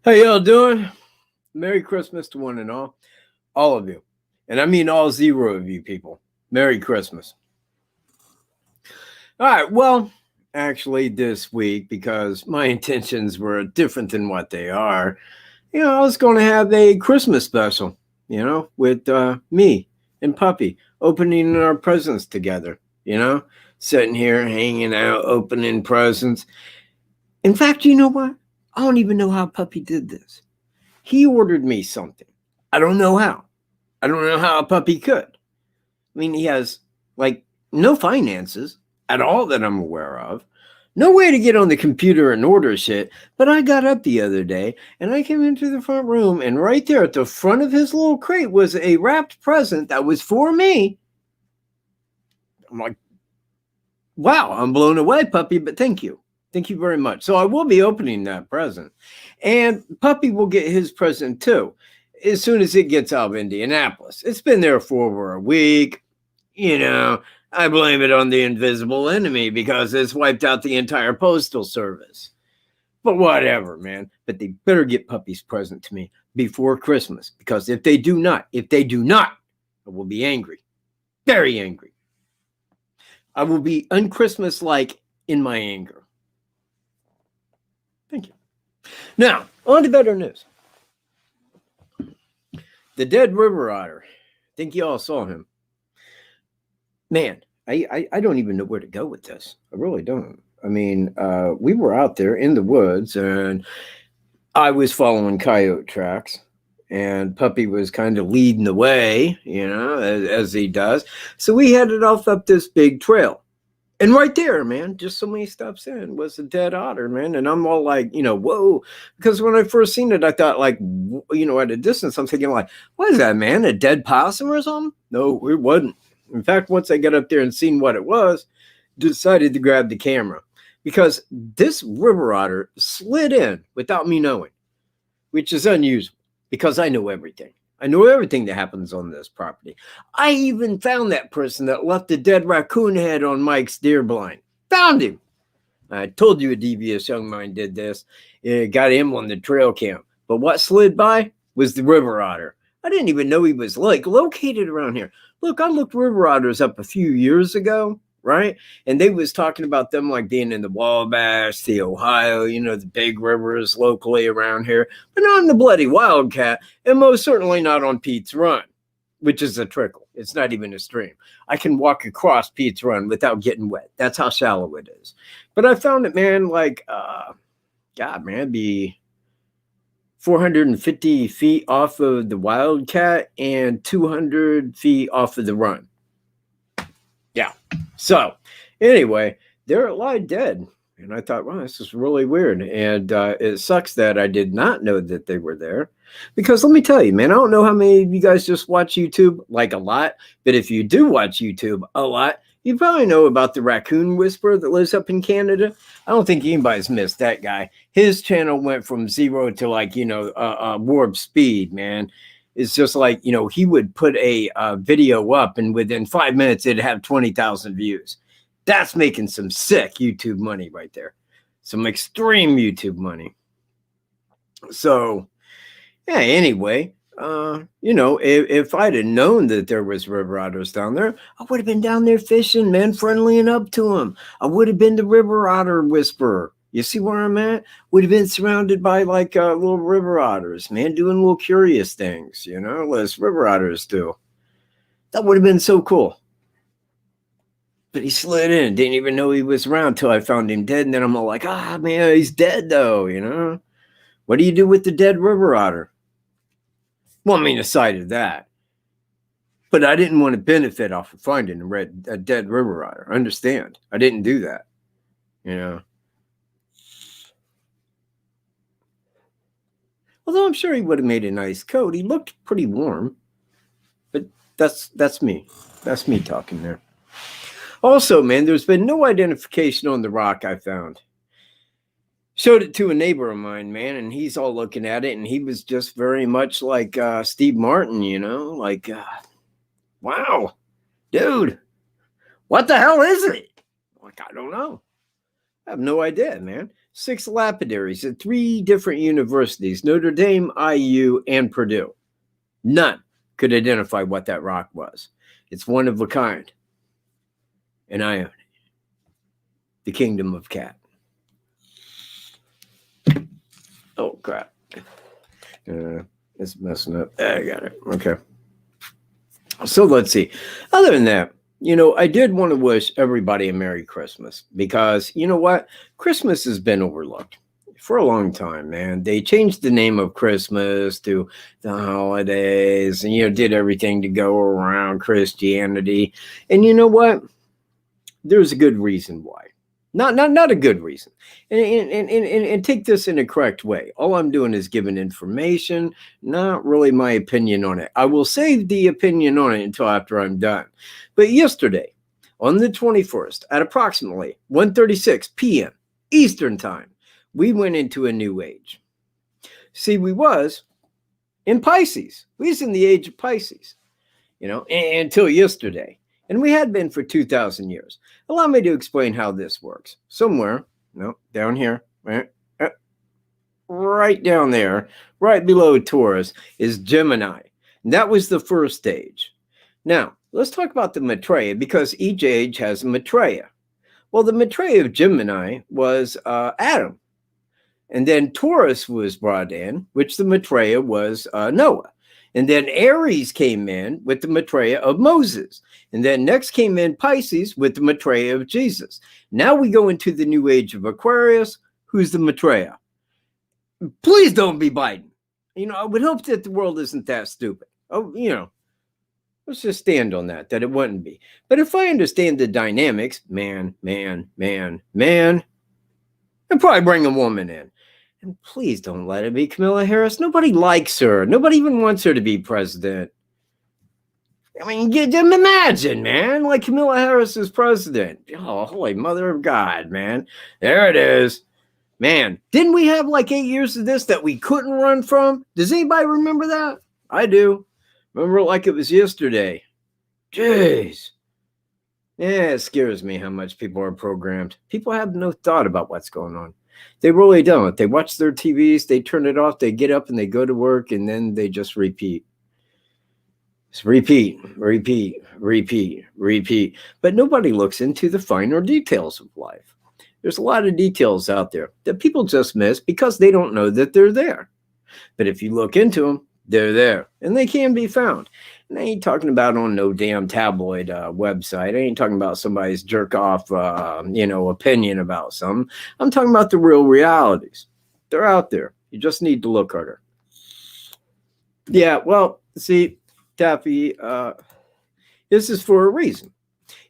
How y'all doing? Merry Christmas to one and all of you. And I mean all zero of you people. Merry Christmas. All right, well, actually this week, because my intentions were different than what they are, I was going to have a Christmas special, with me and Puppy opening our presents together, sitting here hanging out, opening presents. In fact, you know what? I don't even know how Puppy did this. He ordered me something. I don't know how. I don't know how a puppy could. I mean, he has like no finances at all that I'm aware of. No way to get on the computer and order shit. But I got up the other day and I came into the front room, and right there at the front of his little crate was a wrapped present that was for me. I'm like, wow, I'm blown away, Puppy, but thank you. Thank you very much. So I will be opening that present. And Puppy will get his present too as soon as it gets out of Indianapolis. It's been there for over a week. I blame it on the invisible enemy because it's wiped out the entire postal service. But whatever, man. But they better get Puppy's present to me before Christmas, because if they do not, I will be angry. Very angry. I will be un-Christmas-like in my anger. Thank you. Now, on to better news. The dead river otter. I think you all saw him. Man, I don't even know where to go with this. I really don't. I mean, we were out there in the woods, and I was following coyote tracks, and Puppy was kind of leading the way, as he does. So we headed off up this big trail. And right there, man, just so many steps in, was a dead otter, man. And I'm all like, whoa. Because when I first seen it, I thought, like, at a distance, I'm thinking, like, what is that, man? A dead possum or something? No, it wasn't. In fact, once I got up there and seen what it was, decided to grab the camera. Because this river otter slid in without me knowing, which is unusual because I know everything. I know everything that happens on this property. I even found that person that left the dead raccoon head on Mike's deer blind. Found him. I told you a devious young mind did this. It got him on the trail cam. But what slid by was the river otter. I didn't even know he was located around here. Look, I looked river otters up a few years ago, right? And they was talking about them like being in the Wabash, the Ohio, the big rivers locally around here, but not in the bloody Wildcat, and most certainly not on Pete's Run, which is a trickle. It's not even a stream. I can walk across Pete's Run without getting wet. That's how shallow it is. But I found it, man, God, man, be 450 feet off of the Wildcat and 200 feet off of the Run. Yeah. So anyway, they're lying dead. And I thought, wow, this is really weird. And it sucks that I did not know that they were there. Because let me tell you, man, I don't know how many of you guys just watch YouTube, like a lot. But if you do watch YouTube a lot, you probably know about the raccoon whisperer that lives up in Canada. I don't think anybody's missed that guy. His channel went from 0 to warp speed, man. It's just like, he would put a video up and within 5 minutes, it'd have 20,000 views. That's making some sick YouTube money right there. Some extreme YouTube money. So, yeah, anyway, if I'd have known that there was river otters down there, I would have been down there fishing, man, friendlying up to them. I would have been the river otter whisperer. You see where I'm at? Would have been surrounded by little river otters, man, doing little curious things, as river otters do. That would have been so cool. But he slid in, didn't even know he was around till I found him dead. And then I'm all like, man, he's dead though, What do you do with the dead river otter? Well, I mean, aside of that. But I didn't want to benefit off of finding a dead river otter. Understand? I didn't do that, Although I'm sure he would have made a nice coat. He looked pretty warm. But that's me. That's me talking there. Also, man, there's been no identification on the rock I found. Showed it to a neighbor of mine, man, and he's all looking at it, and he was just very much like Steve Martin, wow, dude, what the hell is it? I don't know. I have no idea, man. 6 lapidaries at 3 different universities, Notre Dame, IU, and Purdue. None could identify what that rock was. It's one of a kind. And I own it. The kingdom of Katt. Oh, crap. It's messing up. I got it. Okay. So let's see. Other than that, I did want to wish everybody a Merry Christmas because you know what? Christmas has been overlooked for a long time, man. They changed the name of Christmas to the holidays and, did everything to go around Christianity. And you know what? There's a good reason why. Not a good reason. And take this in a correct way. All I'm doing is giving information, not really my opinion on it. I will save the opinion on it until after I'm done. But yesterday, on the 21st, at approximately 1:36 p.m. Eastern Time, we went into a new age. See, we was in Pisces. We was in the age of Pisces, until yesterday. And we had been for 2,000 years. Allow me to explain how this works. Somewhere, down here, right down there, right below Taurus, is Gemini. And that was the first stage. Now, let's talk about the Maitreya, because each age has a Maitreya. Well, the Maitreya of Gemini was Adam. And then Taurus was brought in, which the Maitreya was Noah. And then Aries came in with the Maitreya of Moses. And then next came in Pisces with the Maitreya of Jesus. Now we go into the new age of Aquarius. Who's the Maitreya? Please don't be Biden. I would hope that the world isn't that stupid. Oh, let's just stand on that it wouldn't be. But if I understand the dynamics, man, and probably bring a woman in. And please don't let it be Kamala Harris. Nobody likes her. Nobody even wants her to be president. I mean, imagine, man, like Kamala Harris is president. Oh, holy mother of God, man. There it is. Man, didn't we have like 8 years of this that we couldn't run from? Does anybody remember that? I do. Remember it like it was yesterday. Jeez. Yeah, it scares me how much people are programmed. People have no thought about what's going on. They really don't. They watch their TVs, they turn it off, they get up and they go to work, and then they just repeat. Just repeat. But nobody looks into the finer details of life. There's a lot of details out there that people just miss because they don't know that they're there. But if you look into them, they're there, and they can be found. And I ain't talking about on no damn tabloid website. I ain't talking about somebody's jerk off, opinion about something. I'm talking about the real realities. They're out there. You just need to look harder. Yeah, well, see, Taffy, this is for a reason.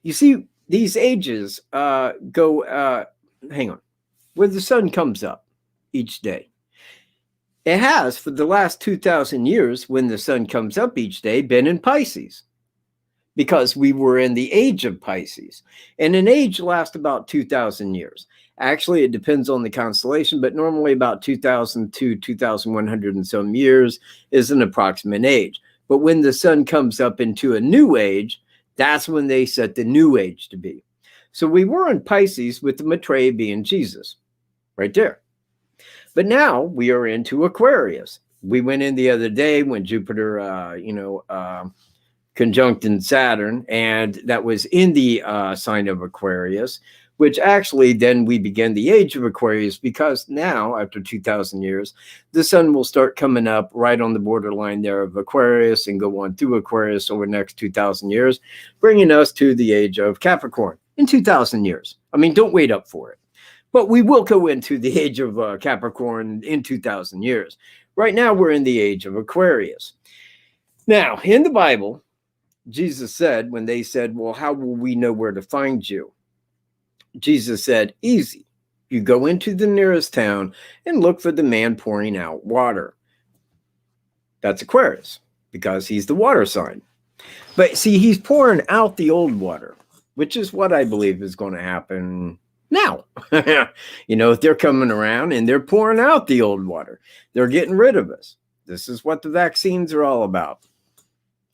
You see, these ages go, hang on, where the sun comes up each day. It has, for the last 2,000 years, when the sun comes up each day, been in Pisces because we were in the age of Pisces. And an age lasts about 2,000 years. Actually, it depends on the constellation, but normally about 2,000 to 2,100 and some years is an approximate age. But when the sun comes up into a new age, that's when they set the new age to be. So we were in Pisces with the Maitreya being Jesus, right there. But now we are into Aquarius. We went in the other day when Jupiter, conjuncted Saturn, and that was in the sign of Aquarius, which actually then we begin the age of Aquarius because now, after 2,000 years, the sun will start coming up right on the borderline there of Aquarius and go on through Aquarius over the next 2,000 years, bringing us to the age of Capricorn in 2,000 years. I mean, don't wait up for it. But we will go into the age of Capricorn in 2,000 years. Right now, we're in the age of Aquarius. Now, in the Bible, Jesus said, when they said, well, how will we know where to find you? Jesus said, easy. You go into the nearest town and look for the man pouring out water. That's Aquarius, because he's the water sign. But see, he's pouring out the old water, which is what I believe is going to happen now. They're coming around and they're pouring out the old water. They're getting rid of us. This is what the vaccines are all about.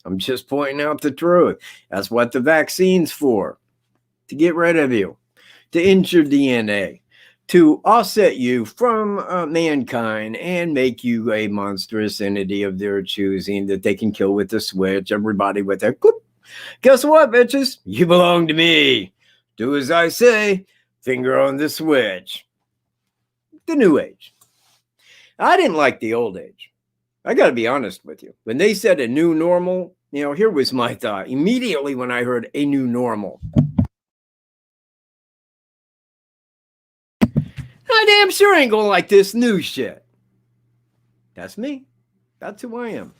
I'm just pointing out the truth. That's what the vaccine's for. To get rid of you. To injure DNA. to offset you from mankind and make you a monstrous entity of their choosing that they can kill with a switch. Everybody with a clip. Guess what, bitches? You belong to me. Do as I say. Finger on the switch. The new age. I didn't like the old age. I got to be honest with you. When they said a new normal, here was my thought. Immediately when I heard a new normal, I damn sure ain't gonna like this new shit. That's me. That's who I am.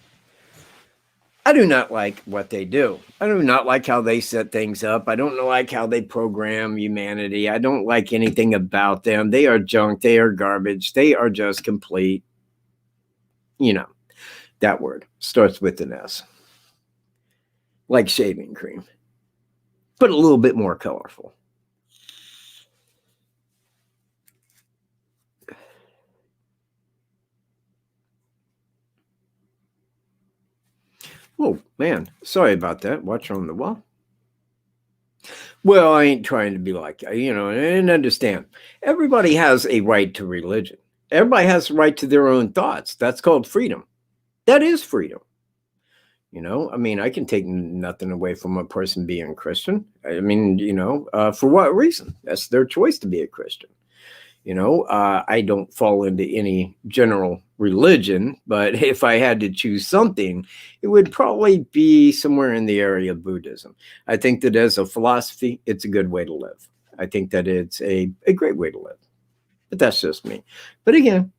I do not like what they do. I do not like how they set things up. I don't like how they program humanity. I don't like anything about them. They are junk. They are garbage. They are just complete. That word starts with an S. Like shaving cream, but a little bit more colorful. Oh, man. Sorry about that. Watch on the wall. Well, I ain't trying to be like, and understand. Everybody has a right to religion. Everybody has a right to their own thoughts. That's called freedom. That is freedom. I can take nothing away from a person being Christian. For what reason? That's their choice to be a Christian. I don't fall into any general religion, but if I had to choose something, it would probably be somewhere in the area of Buddhism. I think that as a philosophy, it's a good way to live. I think that it's a great way to live. But that's just me. But again,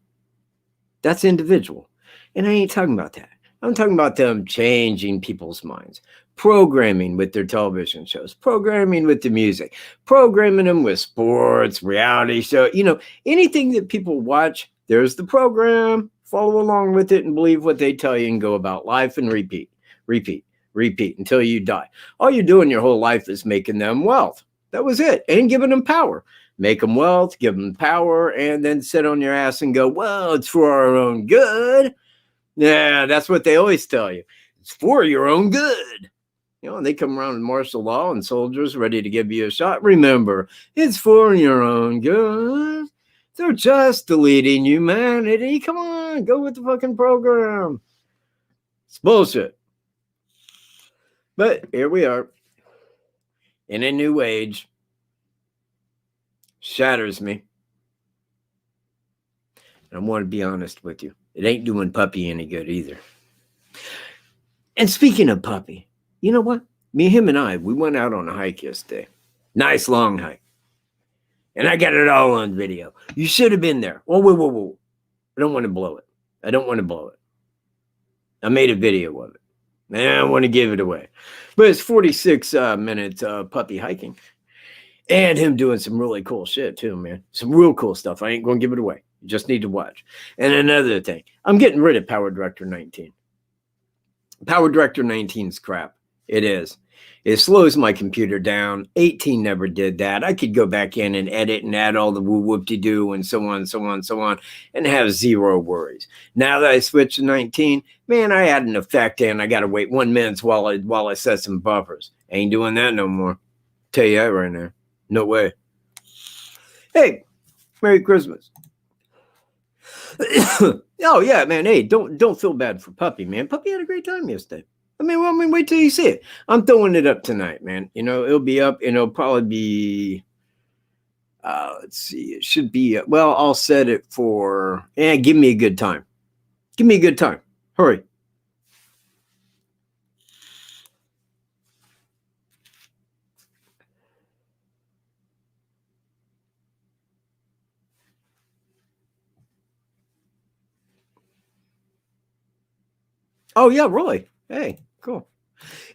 that's individual. And I ain't talking about that. I'm talking about them changing people's minds, programming with their television shows, programming with the music, programming them with sports, reality show, anything that people watch, there's the program, follow along with it and believe what they tell you and go about life and repeat until you die. All you're doing your whole life is making them wealth. That was it. And giving them power. Make them wealth, give them power, and then sit on your ass and go, well, it's for our own good. Yeah, that's what they always tell you. It's for your own good. And they come around with martial law and soldiers ready to give you a shot. Remember, it's for your own good. They're just deleting humanity. Come on, go with the fucking program. It's bullshit. But here we are in a new age. Shatters me. And I want to be honest with you. It ain't doing Puppy any good either. And speaking of Puppy, you know what? Him and I, we went out on a hike yesterday. Nice long hike. And I got it all on video. You should have been there. Whoa. I don't want to blow it. I made a video of it. And I don't want to give it away. But it's 46 minutes puppy hiking. And him doing some really cool shit too, man. Some real cool stuff. I ain't going to give it away. You just need to watch. And another thing, I'm getting rid of Power Director 19. Power Director 19 is crap. It is. It slows my computer down. 18 never did that. I could go back in and edit and add all the whoop-de-doo and so on, and have zero worries. Now that I switched to 19, man, I add an effect in. I got to wait 1 minute while I set some buffers. Ain't doing that no more. Tell you that right now. No way. Hey, Merry Christmas. Oh yeah, man. Hey, don't feel bad for Puppy, man. Puppy had a great time yesterday. Wait till you see it. I'm throwing it up tonight, man. It'll be up, and it'll probably be. Let's see. It should be. Well, I'll set it for. Give me a good time. Give me a good time. Hurry. Oh yeah, really? Hey, cool.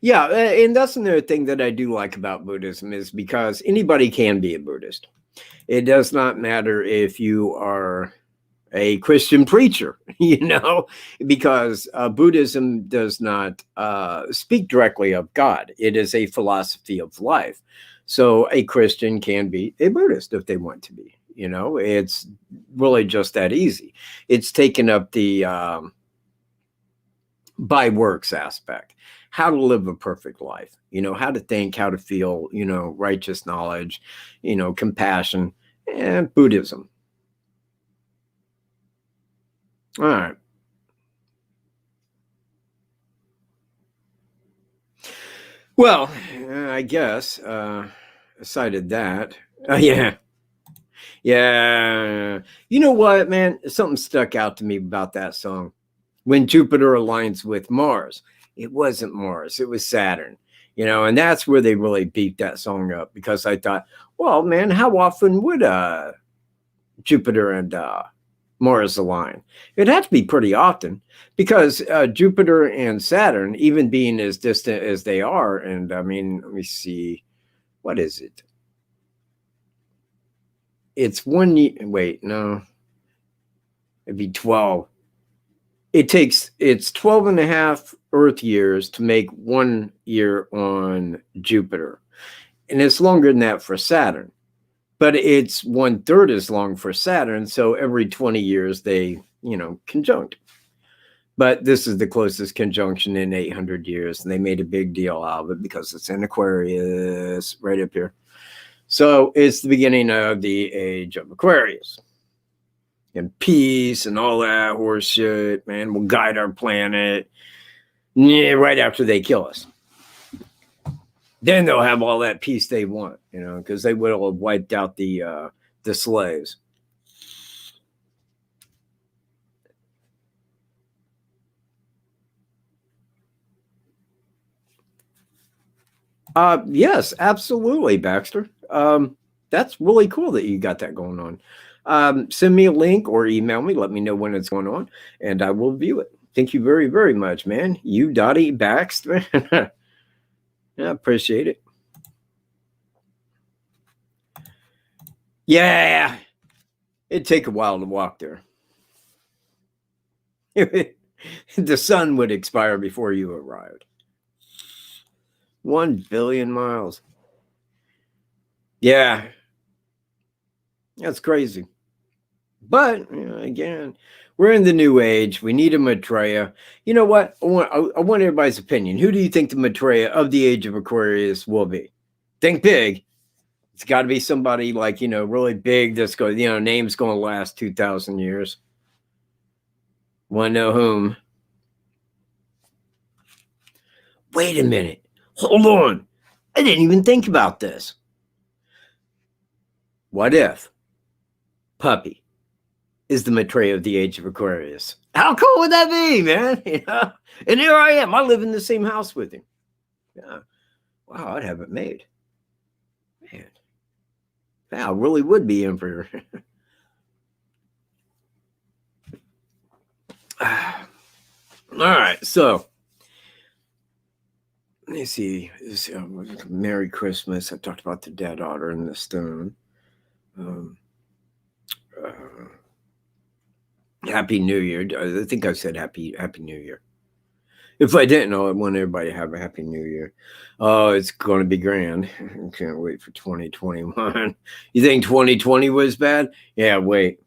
Yeah, and that's another thing that I do like about Buddhism is because anybody can be a Buddhist. It does not matter if you are a Christian preacher, because Buddhism does not speak directly of God. It is a philosophy of life. So a Christian can be a Buddhist if they want to be. It's really just that easy. It's taken up the by works aspect, how to live a perfect life, how to think, how to feel, righteous knowledge, compassion, and Buddhism. All right. Well, I guess decided that. Yeah. Yeah. You know what, man? Something stuck out to me about that song. When Jupiter aligns with Mars, it wasn't Mars, it was Saturn. And that's where they really beat that song up, because I thought, well, man, how often would Jupiter and Mars align? It'd have to be pretty often, because Jupiter and Saturn, even being as distant as they are, and I mean, let me see, what is it? It's 1 year. Wait, no, it'd be 12. It's 12 and a half Earth years to make 1 year on Jupiter. And it's longer than that for Saturn. But it's 1/3 as long for Saturn. So every 20 years they, conjunct. But this is the closest conjunction in 800 years. And they made a big deal out of it because it's in Aquarius right up here. So it's the beginning of the age of Aquarius. And peace and all that horse shit, man, will guide our planet. Yeah, right after they kill us. Then they'll have all that peace they want, because they will have wiped out the slaves. Yes, absolutely, Baxter. That's really cool that you got that going on. Send me a link or email me. Let me know when it's going on, and I will view it. Thank you very, very much, man. You, Dottie Baxter. I appreciate it. Yeah, it'd take a while to walk there. The sun would expire before you arrived. 1 billion miles. Yeah, that's crazy. But again, we're in the new age. We need a Maitreya. You know what? I want everybody's opinion. Who do you think the Maitreya of the age of Aquarius will be? Think big. It's got to be somebody like, really big that's going, name's going to last 2,000 years. Want to know whom? Wait a minute. Hold on. I didn't even think about this. What if Puppy is the Maitreya of the age of Aquarius? How cool would that be, man? And here I am. I live in the same house with him. Yeah. Wow, I'd have it made. Man. Wow, really would be emperor. All right, so let me see. Merry Christmas. I talked about the dead otter and the stone. Happy New Year. I think I said Happy New Year. If I didn't, I want everybody to have a Happy New Year. Oh, it's going to be grand. I can't wait for 2021. You think 2020 was bad? Yeah, wait.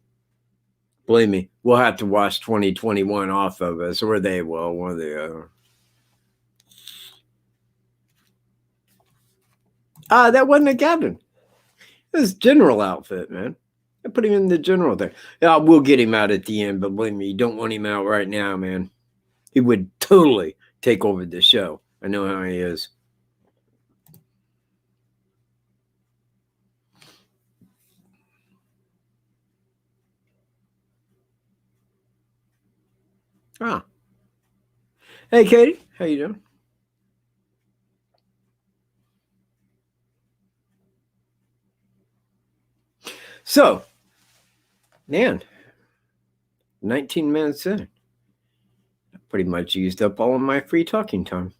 Believe me, we'll have to wash 2021 off of us, or they will, one or the other. That wasn't a captain. It was general outfit, man. I put him in the general thing. Yeah, we'll get him out at the end, but believe me, you don't want him out right now, man. He would totally take over the show. I know how he is. Ah. Hey, Katie. How you doing? So, man, 19 minutes in. I pretty much used up all of my free talking time.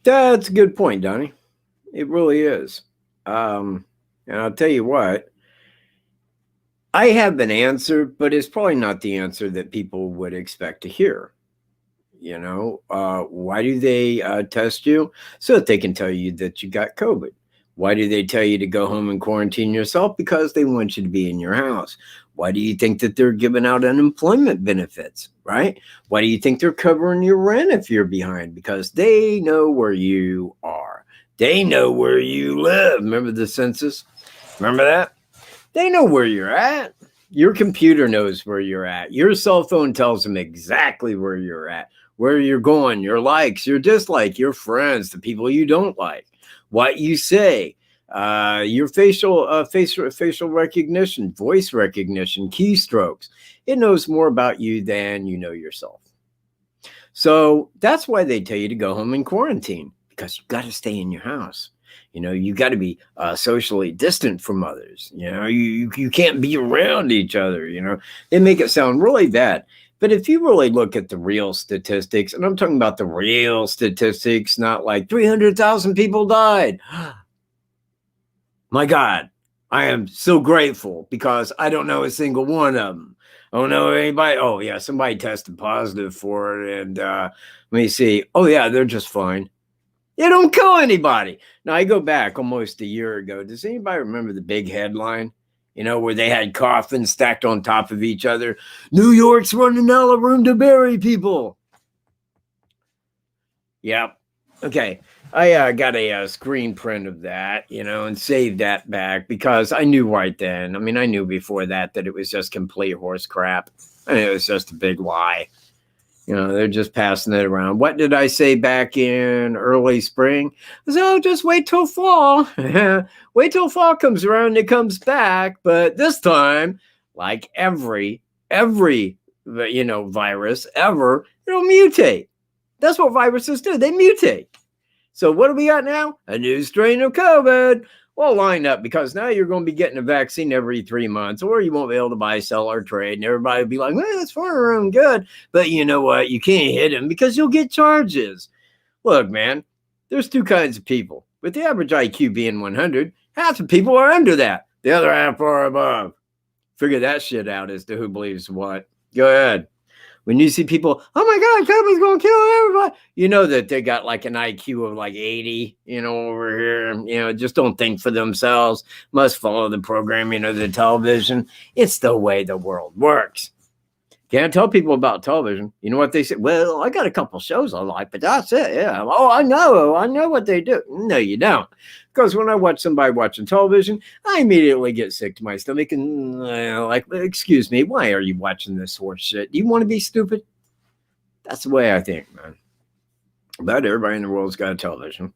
That's a good point, Donnie. It really is. And I'll tell you what, I have an answer, but it's probably not the answer that people would expect to hear. Why do they test you? So that they can tell you that you got COVID. Why do they tell you to go home and quarantine yourself? Because they want you to be in your house. Why do you think that they're giving out unemployment benefits, right? Why do you think they're covering your rent if you're behind? Because they know where you are. They know where you live. Remember the census? Remember that? They know where you're at. Your computer knows where you're at. Your cell phone tells them exactly where you're at, where you're going, your likes, your dislikes, your friends, the people you don't like, what you say, your facial recognition, voice recognition, keystrokes. It knows more about you than you know yourself. So that's why they tell you to go home and quarantine, because you got to stay in your house. You got to be socially distant from others. You can't be around each other. They make it sound really bad. But if you really look at the real statistics, and I'm talking about the real statistics, not like 300,000 people died. My God, I am so grateful because I don't know a single one of them. I don't know anybody. Oh, yeah, somebody tested positive for it. And let me see. Oh, yeah, they're just fine. They don't kill anybody. Now, I go back almost a year ago. Does anybody remember the big headline? Where they had coffins stacked on top of each other. New York's running out of room to bury people. Yep. Okay. I got a screen print of that, and saved that back because I knew right then. I mean, I knew before that it was just complete horse crap. And it was just a big lie. They're just passing it around. What did I say back in early spring? I said, oh, just wait till fall. Wait till fall comes around and it comes back. But this time, like every virus ever, it'll mutate. That's what viruses do. They mutate. So what do we got now? A new strain of COVID. Well, line up, because now you're going to be getting a vaccine every 3 months, or you won't be able to buy, sell, or trade. And everybody will be like, well, it's for our own good. But you know what? You can't hit them because you'll get charges. Look, man, there's two kinds of people. With the average IQ being 100, half the people are under that. The other half are above. Figure that shit out as to who believes what. Go ahead. When you see people, oh my God, COVID's going to kill everybody. You know that they got like an IQ of like 80, over here. Just don't think for themselves. Must follow the programming of the television. It's the way the world works. Can't tell people about television. You know what they say? Well, I got a couple shows I like, but that's it. Yeah. Oh, I know what they do. No, you don't. Because when I watch somebody watching television, I immediately get sick to my stomach and like, excuse me, why are you watching this horse shit? Do you want to be stupid? That's the way I think, man. But everybody in the world's got a television.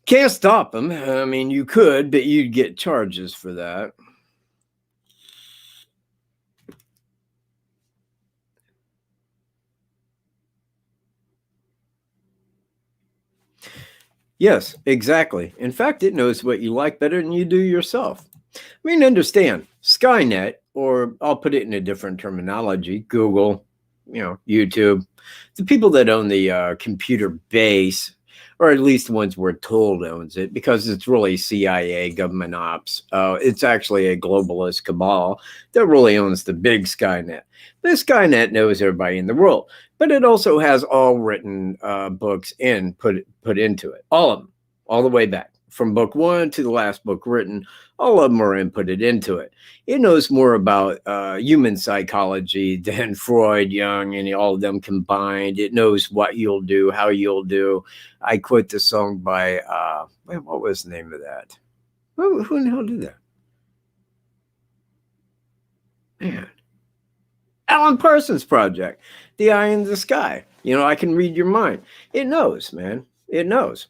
Can't stop them. I mean, you could, but you'd get charges for that. Yes, exactly. In fact, it knows what you like better than you do yourself. I mean, understand, Skynet, or I'll put it in a different terminology, Google, YouTube, the people that own the computer base, or at least the ones we're told owns it, because it's really CIA, government ops. It's actually a globalist cabal that really owns the big Skynet. The Skynet knows everybody in the world, but it also has all written books put into it. All of them, all the way back. From book one to the last book written, all of them are inputted into it. It knows more about human psychology than Freud, Jung, and all of them combined. It knows what you'll do, how you'll do. I quote the song by, what was the name of that? Who in the hell did that? Man. Alan Parsons Project, The Eye in the Sky. I can read your mind. It knows, man. It knows.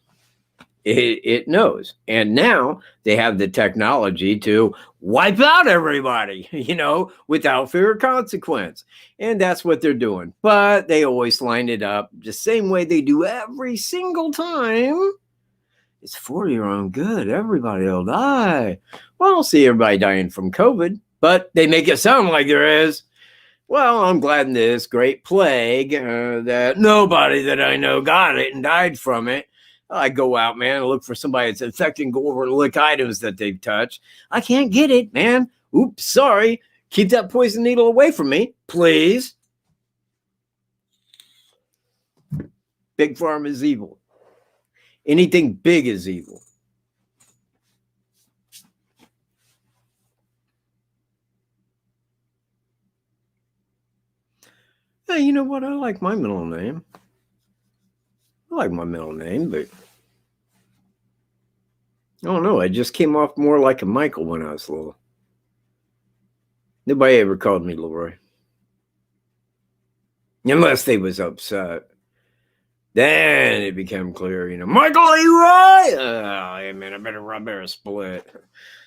It knows. And now they have the technology to wipe out everybody, without fear of consequence. And that's what they're doing. But they always line it up the same way they do every single time. It's for your own good. Everybody will die. Well, I'll see everybody dying from COVID, but they make it sound like there is. Well, I'm glad in this great plague that nobody that I know got it and died from it. I go out, man, and look for somebody that's infected and go over and lick items that they've touched. I can't get it, man. Oops, sorry. Keep that poison needle away from me, please. Big Pharma is evil. Anything big is evil. Hey, you know what? I like my middle name. I like my middle name, but I don't know. I just came off more like a Michael when I was little. Nobody ever called me Leroy. Unless they was upset. Then it became clear, Michael Leroy! Oh, hey, man, I better split.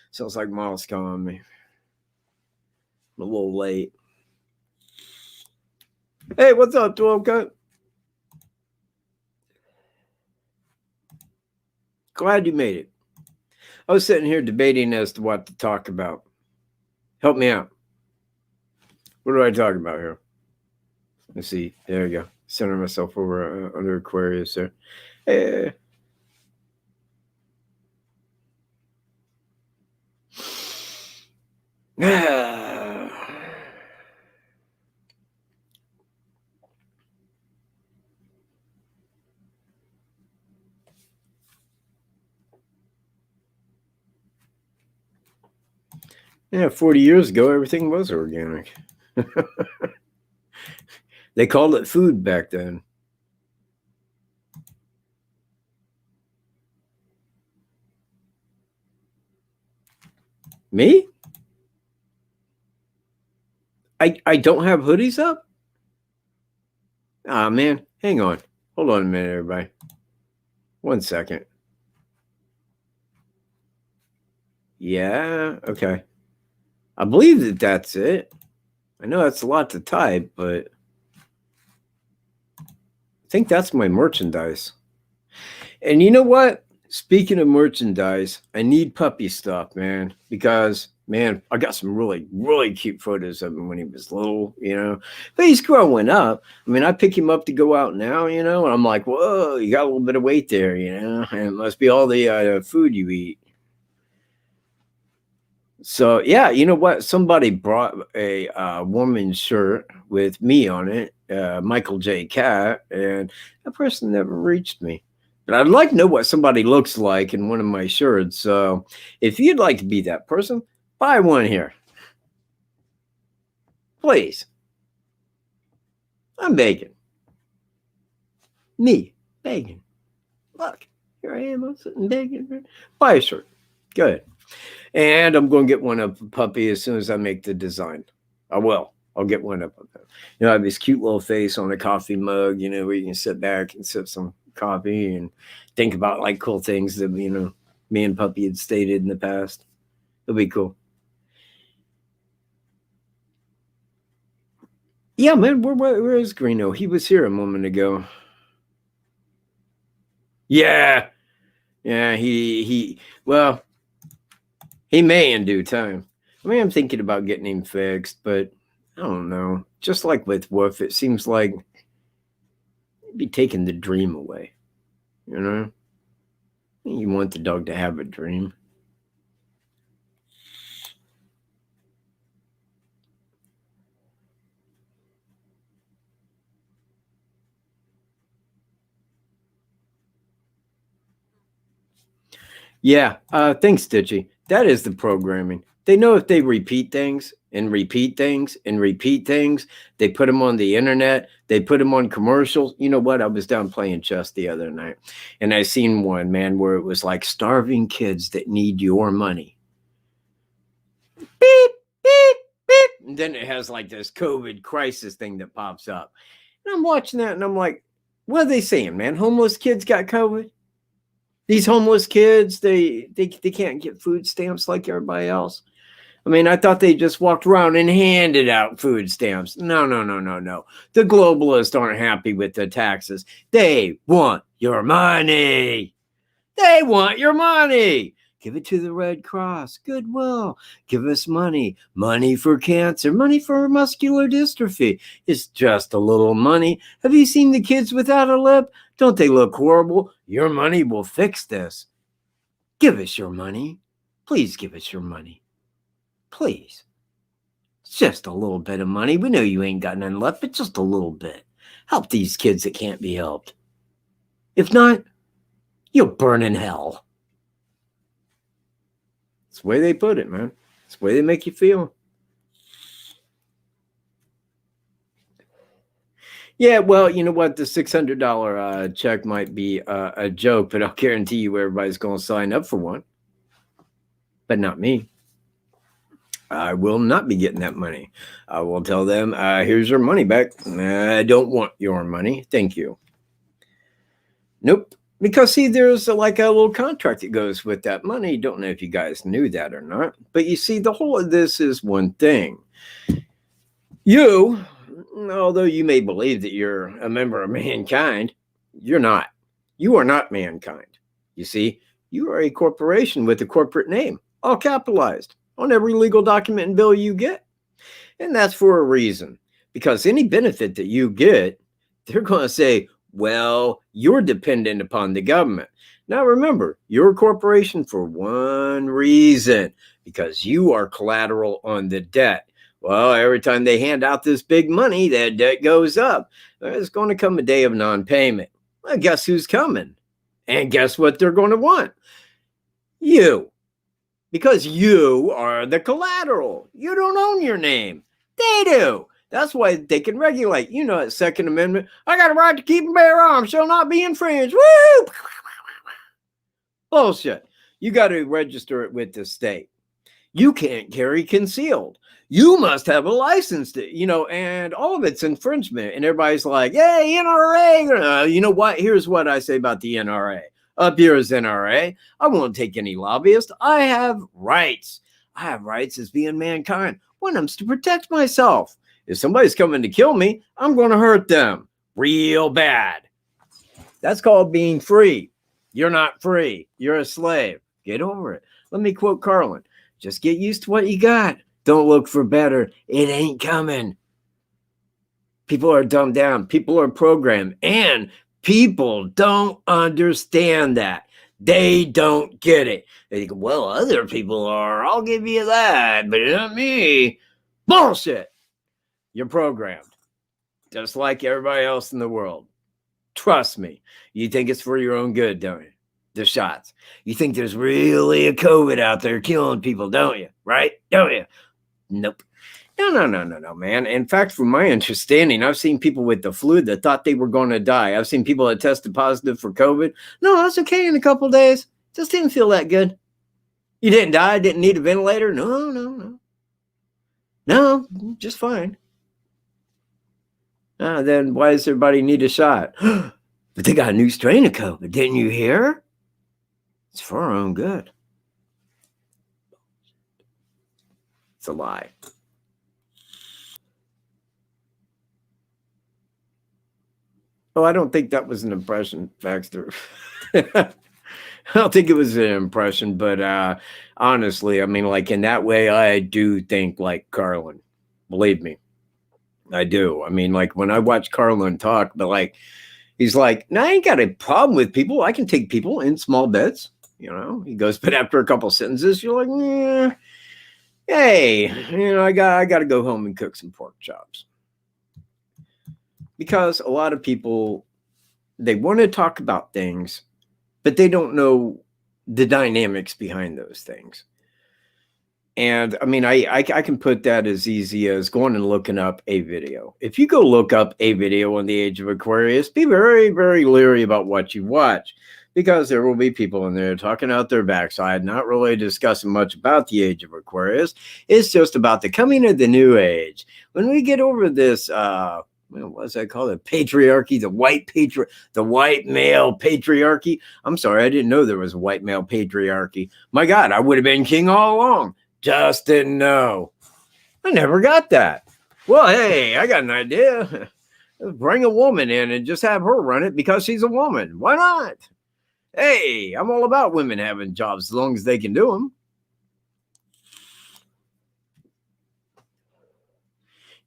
Sounds like Miles calling me. I'm a little late. Hey, what's up, 12 Katt? Glad you made it. I was sitting here debating as to what to talk about. Help me out. What do I talk about here? Let's see. There you go. Center myself over under Aquarius there. Hey. Yeah, 40 years ago, everything was organic. They called it food back then. Me? I don't have hoodies up? Ah, man. Hang on. Hold on a minute, everybody. 1 second. Yeah, okay. I believe that that's it. I know that's a lot to type, but I think that's my merchandise. And you know what? Speaking of merchandise, I need puppy stuff, man, because, man, I got some really, really cute photos of him when he was little, But he's growing up. I mean, I pick him up to go out now, and I'm like, whoa, you got a little bit of weight there, and it must be all the food you eat. So, yeah, you know what? Somebody brought a woman's shirt with me on it, Michael J. Katt, and that person never reached me. But I'd like to know what somebody looks like in one of my shirts. So if you'd like to be that person, buy one here. Please. I'm begging. Me, begging. Look, here I am. I'm sitting begging. Buy a shirt. Good. And I'm going to get one of the puppy as soon as I make the design. I will. I'll get one up. I have this cute little face on a coffee mug, where you can sit back and sip some coffee and think about like cool things that, me and Puppy had stated in the past. It'll be cool. Yeah, man, where is Greeno? He was here a moment ago. Yeah. Yeah, he may in due time. I mean, I'm thinking about getting him fixed, but I don't know. Just like with Wolf, it seems like it'd be taking the dream away. You want the dog to have a dream. Yeah, thanks, Stitchy. That is the programming. They know if they repeat things and repeat things and repeat things, they put them on the internet, they put them on commercials. You know what? I was down playing chess the other night, and I seen one, man, where it was like starving kids that need your money. Beep, beep, beep. And then it has like this COVID crisis thing that pops up. And I'm watching that, and I'm like, what are they saying, man? Homeless kids got COVID? These homeless kids, they can't get food stamps like everybody else. I mean, I thought they just walked around and handed out food stamps. No. The globalists aren't happy with the taxes. They want your money. They want your money. Give it to the Red Cross, Goodwill. Give us money. Money for cancer. Money for muscular dystrophy. It's just a little money. Have you seen the kids without a lip? Don't they look horrible? Your money will fix this. Give us your money. Please give us your money. Please. It's just a little bit of money. We know you ain't got none left, but just a little bit. Help these kids that can't be helped. If not, you'll burn in hell. That's the way they put it, man. That's the way they make you feel. Yeah, well, you know what? The $600 check might be a joke, but I'll guarantee you everybody's going to sign up for one. But not me. I will not be getting that money. I will tell them, here's your money back. I don't want your money. Thank you. Nope. Because, see, there's like a little contract that goes with that money. Don't know if you guys knew that or not. But you see, the whole of this is one thing. You, although you may believe that you're a member of mankind, you're not. You are not mankind. You see, you are a corporation with a corporate name, all capitalized on every legal document and bill you get. And that's for a reason. Because any benefit that you get, they're going to say, well, you're dependent upon the government. Now, remember, you're a corporation for one reason, because you are collateral on the debt. Well, every time they hand out this big money, that debt goes up. There's going to come a day of non-payment. Well, guess who's coming? And guess what they're going to want? You. Because you are the collateral. You don't own your name. They do. That's why they can regulate. You know, that Second Amendment. I got a right to keep and bear arms, shall not be infringed. Woo! Bullshit. You got to register it with the state. You can't carry concealed. You must have a license to, you know, and all of it's infringement. And everybody's like, yay, NRA. You know what? Here's what I say about the NRA. Up here is NRA. I won't take any lobbyist. I have rights. I have rights as being mankind. One of them's to protect myself. If somebody's coming to kill me, I'm going to hurt them real bad. That's called being free. You're not free. You're a slave. Get over it. Let me quote Carlin. Just get used to what you got. Don't look for better. It ain't coming. People are dumbed down. People are programmed. And people don't understand that. They don't get it. They think, well, other people are. I'll give you that. But not me. Bullshit. You're programmed. Just like everybody else in the world. Trust me. You think it's for your own good, don't you? The shots. You think there's really a COVID out there killing people, don't you? Right? Don't you? Nope. No, man. In fact, from my understanding, I've seen people with the flu that thought they were going to die. I've seen people that tested positive for COVID. No, that's okay in a couple of days. Just didn't feel that good. You didn't die? Didn't need a ventilator? No. No, just fine. Then why does everybody need a shot? But they got a new strain of COVID. Didn't you hear? It's for our own good. It's a lie. Oh, I don't think that was an impression, Baxter. I don't think it was an impression, but honestly, I mean, like in that way, I do think like Carlin. Believe me, I do. I mean, like when I watch Carlin talk, but like he's like, no, I ain't got a problem with people. I can take people in small bits. You know, he goes, but after a couple sentences, you're like, hey, you know, I got to go home and cook some pork chops. Because a lot of people, they want to talk about things, but they don't know the dynamics behind those things. And I mean, I can put that as easy as going and looking up a video. If you go look up a video on the age of Aquarius, be very, very leery about what you watch, because there will be people in there talking out their backside, not really discussing much about the age of Aquarius. It's just about the coming of the new age. When we get over this, what's that called? The patriarchy, the white male patriarchy. I'm sorry, I didn't know there was a white male patriarchy. My God, I would have been king all along. Just didn't know. I never got that. Well, hey, I got an idea. Bring a woman in and just have her run it because she's a woman. Why not? Hey, I'm all about women having jobs as long as they can do them.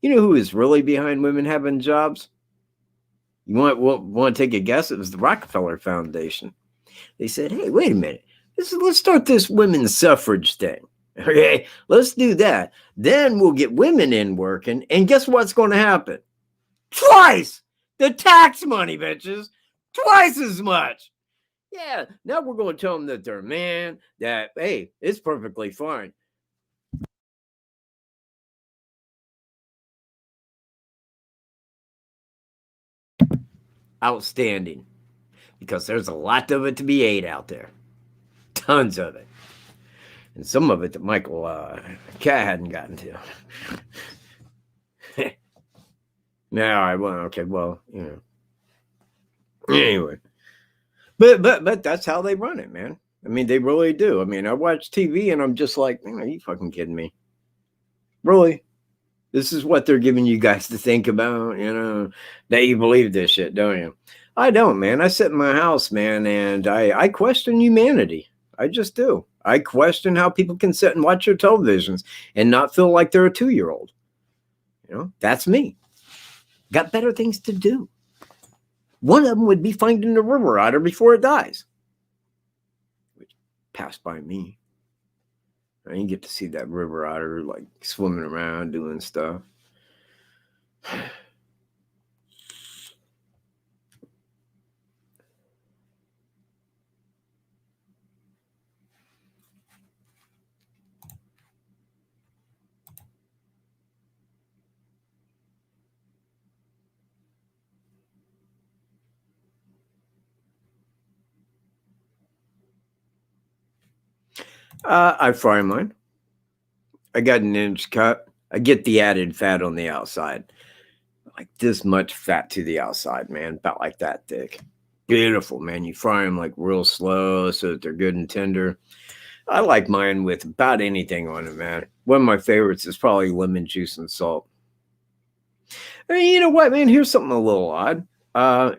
You know who is really behind women having jobs? You want to take a guess? It was the Rockefeller Foundation. They said, hey, wait a minute. Let's start this women's suffrage thing. Okay, let's do that. Then we'll get women in working. And guess what's going to happen? Twice the tax money, bitches. Twice as much. Yeah, now we're going to tell them that they're a man, that, hey, it's perfectly fine. Outstanding. Because there's a lot of it to be ate out there. Tons of it. And some of it that Michael Katt hadn't gotten to. No, I well, okay, well, you know. Anyway. But that's how they run it, man. I mean, they really do. I mean, I watch TV and I'm just like, man, are you fucking kidding me? Really? This is what they're giving you guys to think about, you know, that you believe this shit, don't you? I don't, man. I sit in my house, man, and I question humanity. I just do. I question how people can sit and watch their televisions and not feel like they're a 2-year-old. You know, that's me. Got better things to do. One of them would be finding the river otter before it dies, which passed by me. I didn't get to see that river otter like swimming around doing stuff. I fry mine. I got an inch cut. I get the added fat on the outside. Like this much fat to the outside, man. About like that thick. Beautiful, man. You fry them like real slow so that they're good and tender. I like mine with about anything on it, man. One of my favorites is probably lemon juice and salt. I mean, you know what, man? Here's something a little odd.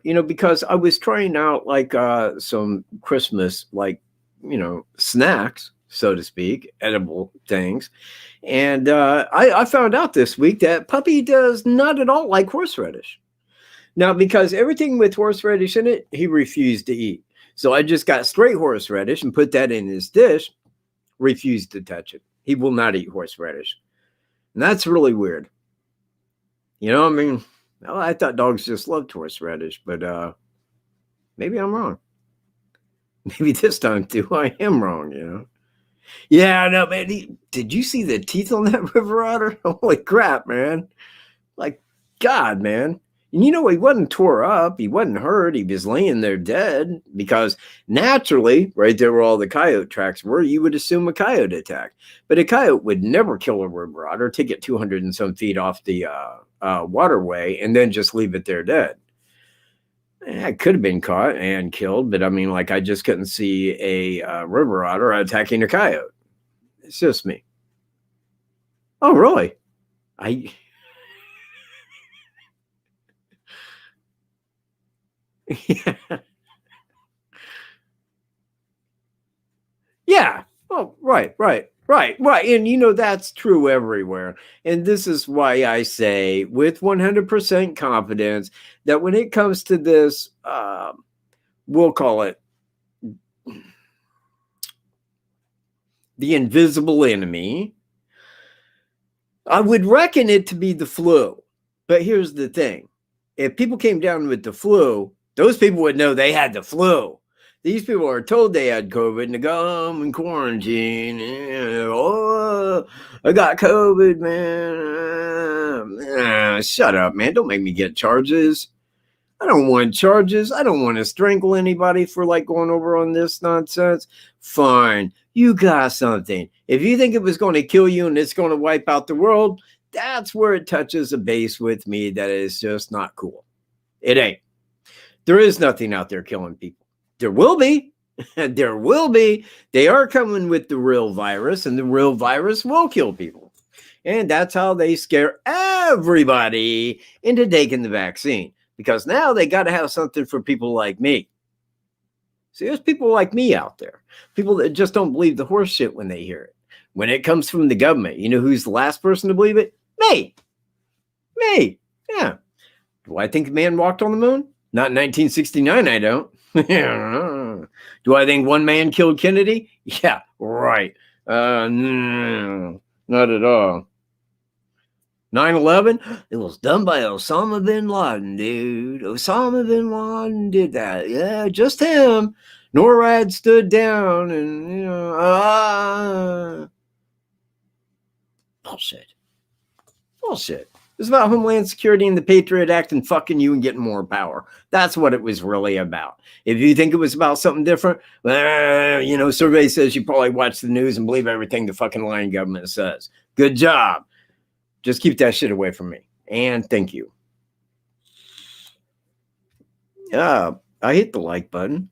You know, because I was trying out like some Christmas, like, you know, snacks, so to speak, edible things. And I found out this week that Puppy does not at all like horseradish. Now, because everything with horseradish in it, he refused to eat. So I just got straight horseradish and put that in his dish, refused to touch it. He will not eat horseradish. And that's really weird. You know, I mean, well, I thought dogs just loved horseradish, but maybe I'm wrong. Maybe this time too, I am wrong, you know. Yeah, no, man. Did you see the teeth on that river otter? Holy crap, man. Like, God, man. And you know, he wasn't tore up. He wasn't hurt. He was laying there dead because naturally, right there where all the coyote tracks were, you would assume a coyote attack. But a coyote would never kill a river otter, take it 200 and some feet off the waterway, and then just leave it there dead. It could have been caught and killed, but I mean, like, I just couldn't see a river otter attacking a coyote. It's just me. Oh, really? Yeah. Yeah. Oh, right. And you know, that's true everywhere. And this is why I say with 100% confidence that when it comes to this, we'll call it the invisible enemy, I would reckon it to be the flu. But here's the thing. If people came down with the flu, those people would know they had the flu. These people are told they had COVID and they go home in quarantine. Oh, I got COVID, man. Shut up, man. Don't make me get charges. I don't want charges. I don't want to strangle anybody for like going over on this nonsense. Fine. You got something. If you think it was going to kill you and it's going to wipe out the world, that's where it touches a base with me that is just not cool. It ain't. There is nothing out there killing people. There will be. There will be. They are coming with the real virus, and the real virus will kill people. And that's how they scare everybody into taking the vaccine. Because now they got to have something for people like me. See, there's people like me out there. People that just don't believe the horse shit when they hear it. When it comes from the government, you know who's the last person to believe it? Me. Me. Yeah. Do I think man walked on the moon? Not in 1969, I don't. Do I think one man killed Kennedy? Yeah, right. No, not at all. 9/11? It was done by Osama bin Laden, dude. Osama bin Laden did that. Yeah, just him. NORAD stood down and, bullshit. Bullshit. It's about Homeland Security and the Patriot Act and fucking you and getting more power. That's what it was really about. If you think it was about something different, survey says you probably watch the news and believe everything the fucking lying government says. Good job. Just keep that shit away from me. And thank you. I hit the like button.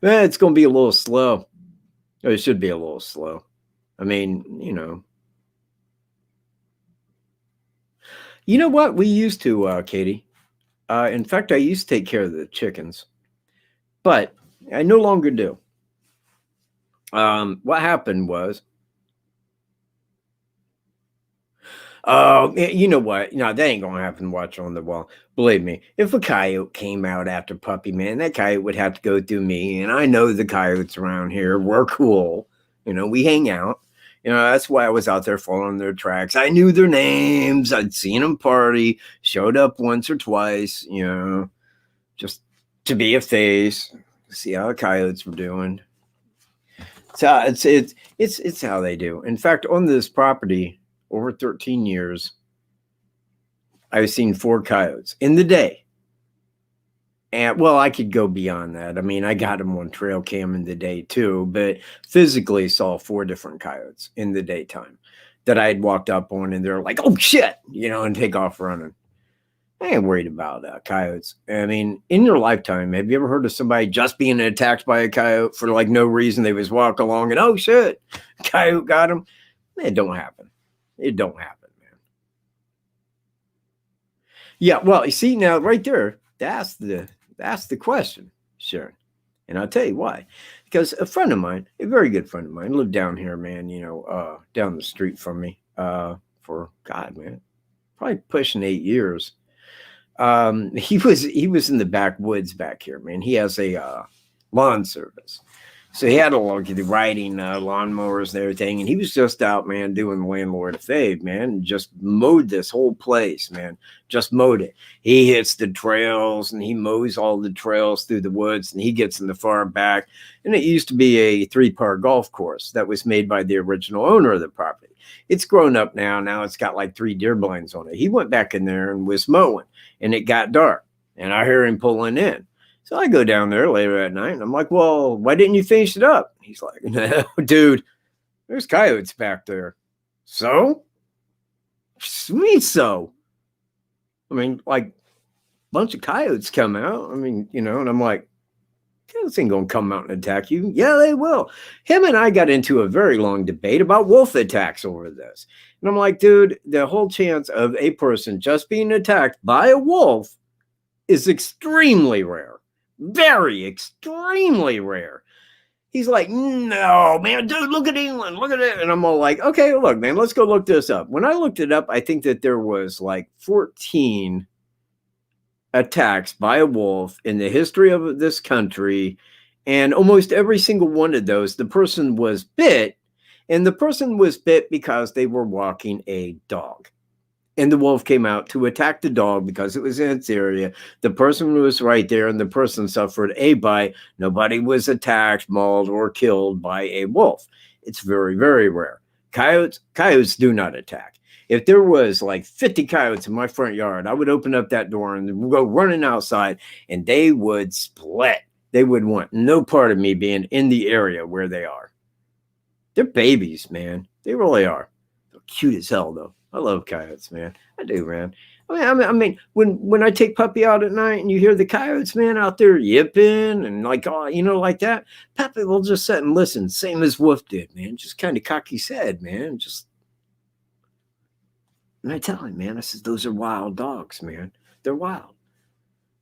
It's going to be a little slow. It should be a little slow. I mean, You know what? We used to, Katie. In fact, I used to take care of the chickens, but I no longer do. What happened was, you know what? No, that ain't gonna happen. Watch on the wall. Believe me, if a coyote came out after Puppy Man, that coyote would have to go through me. And I know the coyotes around here. We're cool. We hang out. That's why I was out there following their tracks. I knew their names. I'd seen them party, showed up once or twice, just to be a face, see how the coyotes were doing. So it's how they do. In fact, on this property, over 13 years, I've seen 4 coyotes in the day. And well, I could go beyond that. I mean, I got them on trail cam in the day too, but physically saw 4 different coyotes in the daytime that I had walked up on, and they're like, "Oh shit," and take off running. I ain't worried about coyotes. I mean, in your lifetime, have you ever heard of somebody just being attacked by a coyote for like no reason? They was walking along and oh shit, coyote got him. It don't happen. It don't happen, man. Yeah, well, you see now right there, that's the question, Sharon. And I'll tell you why. Because a friend of mine, a very good friend of mine, lived down here, man, down the street from me, for God, man, probably pushing 8 years. He was in the backwoods back here, man. He has a lawn service. So he had a lot of riding lawnmowers and everything, and he was just out, man, doing the landlord a fave, man, and just mowed this whole place, man. Just mowed it. He hits the trails, and he mows all the trails through the woods, and he gets in the far back. And it used to be a 3-part golf course that was made by the original owner of the property. It's grown up now. Now it's got like 3 deer blinds on it. He went back in there and was mowing, and it got dark, and I hear him pulling in. So I go down there later at night, and I'm like, well, why didn't you finish it up? He's like, no, dude, there's coyotes back there. So? Sweet so. I mean, like, a bunch of coyotes come out. I mean, and I'm like, coyotes ain't going to come out and attack you. Yeah, they will. Him and I got into a very long debate about wolf attacks over this. And I'm like, dude, the whole chance of a person just being attacked by a wolf is extremely rare. Very extremely rare. He's like, no, man, dude, look at England. Look at it. And I'm all like, okay, look, man, let's go look this up. When I looked it up, I think that there was like 14 attacks by a wolf in the history of this country. And almost every single one of those, the person was bit. And the person was bit because they were walking a dog. And the wolf came out to attack the dog because it was in its area. The person was right there, and the person suffered a bite. Nobody was attacked, mauled, or killed by a wolf. It's very, very rare. Coyotes do not attack. If there was like 50 coyotes in my front yard, I would open up that door and go running outside, and they would split. They would want no part of me being in the area where they are. They're babies, man. They really are. They're cute as hell, though. I love coyotes, man. I do, man. I mean, when I take Puppy out at night and you hear the coyotes, man, out there yipping and like, like that, Puppy will just sit and listen, same as Wolf did, man. Just kind of cock his head, man. And I tell him, man, I says, those are wild dogs, man. They're wild.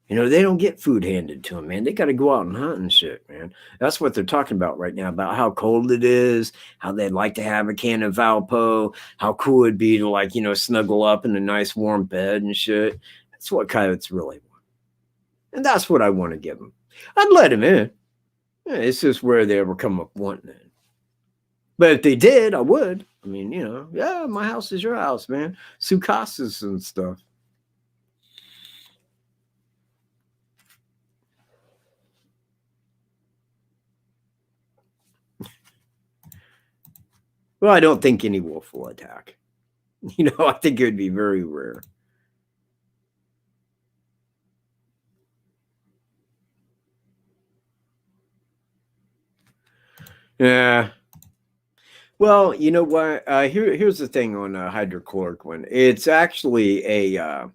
They don't get food handed to them, man. They got to go out and hunt and shit, man. That's what they're talking about right now, about how cold it is, how they'd like to have a can of Valpo, how cool it'd be to snuggle up in a nice warm bed and shit. That's what coyotes really want. And that's what I want to give them. I'd let them in. It's just where they ever come up wanting it. But if they did, I would. I mean, yeah, my house is your house, man. Sucases and stuff. Well, I don't think any wolf will attack. I think it would be very rare. Yeah. Well, you know what? Here's the thing on hydrochloroquine. It's actually a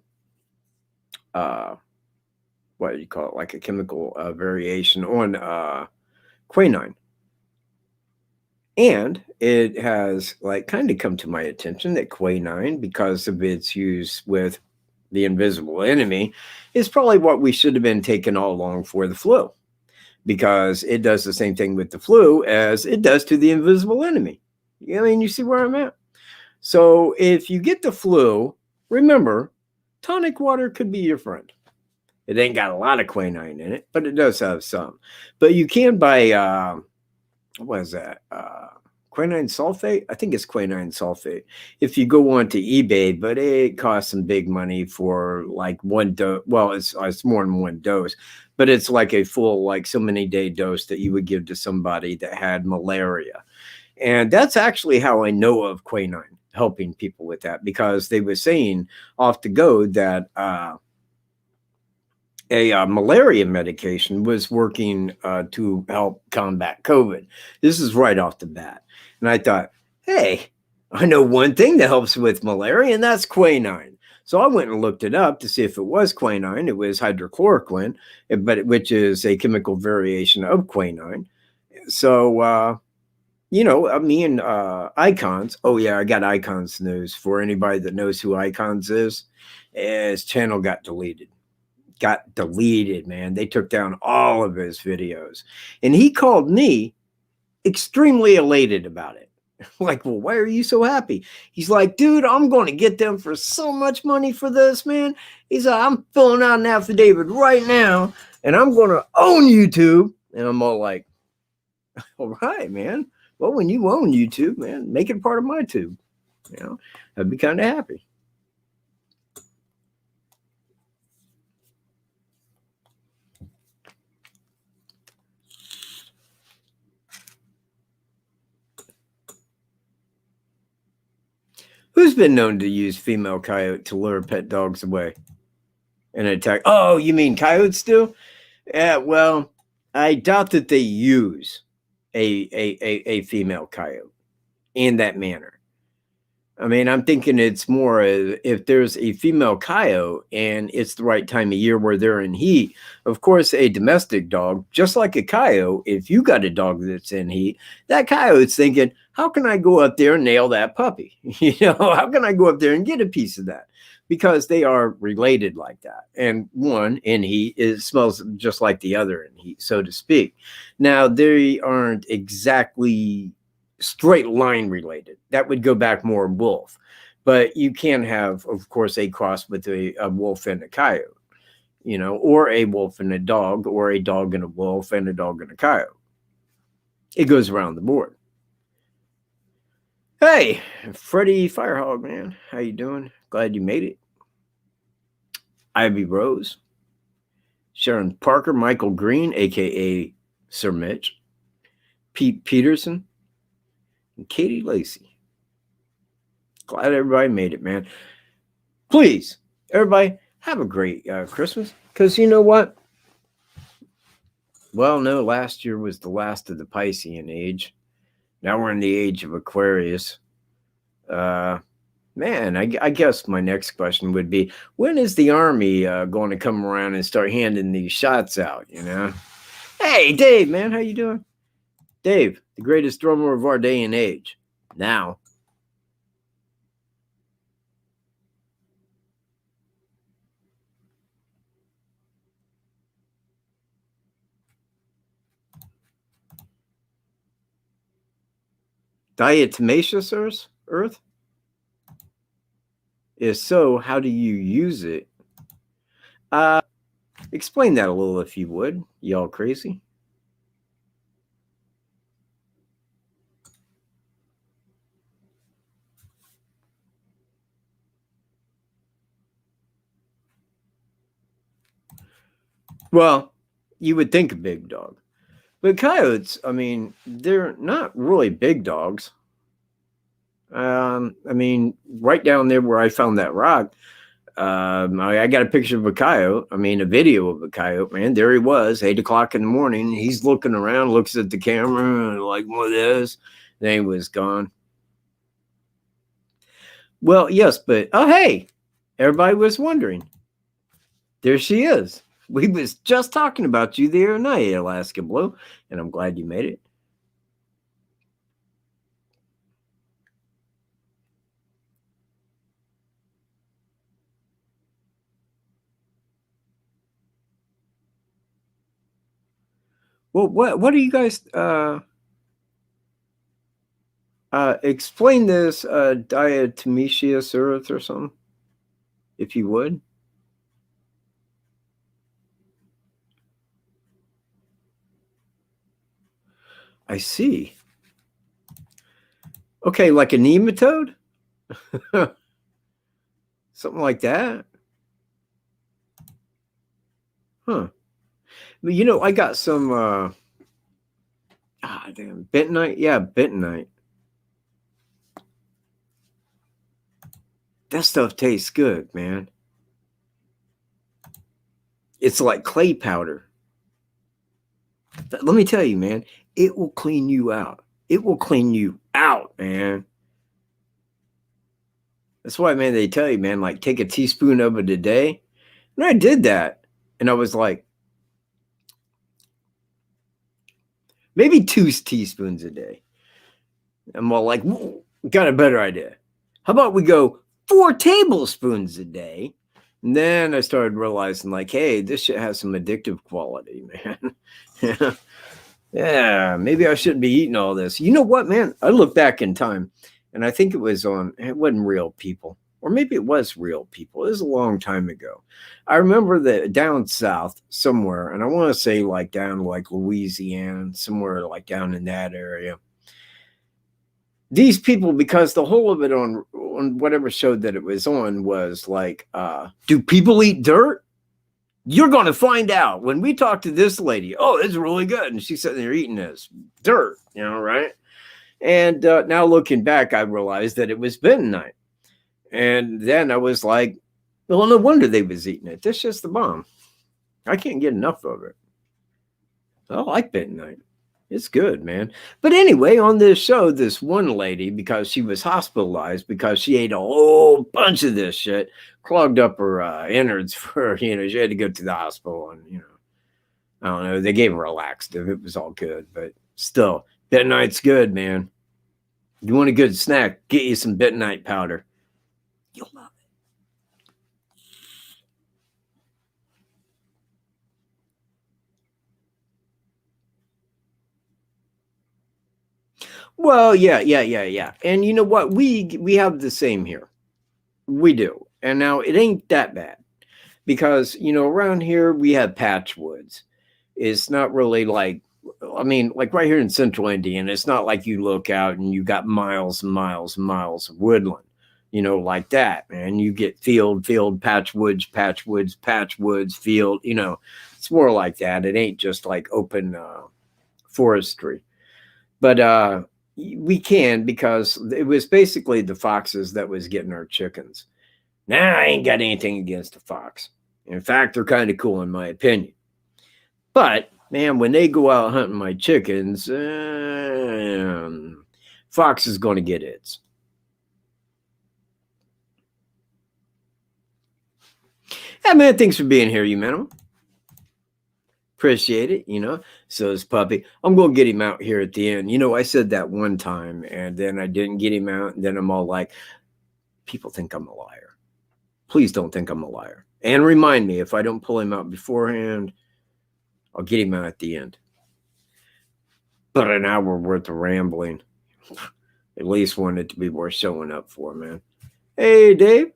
what do you call it? Like a chemical variation on quinine. And it has like kind of come to my attention that quinine, because of its use with the invisible enemy, is probably what we should have been taking all along for the flu, because it does the same thing with the flu as it does to the invisible enemy. I mean, you see where I'm at? So if you get the flu, remember, tonic water could be your friend. It ain't got a lot of quinine in it, but it does have some. But you can buy what is that? Quinine sulfate? I think it's quinine sulfate. If you go on to eBay, but it costs some big money for like one dose. Well, it's more than one dose, but it's like a full, like so many day dose that you would give to somebody that had malaria. And that's actually how I know of quinine helping people with that, because they were saying off the go that a malaria medication was working to help combat COVID. This is right off the bat. And I thought, hey, I know one thing that helps with malaria, and that's quinine. So I went and looked it up to see if it was quinine. It was hydrochloroquine, which is a chemical variation of quinine. So, me and Icons. Oh, yeah, I got Icons news for anybody that knows who Icons is. His channel got deleted. Man. They took down all of his videos. And he called me extremely elated about it. Like, well, why are you so happy? He's like, dude, I'm going to get them for so much money for this, man. He's like, I'm filling out an affidavit right now, and I'm going to own YouTube. And I'm all like, all right, man. Well, when you own YouTube, man, make it part of my tube. I'd be kind of happy. Who's been known to use female coyote to lure pet dogs away and attack? Oh, you mean coyotes do? Yeah, well, I doubt that they use a female coyote in that manner. I mean, I'm thinking it's more if there's a female coyote and it's the right time of year where they're in heat. Of course, a domestic dog, just like a coyote, if you got a dog that's in heat, that coyote's thinking, how can I go up there and nail that puppy? How can I go up there and get a piece of that? Because they are related like that. And one in heat, it smells just like the other in heat, so to speak. Now, they aren't exactly straight line related. That would go back more wolf. But you can have, of course, a cross with a wolf and a coyote, or a wolf and a dog, or a dog and a wolf and a dog and a coyote. It goes around the board. Hey, Freddie Firehog, man. How you doing? Glad you made it. Ivy Rose. Sharon Parker, Michael Green, a.k.a. Sir Mitch. Pete Peterson. And Katie Lacey. Glad everybody made it, man. Please, everybody, have a great Christmas. Because you know what? Well, no, last year was the last of the Piscean age. Now we're in the age of Aquarius. Man, I guess my next question would be, when is the Army going to come around and start handing these shots out, Hey, Dave, man, how you doing? Dave, the greatest drummer of our day and age. Now. Diatomaceous earth? If so, how do you use it? Explain that a little if you would. Y'all crazy? Well, you would think a big dog. But coyotes, I mean, they're not really big dogs. I mean, right down there where I found that rock, I got a picture of a coyote. I mean, a video of a coyote, man. There he was, 8 o'clock in the morning. He's looking around, looks at the camera, like, what is? Then he was gone. Well, yes, but oh, hey, everybody was wondering. There she is. We was just talking about you the other night, Alaska Blue, and I'm glad you made it. Well, what do you guys explain this diatomaceous earth or something, if you would? I see. Okay, like a nematode? Something like that? Huh. But, you know, I got some damn, bentonite. Yeah, bentonite. That stuff tastes good, man. It's like clay powder. But let me tell you, man, it will clean you out. It will clean you out, man. That's why, man, they tell you, man, like take a teaspoon of it a day. And I did that. And I was like, maybe 2 teaspoons a day. I'm all like, got a better idea. How about we go 4 tablespoons a day? And then I started realizing, like, hey, this shit has some addictive quality, man. Yeah, maybe I shouldn't be eating all this. You know what, man? I look back in time, and I think it wasn't Real People, or maybe it was Real People. It was a long time ago. I remember that down south somewhere, and I want to say like down like Louisiana, somewhere like down in that area. These people, because the whole of it on whatever show that it was on was like, do people eat dirt? You're going to find out when we talk to this lady. Oh, it's really good. And she's sitting there eating this dirt, you know, right? And now looking back, I realized that it was bentonite. And then I was like, well, no wonder they was eating it. That's just the bomb. I can't get enough of it. I like bentonite. It's good, man. But anyway, on this show, this one lady, because she was hospitalized because she ate a whole bunch of this shit, clogged up her innards for, she had to go to the hospital and, I don't know, they gave her a laxative. It was all good, but still, bentonite's good, man. You want a good snack, get you some bentonite powder. You'll love it. Well, yeah. And you know what? We have the same here. We do. And now it ain't that bad because, around here we have patchwoods. It's not really like, I mean, like right here in central Indiana, it's not like you look out and you got miles and miles and miles of woodland, like that, man. You get field, patchwoods, field, it's more like that. It ain't just like open forestry. But we can, because it was basically the foxes that was getting our chickens. Now, I ain't got anything against the fox. In fact, they're kind of cool in my opinion. But man, when they go out hunting my chickens, fox is going to get its. Hey man, thanks for being here, you man. Appreciate it. So is Puppy. I'm going to get him out here at the end. I said that one time and then I didn't get him out. And then I'm all like, people think I'm a liar. Please don't think I'm a liar. And remind me, if I don't pull him out beforehand, I'll get him out at the end. But an hour worth of rambling, at least wanted to be worth showing up for, man. Hey, Dave.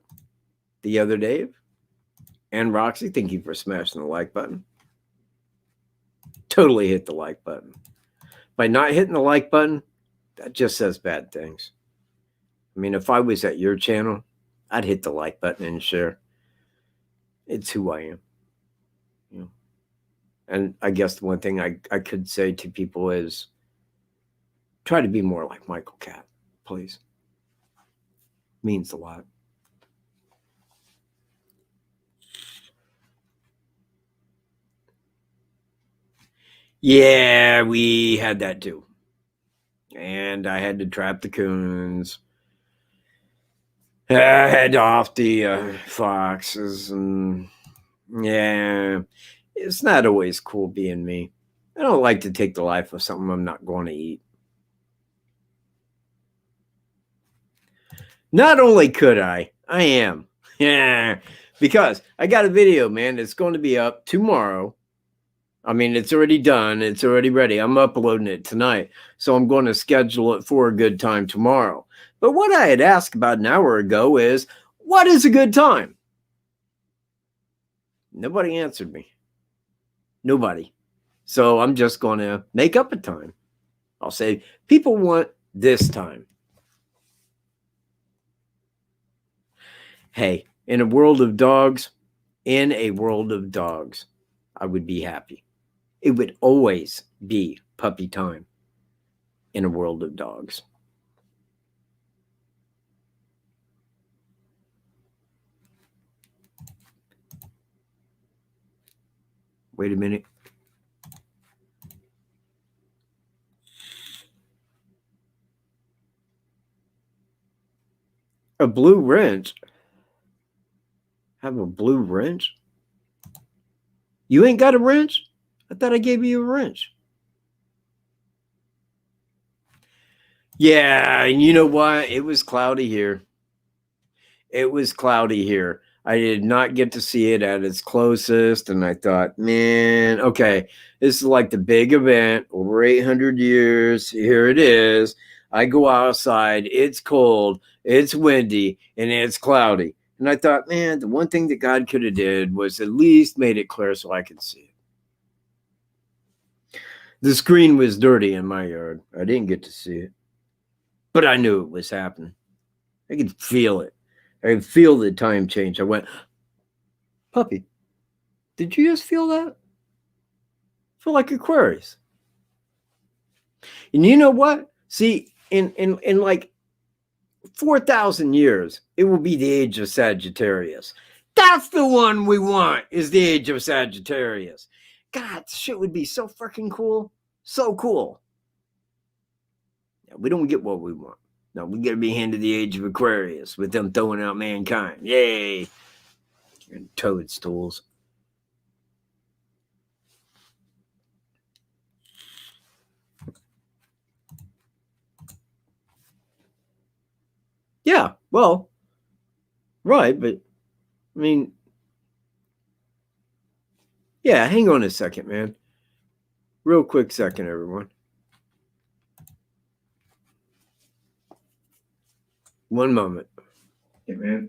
The other Dave. And Roxy, thank you for smashing the like button. Totally hit the like button. By not hitting the like button, that just says bad things. I mean, if I was at your channel, I'd hit the like button and share. It's who I am. And I guess the one thing I could say to people is try to be more like Michael Katt, please. Means a lot. Yeah, we had that too. And I had to trap the coons. I had off the foxes, and yeah, it's not always cool being me. I don't like to take the life of something I'm not going to eat. Not only could I am. Yeah, because I got a video, man. It's going to be up tomorrow. I mean, it's already done. It's already ready. I'm uploading it tonight. So I'm going to schedule it for a good time tomorrow. But what I had asked about an hour ago is, what is a good time? Nobody answered me. Nobody. So I'm just going to make up a time. I'll say, people want this time. Hey, in a world of dogs, I would be happy. It would always be puppy time in a world of dogs. Wait a minute. A blue wrench? Have a blue wrench? You ain't got a wrench? I thought I gave you a wrench. Yeah, and you know what? It was cloudy here. It was cloudy here. I did not get to see it at its closest, and I thought, man, okay, this is like the big event over 800 years. Here it is. I go outside, it's cold, it's windy, and it's cloudy. And I thought, man, the one thing that God could have did was at least made it clear so I could see it. The screen was dirty in my yard. I didn't get to see it, but I knew it was happening. I could feel it. I could feel the time change. I went, puppy, did you just feel that? I feel like Aquarius. And you know what? See, in like 4,000 years, it will be the age of Sagittarius. That's the one we want, is the age of Sagittarius. God, shit would be so freaking cool. So cool. Yeah, we don't get what we want. No, we gotta be handed the age of Aquarius with them throwing out mankind. Yay. And toadstools. Yeah, well, right, but I mean, yeah, hang on a second, man. Real quick second, everyone. One moment. Hey, man.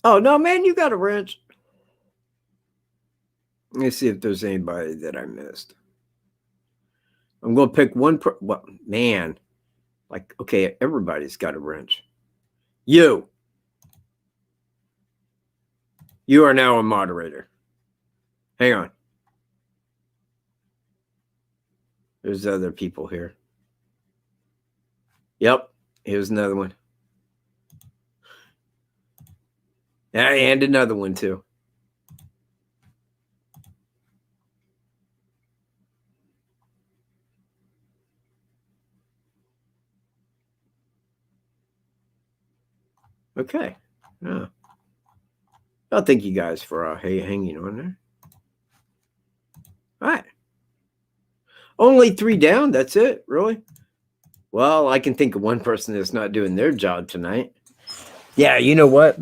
Oh, no, man, you got a wrench. Let me see if there's anybody that I missed. I'm going to pick one. Well, man, like, okay, everybody's got a wrench. You are now a moderator. Hang on. There's other people here. Yep, here's another one. And another one, too. Okay. Yeah. Well, thank you guys for hanging on there. All right. Only 3 down. That's it. Really? Well, I can think of one person that's not doing their job tonight. Yeah, you know what?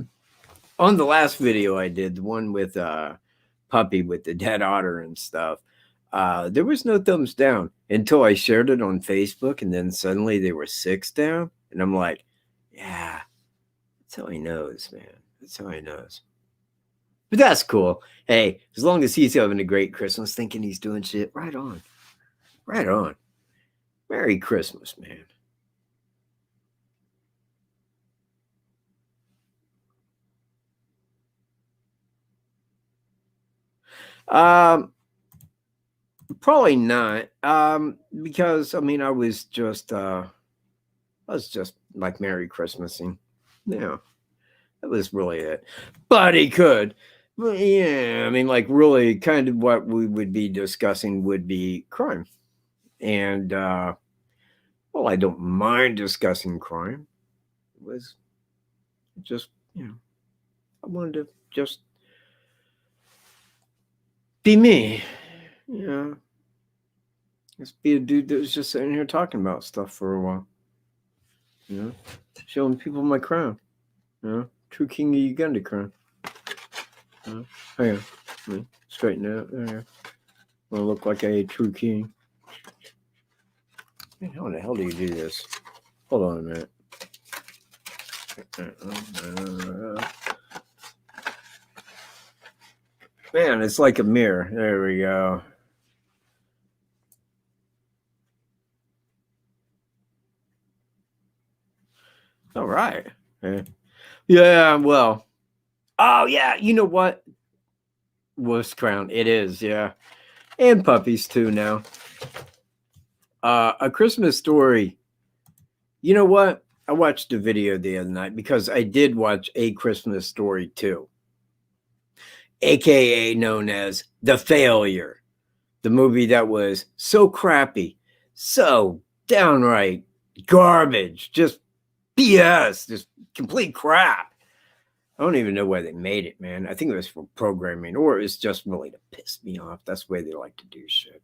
On the last video I did, the one with Puppy with the dead otter and stuff, there was no thumbs down until I shared it on Facebook, and then suddenly there were 6 down. And I'm like, yeah, that's how he knows, man. That's how he knows. But that's cool. Hey, as long as he's having a great Christmas, thinking he's doing shit, right on. Right on. Merry Christmas, man. Probably not. Because I mean, I was just like Merry Christmasing. Yeah, that was really it. But he could. Well, yeah, I mean, like really, kind of what we would be discussing would be crime, and well, I don't mind discussing crime. It was just, I wanted to just be me. Yeah, just be a dude that was just sitting here talking about stuff for a while. Showing people my crown. True King of Uganda crown. Hang on, let me straighten it up. There. I want to look like a true king. Man, how in the hell do you do this? Hold on a minute. Man, it's like a mirror. There we go. All right. Yeah, well. Oh, yeah. You know what? Wolf's crown. It is, yeah. And puppies, too, now. A Christmas Story. You know what? I watched a video the other night because I did watch A Christmas Story too, aka known as The Failure, the movie that was so crappy, so downright garbage, just BS, just complete crap. I don't even know why they made it, man. I think it was for programming, or it was just really to piss me off. That's the way they like to do shit.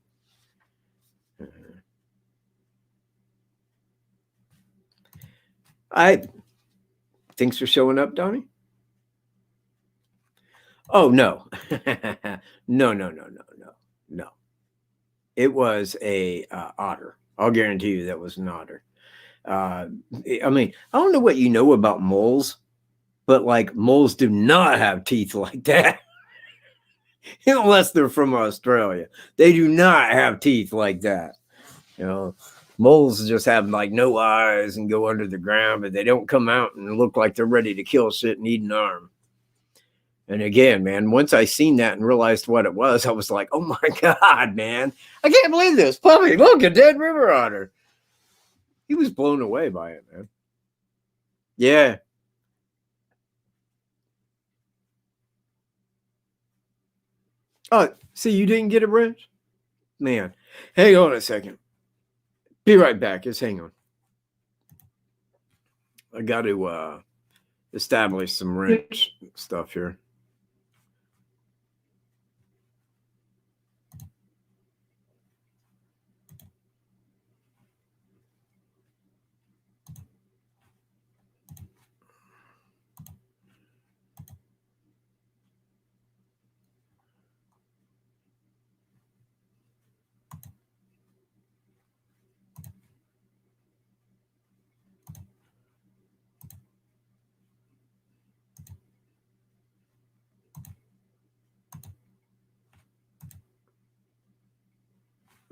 Thanks for showing up, Donnie. Oh no. No. It was a otter. I'll guarantee you that was an otter. I mean, I don't know what you know about moles, but like moles do not have teeth like that. Unless they're from Australia. They do not have teeth like that. Moles just have like no eyes and go under the ground, but they don't come out and look like they're ready to kill shit and eat an arm. And again, man, once I seen that and realized what it was, I was like, oh my God, man. I can't believe this. Puppy, look, a dead river otter. He was blown away by it, man. Yeah. Oh, see, you didn't get a wrench? Man, hang on a second. Be right back. Just hang on. I got to establish some wrench stuff here.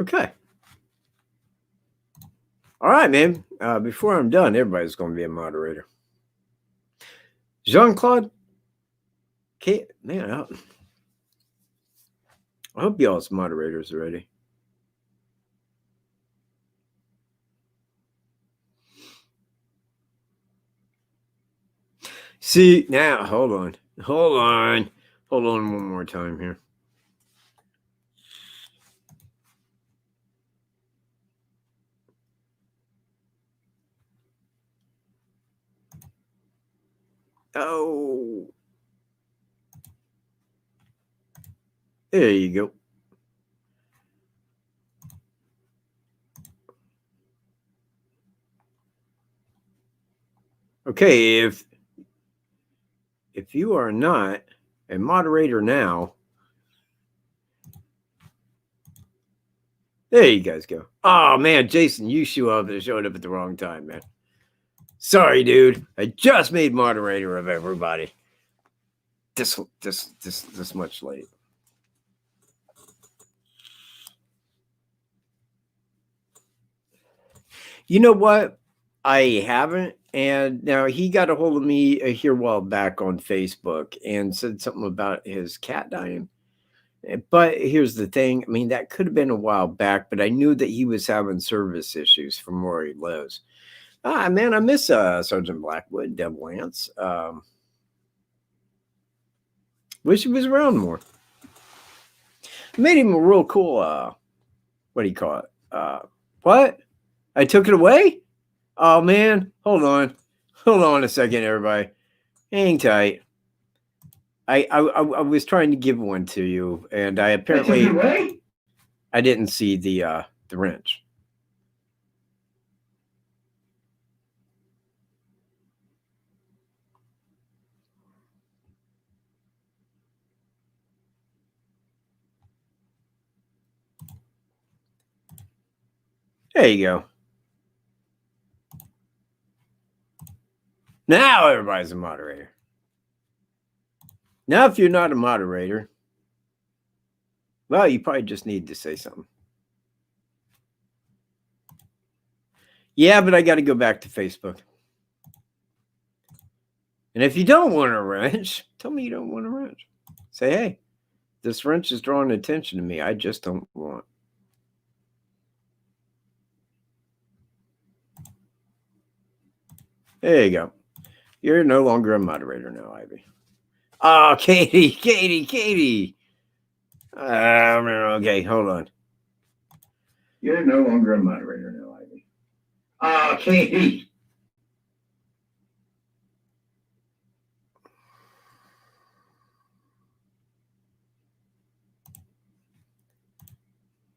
Okay. All right, man. Before I'm done, everybody's going to be a moderator. Jean-Claude? Man, I hope y'all's moderators are ready. See, now, hold on one more time here. Oh, there you go. Okay, if you are not a moderator now, there you guys go. Oh man, Jason, you showed up at the wrong time, man. Sorry, dude. I just made moderator of everybody. This much late. You know what? I haven't. And now he got a hold of me here a while back on Facebook and said something about his cat dying. But here's the thing. I mean, that could have been a while back, but I knew that he was having service issues from where he lives. Ah, man, I miss Sergeant Blackwood, Devil Lance. Wish he was around more. Made him a real cool, what do you call it? What? I took it away? Oh, man. Hold on. Hold on a second, everybody. Hang tight. I was trying to give one to you, and I apparently I didn't see the wrench. There you go. Now everybody's a moderator. Now, if you're not a moderator, well, you probably just need to say something. Yeah, but I got to go back to Facebook. And if you don't want a wrench, tell me you don't want a wrench. Say, hey, this wrench is drawing attention to me. I just don't want. There you go. You're no longer a moderator now, Ivy. Oh, Katie. Okay, hold on. You're no longer a moderator now, Ivy. Oh, Katie.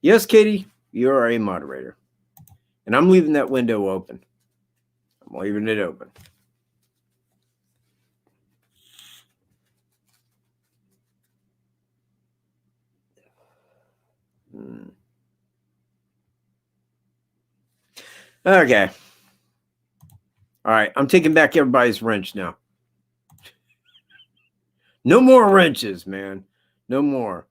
Yes, Katie, you are a moderator. And I'm leaving that window open. I'm leaving it open. Okay. All right. I'm taking back everybody's wrench now. No more wrenches, man. No more.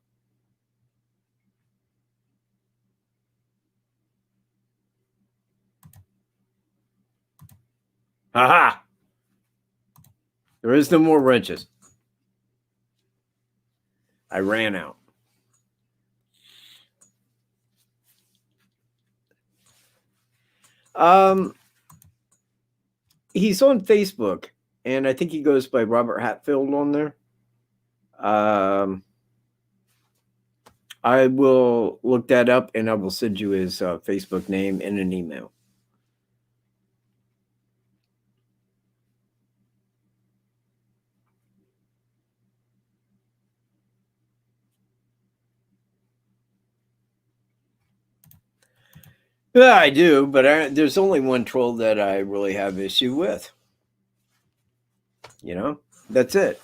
Haha. There is no more wrenches. I ran out. He's on Facebook, and I think he goes by Robert Hatfield on there. I will look that up, and I will send you his Facebook name in an email. Yeah, I do, but there's only one troll that I really have issue with. You know, that's it.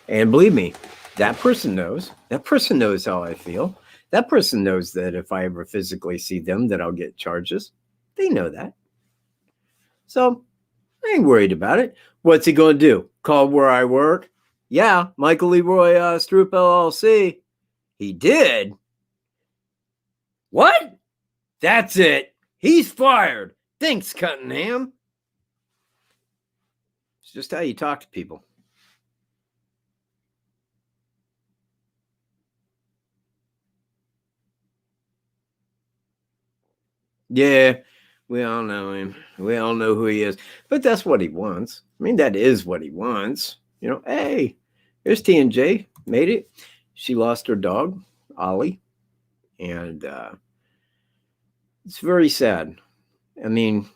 And believe me, that person knows. That person knows how I feel. That person knows that if I ever physically see them, that I'll get charges. They know that. So I ain't worried about it. What's he going to do? Call where I work? Yeah, Michael Leroy Stroop LLC. He did? What? That's it. He's fired. Thanks, Cunningham. It's just how you talk to people. Yeah, we all know him. We all know who he is. But that's what he wants. I mean, that is what he wants. You know, hey, here's T&J. Made it. She lost her dog, Ollie. And it's very sad. I mean,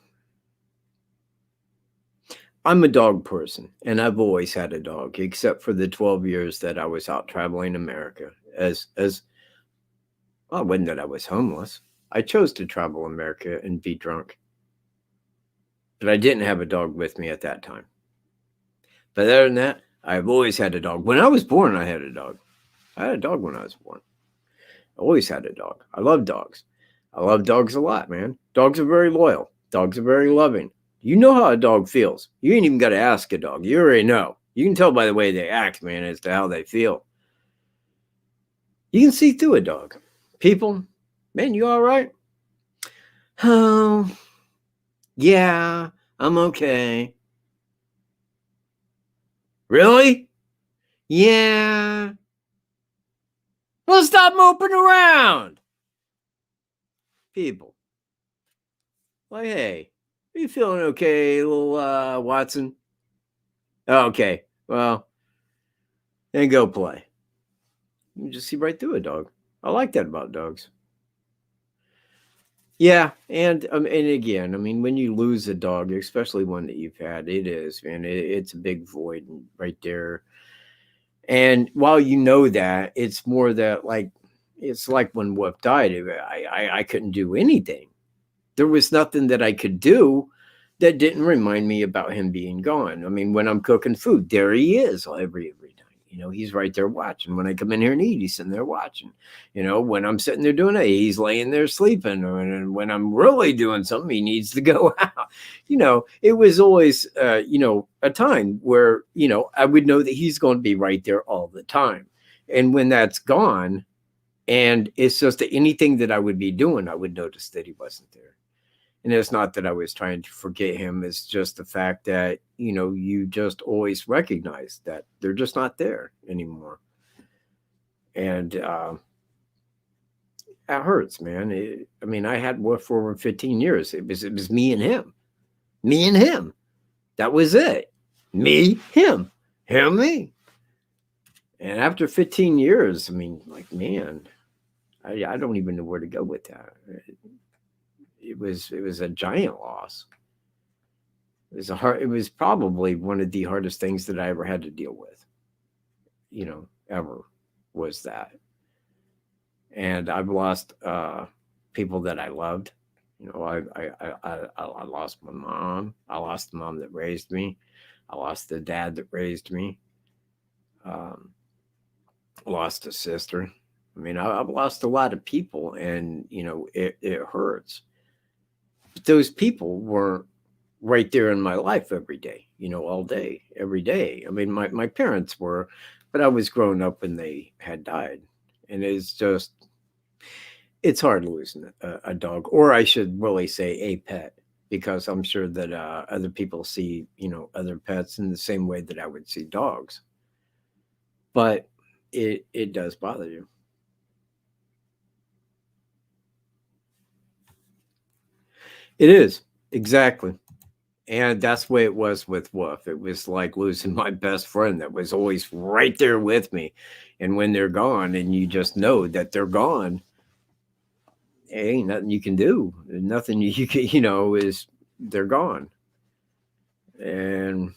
I'm a dog person, and I've always had a dog, except for the 12 years that I was out traveling America. Well, it wasn't that I was homeless. I chose to travel America and be drunk. But I didn't have a dog with me at that time. But other than that, I've always had a dog. When I was born, I had a dog. I had a dog when I was born. I always had a dog. I love dogs. I love dogs a lot, man. Dogs are very loyal. Dogs are very loving. You know how a dog feels. You ain't even got to ask a dog. You already know. You can tell by the way they act, man, as to how they feel. You can see through a dog. People, man, you all right? Oh, yeah, I'm okay. Really? Yeah. Well, Well, stop moping around. People. Like, hey, are you feeling okay, little Watson? Okay, well, then go play. You just see right through a dog. I like that about dogs. Yeah, and again, I mean, when you lose a dog, especially one that you've had, it is, man, it's a big void right there. And while you know that, it's more that like it's like when Whoop died, I couldn't do anything. There was nothing that I could do that didn't remind me about him being gone. I mean, when I'm cooking food, there he is every night. You know, he's right there watching. When I come in here and eat, he's sitting there watching. You know, when I'm sitting there doing it, he's laying there sleeping. And when I'm really doing something, he needs to go out. You know, it was always, a time where, I would know that he's going to be right there all the time. And when that's gone, and it's just that anything that I would be doing, I would notice that he wasn't there. And it's not that I was trying to forget him. It's just the fact that, you just always recognize that they're just not there anymore. And that hurts, man. I had Wolf for over 15 years. It was me and him. Me and him. That was it. Me, him. Him, me. And after 15 years, man, I don't even know where to go with that. It was a giant loss. It was probably one of the hardest things that I ever had to deal with. Ever was that. And I've lost people that I loved. I lost my mom. I lost the mom that raised me. I lost the dad that raised me. Lost a sister. I've lost a lot of people, and it hurts. But those people weren't right there in my life every day, all day, every day. My parents were, but I was growing up when they had died. And it's hard losing a dog, or I should really say a pet, because I'm sure that other people see, other pets in the same way that I would see dogs. But it does bother you. It is, exactly. And that's the way it was with Wolf. It was like losing my best friend that was always right there with me. And when they're gone, and you just know that they're gone, ain't nothing you can do. Nothing you can, is they're gone. And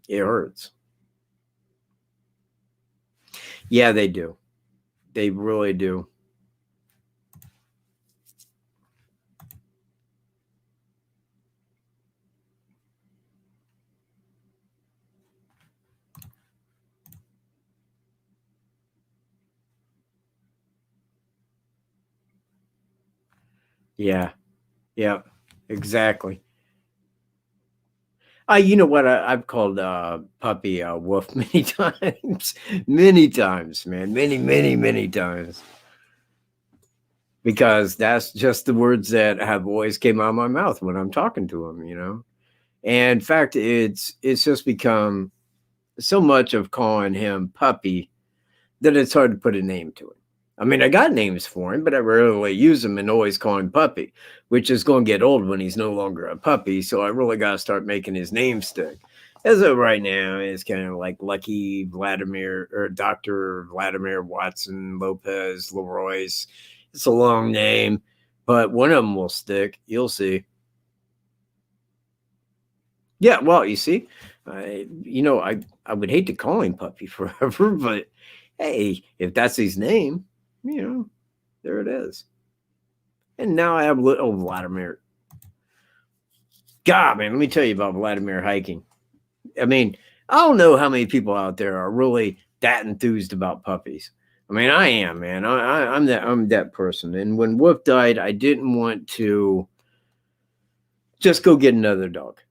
it hurts. Yeah, they do. They really do. Yeah. Yeah. Exactly. You know what? I've called puppy Wolf many times, man, many times, because that's just the words that have always came out of my mouth when I'm talking to him. And in fact, it's just become so much of calling him puppy that it's hard to put a name to it. I got names for him, but I rarely use them, and always call him puppy, which is going to get old when he's no longer a puppy. So I really got to start making his name stick. As of right now, it's kind of like Lucky Vladimir, or Dr. Vladimir Watson Lopez Leroy's. It's a long name, but one of them will stick. You'll see. Yeah, well, you see, I would hate to call him puppy forever, but hey, if that's his name, there it is. And now I have little Vladimir. God, man, let me tell you about Vladimir hiking. I don't know how many people out there are really that enthused about puppies. I am, man. I'm that person. And when Wolf died, I didn't want to just go get another dog.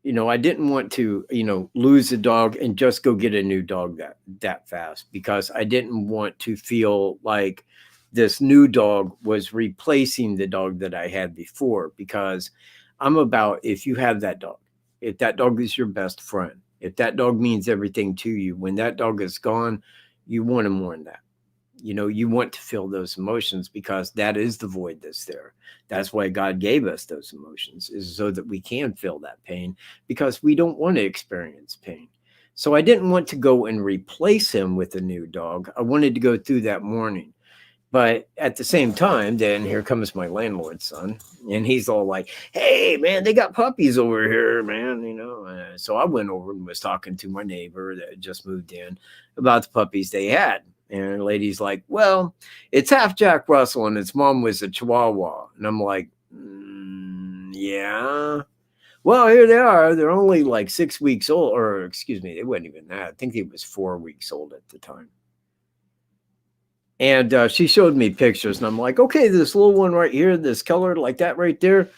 I didn't want to, lose a dog and just go get a new dog that fast, because I didn't want to feel like this new dog was replacing the dog that I had before, because I'm about, if you have that dog, if that dog is your best friend, if that dog means everything to you, when that dog is gone, you want him more than that. You want to feel those emotions because that is the void that's there. That's why God gave us those emotions, is so that we can feel that pain, because we don't want to experience pain. So I didn't want to go and replace him with a new dog. I wanted to go through that mourning. But at the same time, then here comes my landlord's son, and he's all like, "Hey, man, they got puppies over here, man." So I went over and was talking to my neighbor that had just moved in about the puppies they had. And the lady's like, "Well, it's half Jack Russell, and its mom was a Chihuahua." And I'm like, "Yeah. Well, here they are. They're only like 6 weeks old, or excuse me, they wasn't even that. I think it was 4 weeks old at the time." And she showed me pictures, and I'm like, "Okay, this little one right here, this color like that right there."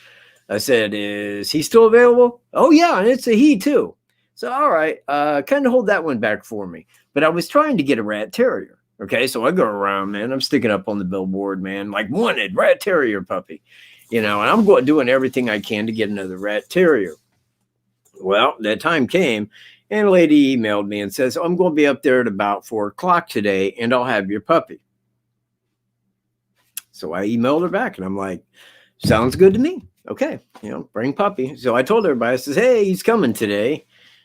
I said, "Is he still available?" "Oh, yeah, and it's a he too." So, all right, kind of hold that one back for me. But I was trying to get a rat terrier. Okay, so I go around, man. I'm sticking up on the billboard, man, like wanted rat terrier puppy, and I'm doing everything I can to get another rat terrier. Well, that time came, and a lady emailed me and says, "I'm going to be up there at about 4 o'clock today, and I'll have your puppy." So I emailed her back, and I'm like, "Sounds good to me. Okay, bring puppy." So I told everybody, I says, "Hey, he's coming today,"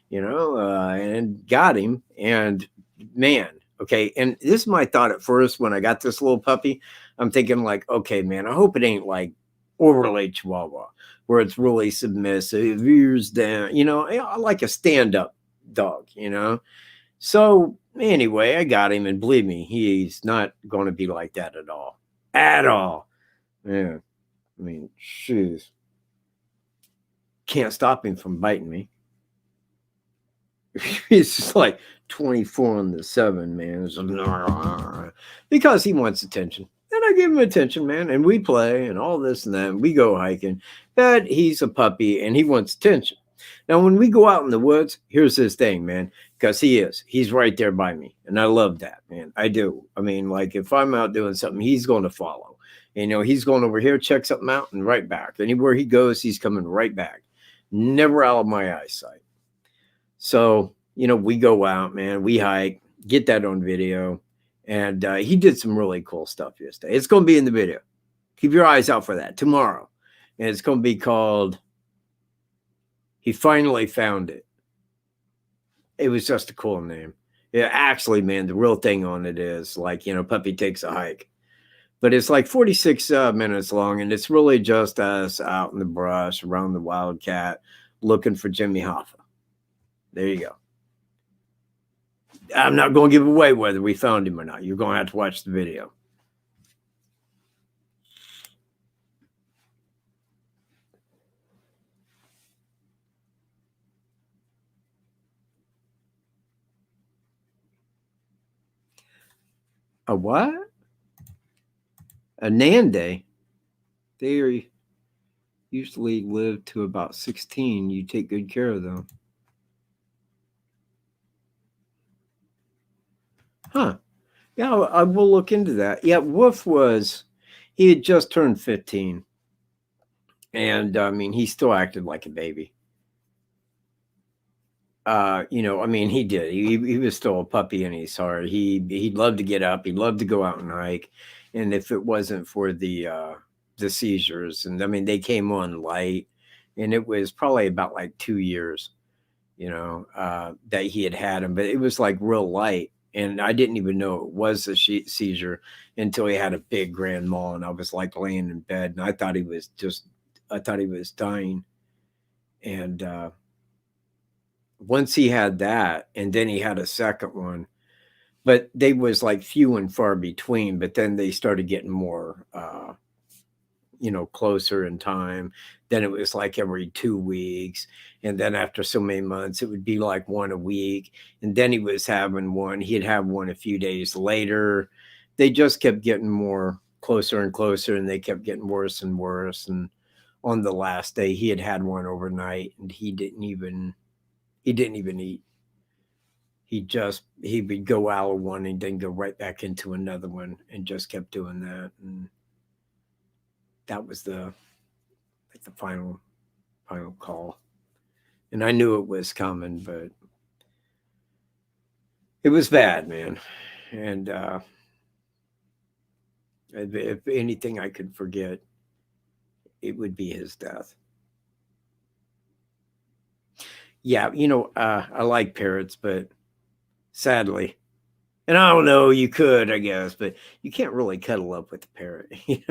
and got him. And man, okay. And this is my thought at first when I got this little puppy. I'm thinking like, okay, man, I hope it ain't like overlay Chihuahua where it's really submissive, ears down. I like a stand-up dog. So anyway, I got him, and believe me, he's not going to be like that at all. At all. Yeah. I mean, jeez. Can't stop him from biting me. He's just like 24/7, man. It's like, because he wants attention. And I give him attention, man. And we play and all this and that. And we go hiking. But he's a puppy and he wants attention. Now, when we go out in the woods, here's his thing, man. Because he's right there by me. And I love that, man. I do. I mean, like if I'm out doing something, he's going to follow. He's going over here, check something out, and right back. Anywhere he goes, he's coming right back. Never out of my eyesight. So, we go out, man. We hike, get that on video. And he did some really cool stuff yesterday. It's going to be in the video. Keep your eyes out for that tomorrow. And it's going to be called He Finally Found It. It was just a cool name. Yeah, actually, man, the real thing on it is like, puppy takes a hike. But it's like 46 minutes long, and it's really just us out in the brush around the wildcat looking for Jimmy Hoffa. There you go. I'm not going to give away whether we found him or not. You're going to have to watch the video. A what? A Nande. They usually live to about 16. You take good care of them. Huh. Yeah, I will look into that. Yeah, Wolf he had just turned 15. And I mean, he still acted like a baby. He did. He was still a puppy in his heart. He'd love to get up. He'd love to go out and hike. And if it wasn't for the seizures, and I mean, they came on light, and it was probably about like 2 years, that he had him, but it was like real light. And I didn't even know it was a seizure until he had a big grand mal, and I was like laying in bed, and I thought he was dying. And once he had that, and then he had a second one, but they was like few and far between. But then they started getting more, closer in time. Then it was like every 2 weeks. And then after so many months, it would be like one a week. And then he was having one. He'd have one a few days later. They just kept getting more closer and closer, and they kept getting worse and worse. And on the last day, he had one overnight, and he didn't even eat. He would go out of one and then go right back into another one, and just kept doing that. And that was the final call. And I knew it was coming, but it was bad, man. And If anything I could forget, it would be his death. Yeah, I like parrots, but sadly, and I don't know, you could, I guess, but you can't really cuddle up with a parrot. You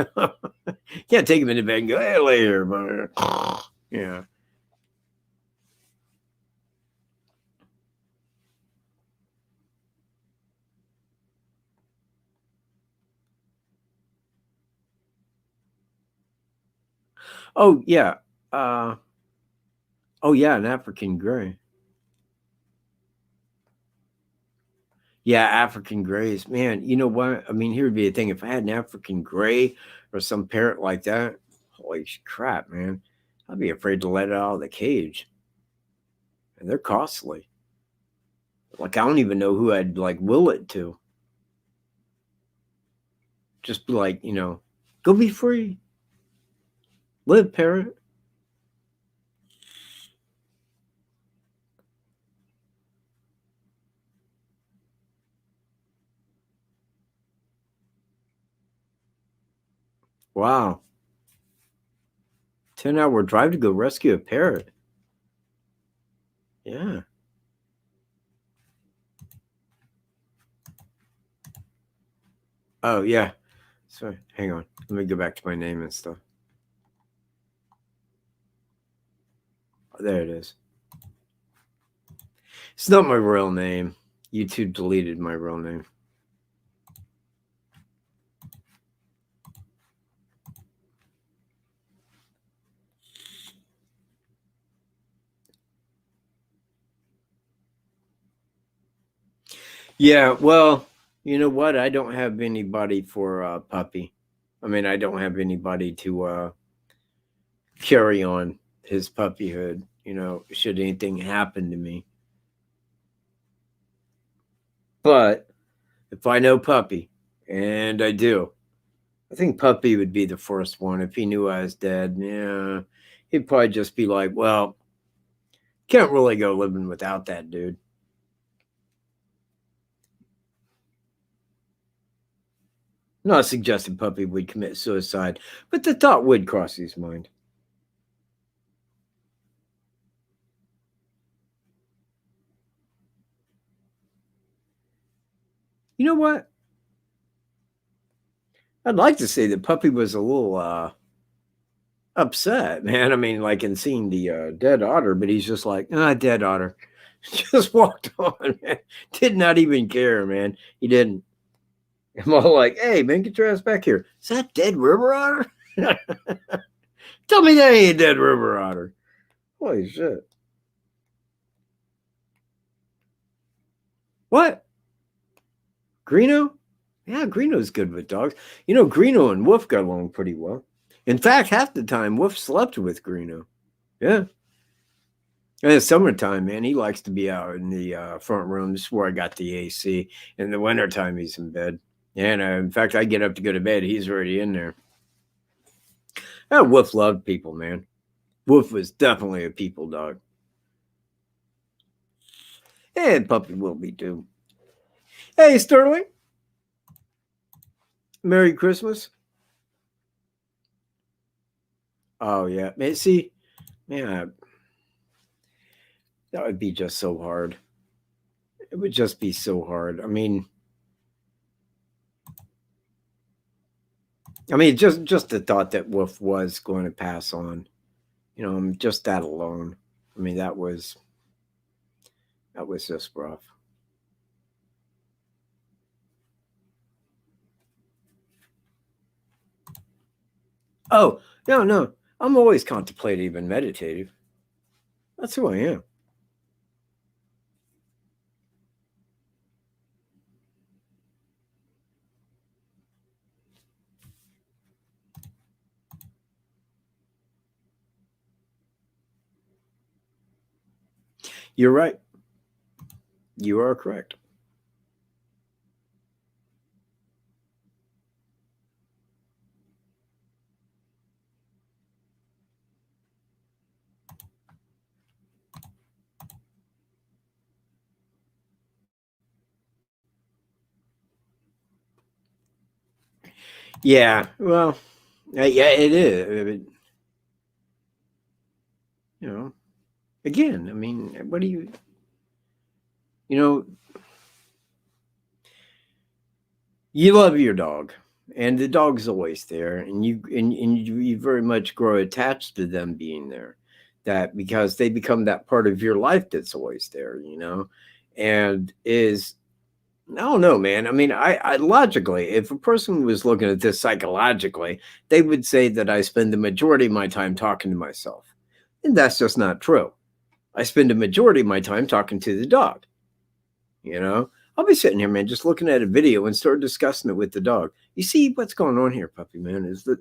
can't take him into bed and go, hey, lay here, buddy. Yeah. Oh yeah. Uh, oh yeah, an African gray. Yeah, African grays, man. You know what? I mean, here would be a thing. If I had an African gray or some parrot like that, holy crap, man! I'd be afraid to let it out of the cage, and they're costly. Like I don't even know who I'd like will it to. Just be like, go be free, live, parrot. Wow, 10-hour drive to go rescue a parrot. Yeah. Oh yeah. Sorry. Hang on. Let me go back to my name and stuff. Oh, there it is. It's not my real name. YouTube deleted my real name. Yeah, well, you know what? I don't have anybody for a puppy. I mean, I don't have anybody to carry on his puppyhood, should anything happen to me. But if I know puppy, and I do, I think puppy would be the first one. If he knew I was dead, yeah, he'd probably just be like, well, can't really go living without that dude. Not suggesting puppy would commit suicide, but the thought would cross his mind. You know what? I'd like to say that puppy was a little upset, man. I mean, like in seeing the dead otter, but he's just like, ah, dead otter. Just walked on, man. Did not even care, man. He didn't. I'm all like, hey, man, get your ass back here. Is that dead river otter? Tell me that ain't a dead river otter. Holy shit. What? Greeno? Yeah, Greeno's good with dogs. Greeno and Wolf got along pretty well. In fact, half the time, Wolf slept with Greeno. Yeah. In the summertime, man, he likes to be out in the front room. This is where I got the AC. In the wintertime, he's in bed. And in fact, I get up to go to bed. He's already in there. Wolf loved people, man. Wolf was definitely a people dog. And puppy will be too. Hey, Sterling. Merry Christmas. Oh, yeah. Man, see, man, that would be just so hard. It would just be so hard. I mean, just the thought that Wolf was going to pass on, just that alone. I mean, that was just rough. Oh, no, no. I'm always contemplative and meditative. That's who I am. You're right. You are correct. Yeah. Well, yeah, it is. You know, again, I mean, what do you know, you love your dog, and the dog's always there, and you very much grow attached to them being there, that because they become that part of your life that's always there, and is I don't know, man. I mean, I logically, if a person was looking at this psychologically, they would say that I spend the majority of my time talking to myself, and that's just not true. I spend a majority of my time talking to the dog. You know, I'll be sitting here, man, just looking at a video and start discussing it with the dog. You see what's going on here, puppy man, is that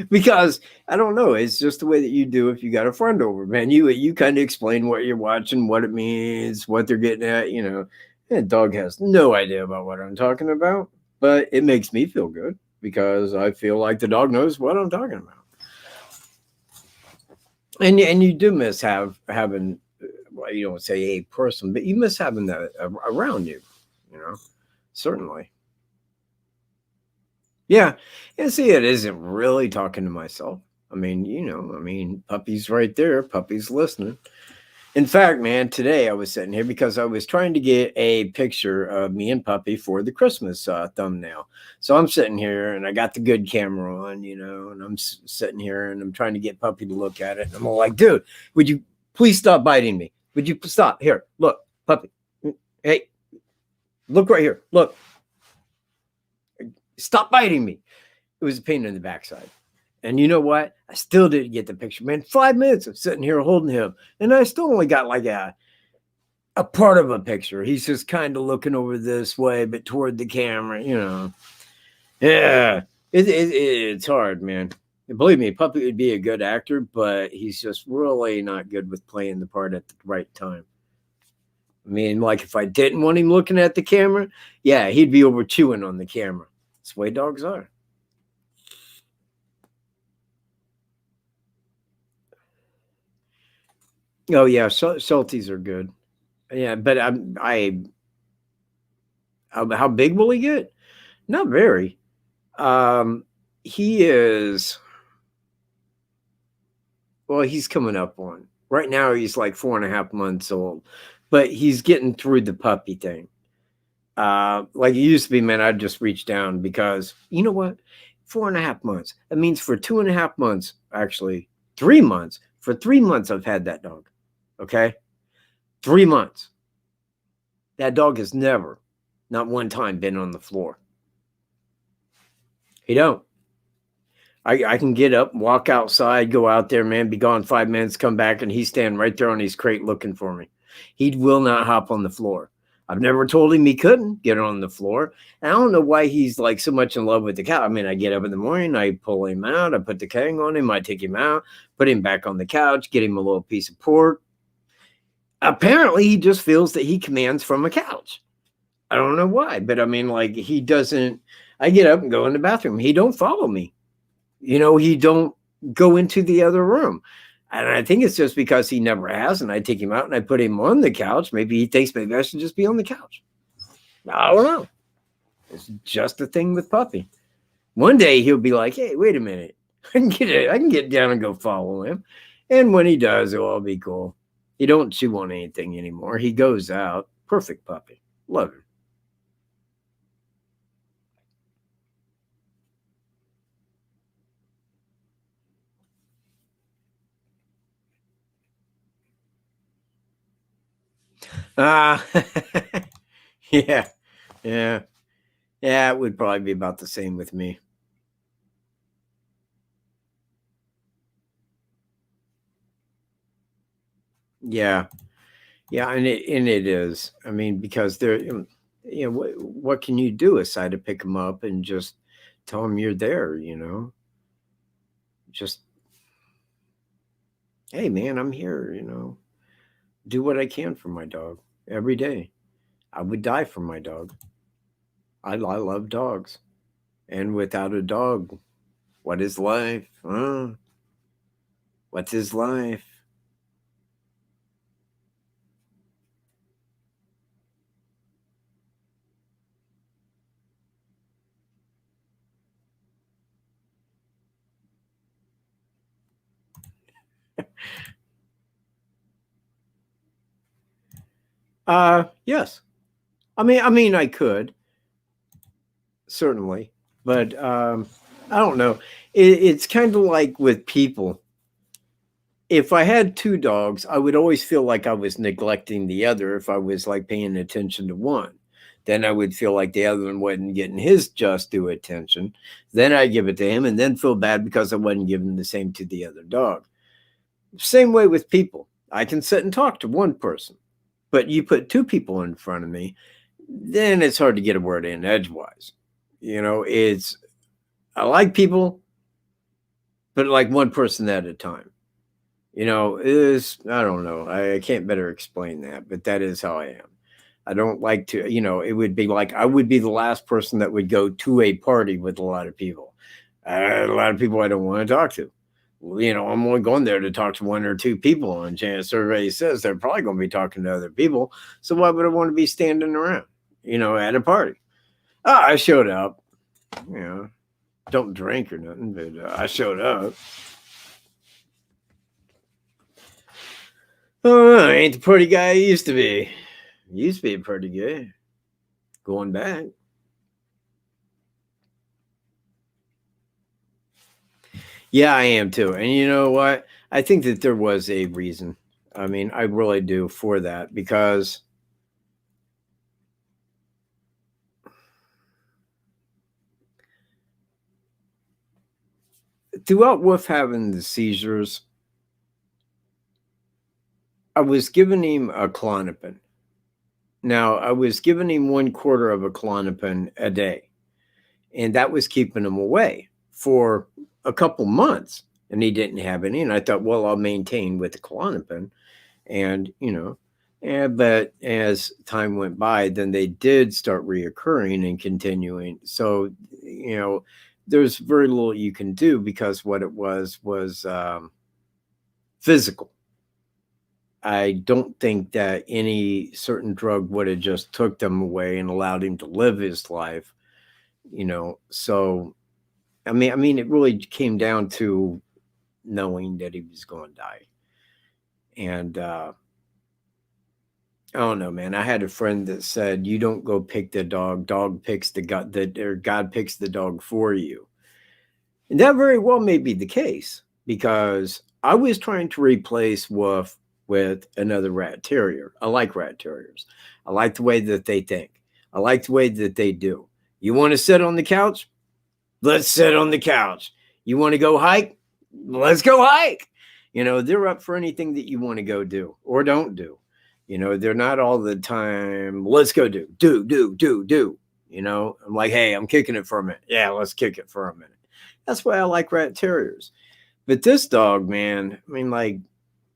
because I don't know, it's just the way that you do if you got a friend over, man. You kind of explain what you're watching, what it means, what they're getting at. And dog has no idea about what I'm talking about, but it makes me feel good because I feel like the dog knows what I'm talking about. And you do miss having, well, you don't say a person, but you miss having that around you, you know, certainly. Yeah. And see, it isn't really talking to myself. Puppy's right there, puppy's listening. In fact, man, today I was sitting here because I was trying to get a picture of me and Puppy for the Christmas thumbnail. So I'm sitting here and I got the good camera on, and I'm sitting here and I'm trying to get Puppy to look at it. And I'm all like, dude, would you please stop biting me? Would you stop? Here, look, Puppy. Hey, look right here. Look, stop biting me. It was a pain in the backside. And you know what? I still didn't get the picture, man. 5 minutes of sitting here holding him. And I still only got like a part of a picture. He's just kind of looking over this way, but toward the camera. Yeah, it's hard, man. And believe me, Puppy would be a good actor, but he's just really not good with playing the part at the right time. I mean, like if I didn't want him looking at the camera, yeah, he'd be over chewing on the camera. That's the way dogs are. Oh yeah, salties are good. Yeah, but how big will he get? Not very. Um, he is Well, he's coming up on. Right now, he's like 4.5 months old, but he's getting through the puppy thing. Like it used to be, man, I'd just reach down because you know what? 4.5 months. That means for 2.5 months, actually 3 months. For 3 months, I've had that dog. Okay, 3 months. That dog has never, not one time, been on the floor. He don't. I can get up, walk outside, go out there, man, be gone 5 minutes, come back, and he's standing right there on his crate looking for me. He will not hop on the floor. I've never told him he couldn't get on the floor. And I don't know why he's like so much in love with the couch. I mean, I get up in the morning, I pull him out, I put the keg on him, I take him out, put him back on the couch, get him a little piece of pork. Apparently, he just feels that he commands from a couch. I don't know why, but I mean, like he doesn't. I get up and go in the bathroom. He don't follow me. He don't go into the other room. And I think it's just because he never has. And I take him out and I put him on the couch. Maybe he thinks maybe I should just be on the couch. I don't know. It's just a thing with Puppy. One day he'll be like, hey, wait a minute. I can get down and go follow him. And when he does, it'll all be cool. He don't chew on anything anymore. He goes out. Perfect puppy. Love him. Ah, yeah, yeah, yeah. It would probably be about the same with me. Yeah, yeah, and it is. I mean, because what can you do aside to pick them up and just tell them you're there? Just hey, man, I'm here. Do what I can for my dog every day. I would die for my dog. I love dogs, and without a dog, what is life? What is life? Yes. I mean, I could certainly, but I don't know. It's kind of like with people. If I had two dogs, I would always feel like I was neglecting the other if I was like paying attention to one. Then I would feel like the other one wasn't getting his just due attention. Then I give it to him and then feel bad because I wasn't giving the same to the other dog. Same way with people. I can sit and talk to one person, but you put two people in front of me, then it's hard to get a word in edgewise. It's I like people, but like one person at a time. Is I don't know. I can't better explain that, but that is how I am. I don't like to, it would be like I would be the last person that would go to a party with a lot of people. A lot of people I don't want to talk to. I'm only going there to talk to one or two people, and chance everybody says they're probably going to be talking to other people. So why would I want to be standing around, at a party? I showed up, don't drink or nothing, but I showed up. Oh, I ain't the party guy I used to be. Used to be a party guy. Going back. Yeah, I am too. And you know what? I think that there was a reason. I mean, I really do for that because throughout Wolf having the seizures, I was giving him a Klonopin. Now, I was giving him 1/4 of a Klonopin a day, and that was keeping him away for a couple months, and he didn't have any. And I thought, well, I'll maintain with the Klonopin, and but as time went by, then they did start reoccurring and continuing. So, there's very little you can do because what it was physical. I don't think that any certain drug would have just took them away and allowed him to live his life, So, I mean, it really came down to knowing that he was going to die, and I don't know, man. I had a friend that said, "You don't go pick the dog; dog picks the God. Or God picks the dog for you." And that very well may be the case because I was trying to replace Wolf with another rat terrier. I like rat terriers. I like the way that they think. I like the way that they do. You want to sit on the couch? Let's sit on the couch. You want to go hike? Let's go hike. They're up for anything that you want to go do or don't do. They're not all the time, let's go do. I'm like, hey, I'm kicking it for a minute. Yeah, let's kick it for a minute. That's why I like rat terriers. But this dog, man, I mean, like,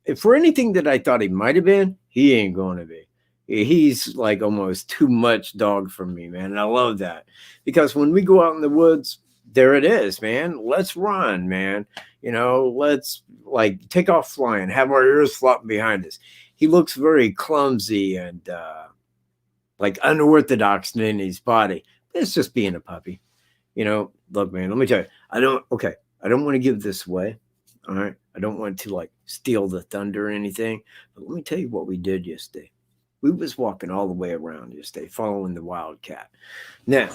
if for anything that I thought he might have been, he ain't going to be. He's like almost too much dog for me, man. And I love that because when we go out in the woods, there it is, man. Let's run, man. Let's like take off flying, have our ears flopping behind us. He looks very clumsy and like unorthodox in his body. It's just being a puppy. Look, man, let me tell you, I don't want to give this away. All right. I don't want to like steal the thunder or anything, but let me tell you what we did yesterday. We was walking all the way around yesterday, following the wildcat. Now,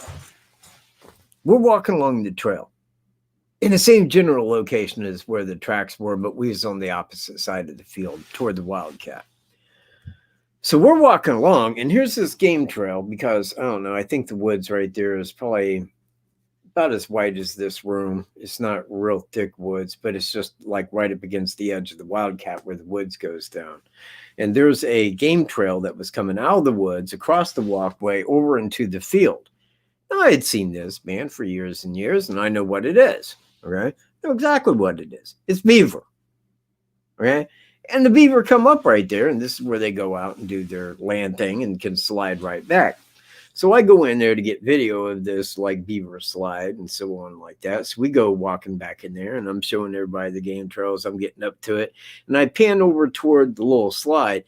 we're walking along the trail in the same general location as where the tracks were, but we was on the opposite side of the field toward the wildcat. So we're walking along, and here's this game trail because, I don't know, I think the woods right there is probably about as wide as this room. It's not real thick woods, but it's just like right up against the edge of the wildcat where the woods goes down. And there's a game trail that was coming out of the woods across the walkway over into the field. Now, I had seen this, man, for years and years, and I know what it is. Okay, I know exactly what it is. It's beaver. Okay, and the beaver come up right there, and this is where they go out and do their land thing and can slide right back. So I go in there to get video of this like beaver slide and so on like that. So we go walking back in there, and I'm showing everybody the game trails. I'm getting up to it, and I pan over toward the little slide.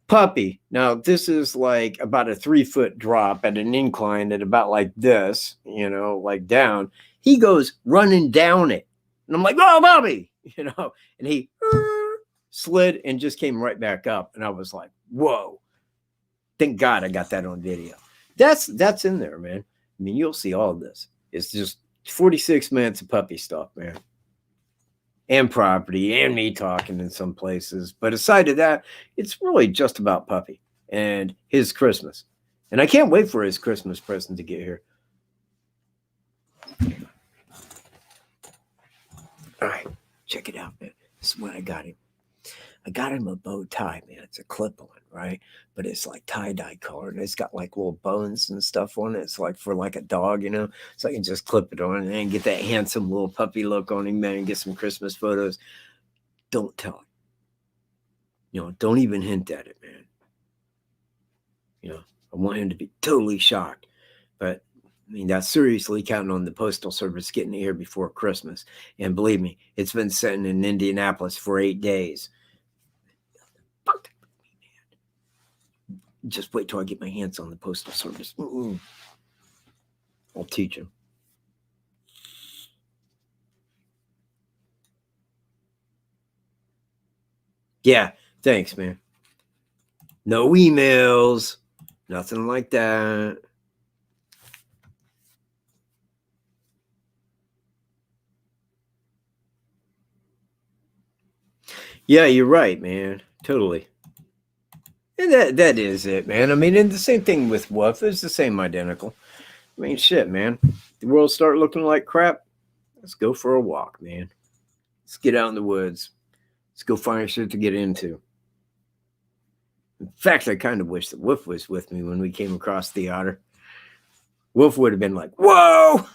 Puppy. Now, this is like about a 3-foot drop at an incline at about like this, like down. He goes running down it. And I'm like, oh, Bobby, and he slid and just came right back up. And I was like, whoa, thank God I got that on video. That's in there, man. I mean, you'll see all of this. It's just 46 minutes of puppy stuff, man. And property and me talking in some places. But aside of that, it's really just about Puppy and his Christmas. And I can't wait for his Christmas present to get here. All right, check it out, man. This is what I got him. I got him a bow tie, man. It's a clip-on, right? But it's like tie-dye color, and it's got like little bones and stuff on it. It's like for like a dog, you know? So I can just clip it on and get that handsome little puppy look on him, man, and get some Christmas photos. Don't tell him. You know, don't even hint at it, man. You know, I want him to be totally shocked. But I mean, that's seriously counting on the Postal Service getting here before Christmas. And believe me, it's been sitting in Indianapolis for 8 days. Just wait till I get my hands on the Postal Service. I'll teach him. Yeah, thanks, man. No emails, nothing like that. Yeah, you're right, man. Totally. And that is it, man. I mean, and the same thing with Woof. It's the same identical. I mean, shit, man. The world start looking like crap. Let's go for a walk, man. Let's get out in the woods. Let's go find shit to get into. In fact, I kind of wish that Woof was with me when we came across the otter. Wolf would have been like, whoa,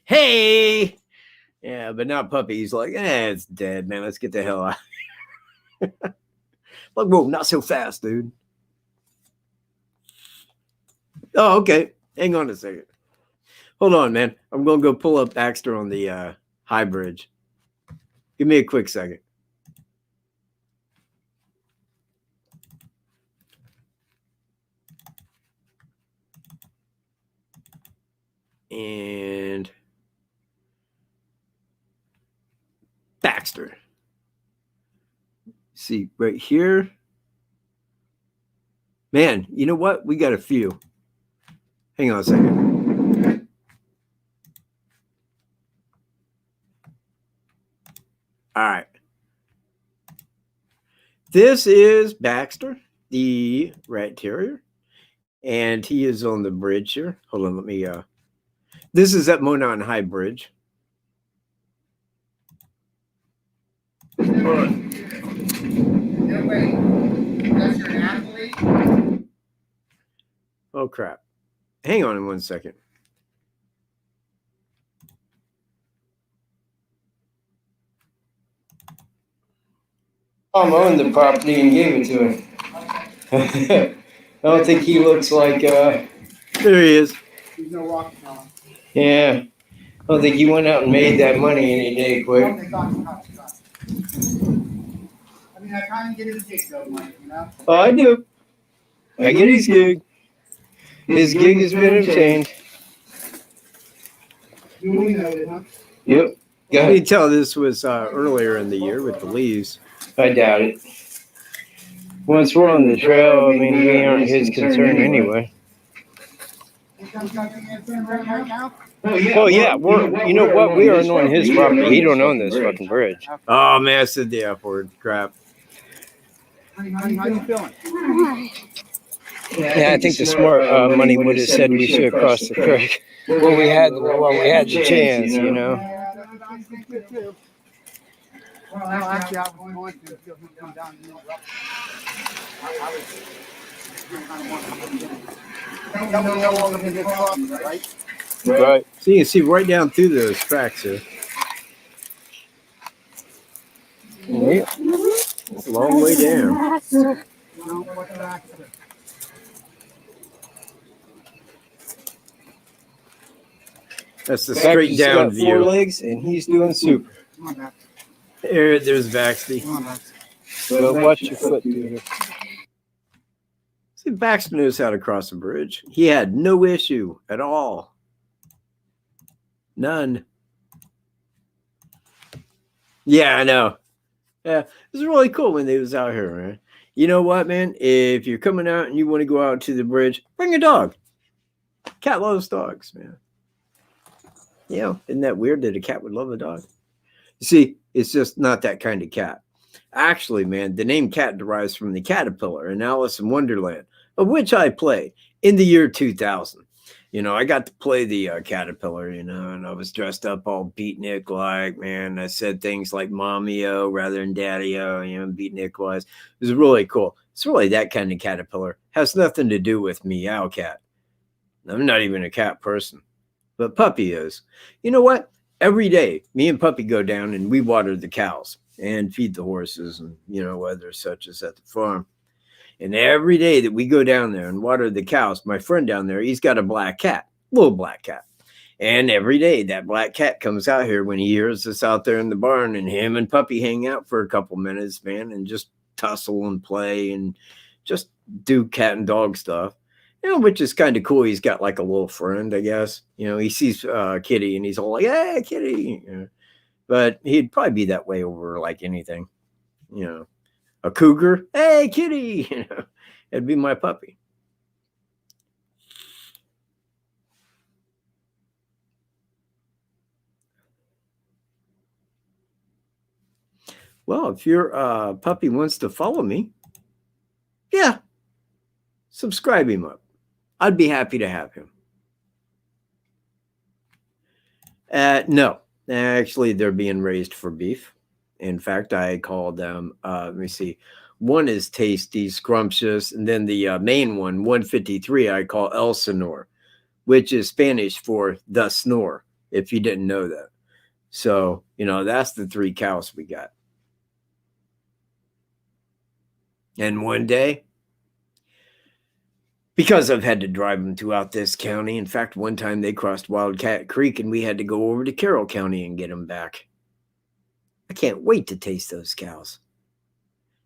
hey. Yeah, but not Puppy. He's like, it's dead, man. Let's get the hell out. Like, whoa, not so fast, dude. Oh, okay. Hang on a second. Hold on, man. I'm going to go pull up Baxter on the high bridge. Give me a quick second. And Baxter. See, right here. Man, you know what? We got a few. Hang on a second. All right. This is Baxter, the rat terrier. And he is on the bridge here. Hold on, let me this is at Monon High Bridge. No way. That's your athlete? Oh crap. Hang on 1 second. Tom owned the property and gave it to him. I don't think he looks like there he is. There's no rocket now. Yeah. I don't think he went out and made that money any day quick. I mean, I kind of get his gig though, Mike, you know? Oh, I do. I get his gig. His gig has been obtained. Duly noted, huh? Yep. Go ahead. You can tell this was earlier in the year with the leaves. I doubt it. Once we're on the trail, I mean, we aren't his concern anyway. Right now? Oh yeah, we're you know what? We are on his property. He don't own this fucking bridge. Oh man, I said the F word. Crap. How you feeling? Yeah, I think the smart money would have said we should cross the creek when we had the chance, you know. I think it too. Well, actually, I was going to come down and interrupt. I was kind of no longer than this problem, right? Right. So you can see right down through those tracks here. Yeah. It's a long way down. That's the straight down view. 4 legs and he's doing super. There's Baxter. So watch your foot, dude. See, Baxter knows how to cross a bridge. He had no issue at all. None. Yeah, I know. Yeah, it was really cool when they was out here, man. You know what, man? If you're coming out and you want to go out to the bridge, bring a dog. Cat loves dogs, man. You know, isn't that weird that a cat would love a dog? You see, it's just not that kind of cat. Actually, man, the name Katt derives from the caterpillar in Alice in Wonderland, of which I played in the year 2000. You know, I got to play the caterpillar, you know, and I was dressed up all beatnik like, man. I said things like mommy-o rather than daddy-o, you know, beatnik was. It was really cool. It's really that kind of caterpillar. Has nothing to do with meow cat. I'm not even a cat person, but Puppy is. You know what? Every day, me and Puppy go down and we water the cows and feed the horses and, you know, other such as at the farm. And every day that we go down there and water the cows, my friend down there, he's got a black cat, little black cat. And every day that black cat comes out here when he hears us out there in the barn, and him and Puppy hang out for a couple minutes, man, and just tussle and play and just do cat and dog stuff. You know, which is kind of cool. He's got like a little friend, I guess. You know, he sees Kitty and he's all like, "Hey, Kitty." You know, but he'd probably be that way over like anything. You know, a cougar, "Hey, Kitty." You know, it'd be my puppy. Well, if your puppy wants to follow me, yeah, subscribe him up. I'd be happy to have him. No, actually, they're being raised for beef. In fact, I call them, let me see, one is tasty, scrumptious, and then the main one, 153, I call El Sonor, which is Spanish for the snore, if you didn't know that. So, you know, that's the 3 cows we got. And one day, because I've had to drive them throughout this county, in fact, one time they crossed Wildcat Creek and we had to go over to Carroll County and get them back. I can't wait to taste those cows.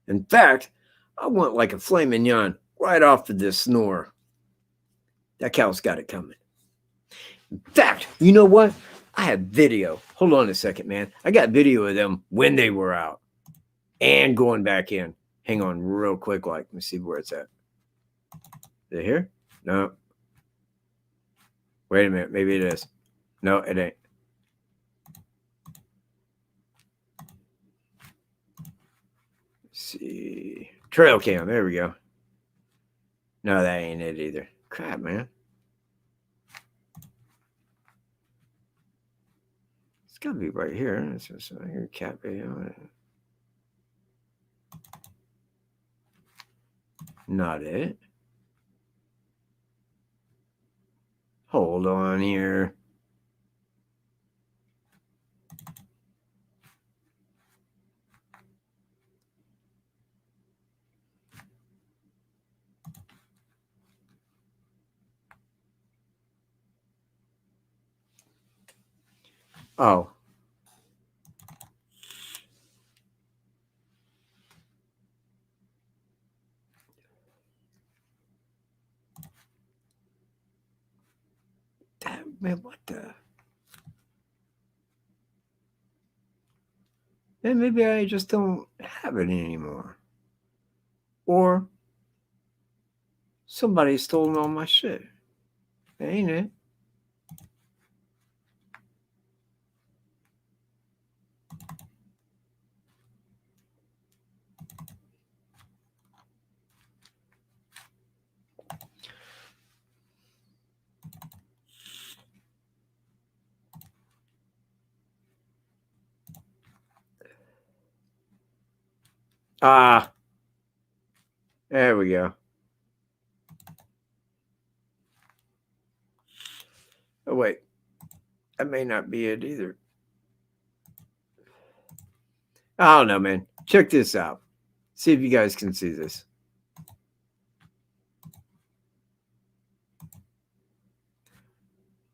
In fact, I want like a filet mignon right off of this snore. That cow's got it coming. In fact, you know what? I have video. Hold on a second, man. I got video of them when they were out and going back in. Hang on real quick. Like, let me see where it's at. Is it here? No. Wait a minute. Maybe it is. No, it ain't. Let's see. Trail cam. There we go. No, that ain't it either. Crap, man. It's got to be right here. It's just here, cat video. Not it. Hold on here. Oh. Damn, man, what the? And maybe I just don't have it anymore. Or somebody's stolen all my shit. Ain't it? Ah, there we go. Oh, wait. That may not be it either. I don't know, man. Check this out. See if you guys can see this.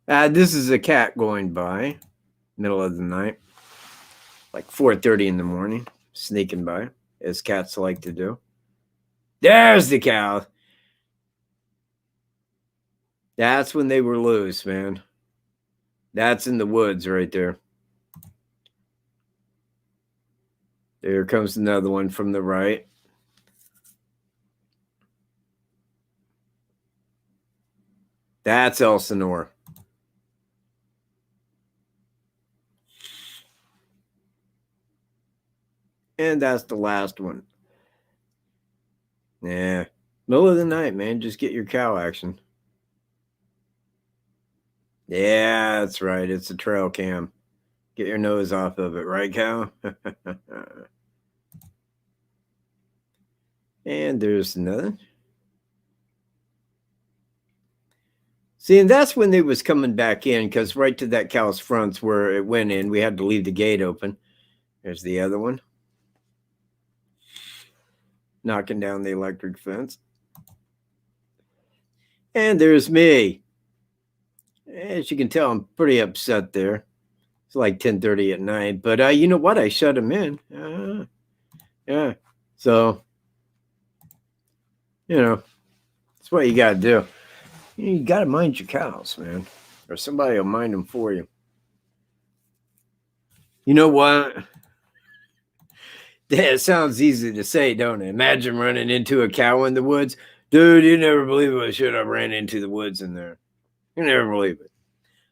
This is a cat going by, middle of the night, like 4:30 in the morning, sneaking by, as cats like to do. There's the cow. That's when they were loose, man. That's in the woods right there. There comes another one from the right. That's Elsinore. And that's the last one. Yeah. Middle of the night, man. Just get your cow action. Yeah, that's right. It's a trail cam. Get your nose off of it, right, cow? And there's another. See, and that's when they was coming back in, because right to that cow's front's where it went in. We had to leave the gate open. There's the other one. Knocking down the electric fence. And there's me. As you can tell, I'm pretty upset there. It's like 10:30 at night. But you know what? I shut him in. Yeah. So, you know, that's what you got to do. You got to mind your cows, man. Or somebody will mind them for you. You know what? It sounds easy to say, don't it? Imagine running into a cow in the woods. Dude, you never believe what shit I ran into the woods in there. You never believe it.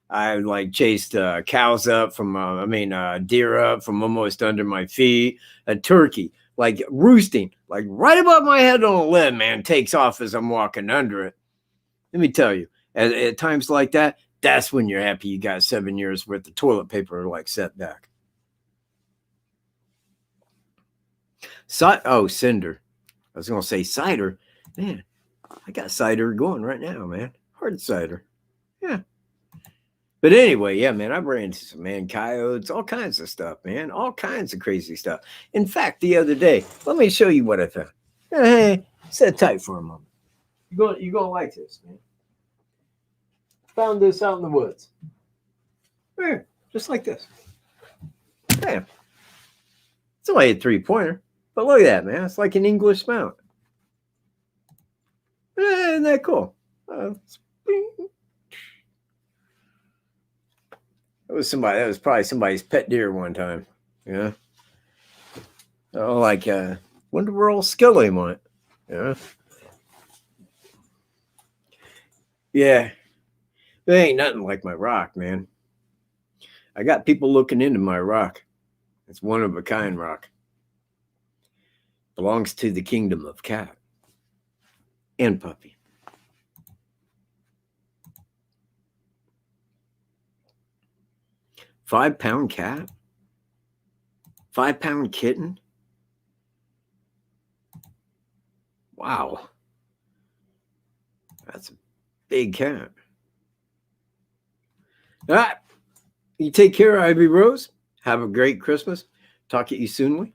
I like chased cows up from, deer up from almost under my feet. A turkey, like roosting, like right above my head on a limb, man, takes off as I'm walking under it. Let me tell you, at times like that, that's when you're happy you got 7 years worth of toilet paper like set back. Cinder. I was going to say cider. Man, I got cider going right now, man. Hard cider. Yeah. But anyway, yeah, man, I ran into some coyotes, all kinds of stuff, man. All kinds of crazy stuff. In fact, the other day, let me show you what I found. Hey, sit tight for a moment. You're gonna like this, man. Found this out in the woods. There, just like this. Bam. It's only a 3-pointer, but look at that, man. It's like an English mount. Isn't that cool? That was probably somebody's pet deer one time. Yeah. Oh, like wonder where old Skelly went. Yeah. Yeah. There ain't nothing like my rock, man. I got people looking into my rock. It's one of a kind rock. Belongs to the kingdom of Katt and Puppy. £5 cat? 5-pound kitten? Wow. That's a big cat. All right. You take care, Ivy Rose. Have a great Christmas. Talk to you soonly.